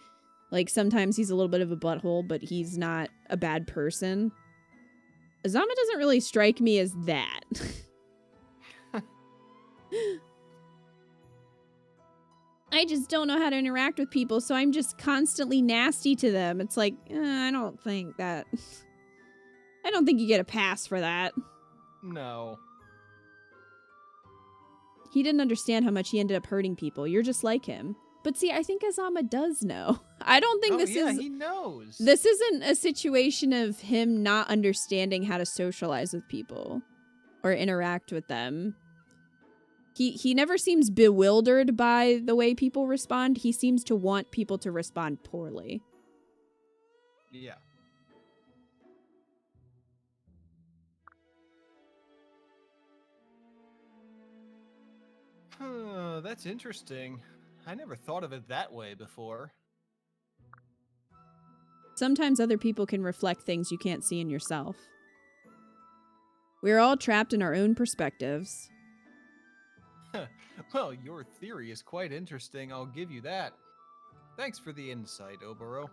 like sometimes he's a little bit of a butthole, but he's not a bad person. Azama doesn't really strike me as that. I just don't know how to interact with people, so I'm just constantly nasty to them. It's like, I don't think you get a pass for that. No. He didn't understand how much he ended up hurting people. You're just like him. But see, I think Azama does know. I don't think he knows. This isn't a situation of him not understanding how to socialize with people or interact with them. He never seems bewildered by the way people respond. He seems to want people to respond poorly. Yeah. That's interesting. I never thought of it that way before. Sometimes other people can reflect things you can't see in yourself. We're all trapped in our own perspectives. Well, your theory is quite interesting, I'll give you that. Thanks for the insight, Oboro.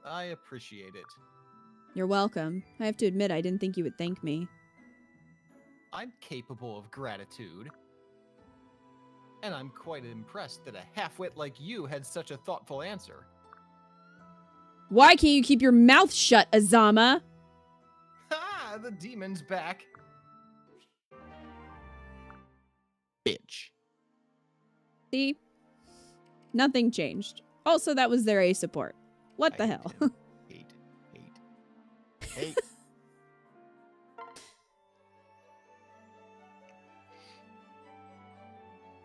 I appreciate it. You're welcome. I have to admit, I didn't think you would thank me. I'm capable of gratitude. And I'm quite impressed that a half-wit like you had such a thoughtful answer. Why can't you keep your mouth shut, Azama? Ha! The demon's back. Bitch. See? Nothing changed. Also, that was their A support. What the hell? Hate.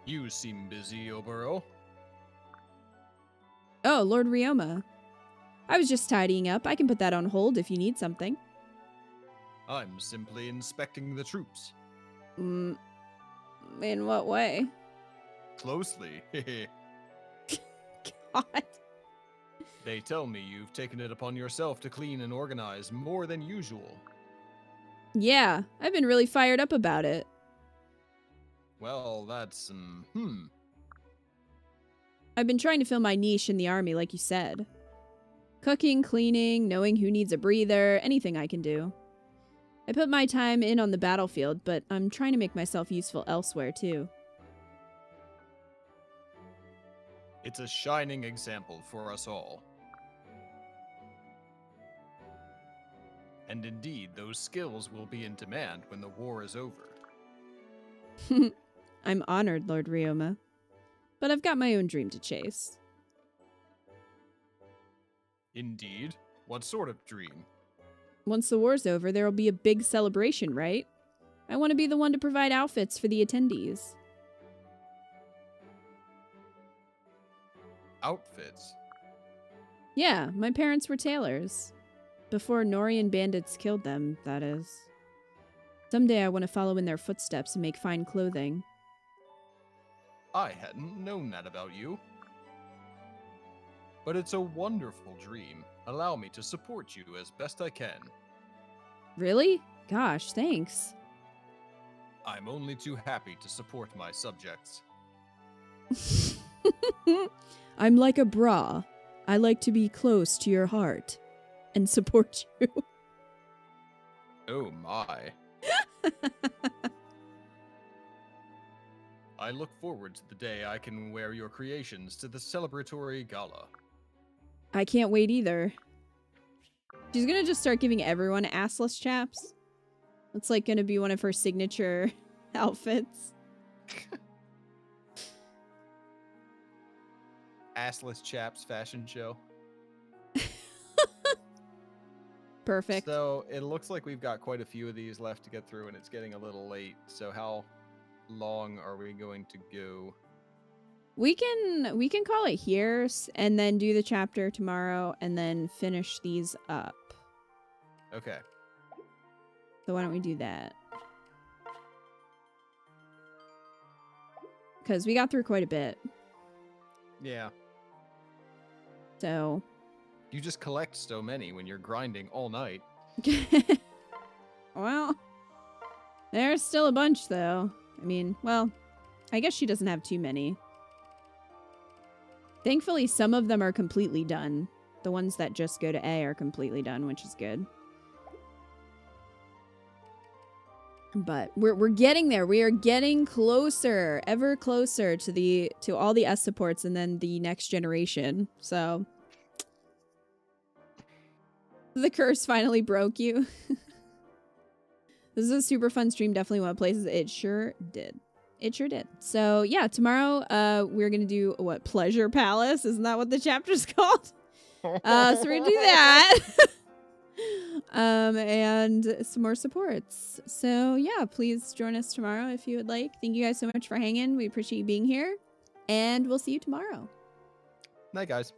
You seem busy, Oboro. Oh, Lord Ryoma. I was just tidying up. I can put that on hold if you need something. I'm simply inspecting the troops. In what way? Closely. God. They tell me you've taken it upon yourself to clean and organize more than usual. Yeah, I've been really fired up about it. Well, that's, I've been trying to fill my niche in the army, like you said. Cooking, cleaning, knowing who needs a breather, anything I can do. I put my time in on the battlefield, but I'm trying to make myself useful elsewhere, too. It's a shining example for us all. And indeed, those skills will be in demand when the war is over. I'm honored, Lord Ryoma. But I've got my own dream to chase. Indeed? What sort of dream? Once the war's over, there'll be a big celebration, right? I want to be the one to provide outfits for the attendees. Outfits? Yeah, my parents were tailors. Before Norian bandits killed them, that is. Someday I want to follow in their footsteps and make fine clothing. I hadn't known that about you. But it's a wonderful dream. Allow me to support you as best I can. Really? Gosh, thanks. I'm only too happy to support my subjects. I'm like a bra. I like to be close to your heart and support you. Oh my. I look forward to the day I can wear your creations to the celebratory gala. I can't wait either. She's gonna just start giving everyone assless chaps. That's like gonna be one of her signature outfits. Assless chaps fashion show. Perfect. So it looks like we've got quite a few of these left to get through, and it's getting a little late. So how long are we going to go? We can call it here and then do the chapter tomorrow and then finish these up. Okay. So why don't we do that? Because we got through quite a bit. Yeah. So. You just collect so many when you're grinding all night. Well, there's still a bunch though. I mean, well, I guess she doesn't have too many. Thankfully, some of them are completely done. The ones that just go to A are completely done, which is good. But we're getting there. We are getting closer, ever closer to all the S supports and then the next generation. So the curse finally broke you. This is a super fun stream. Definitely one of the places. It sure did. It sure did. So yeah, tomorrow we're gonna do what? Pleasure Palace? Isn't that what the chapter's called? So we're gonna do that. And some more supports. So yeah, please join us tomorrow if you would like. Thank you guys so much for hanging. We appreciate you being here. And we'll see you tomorrow. Night, guys.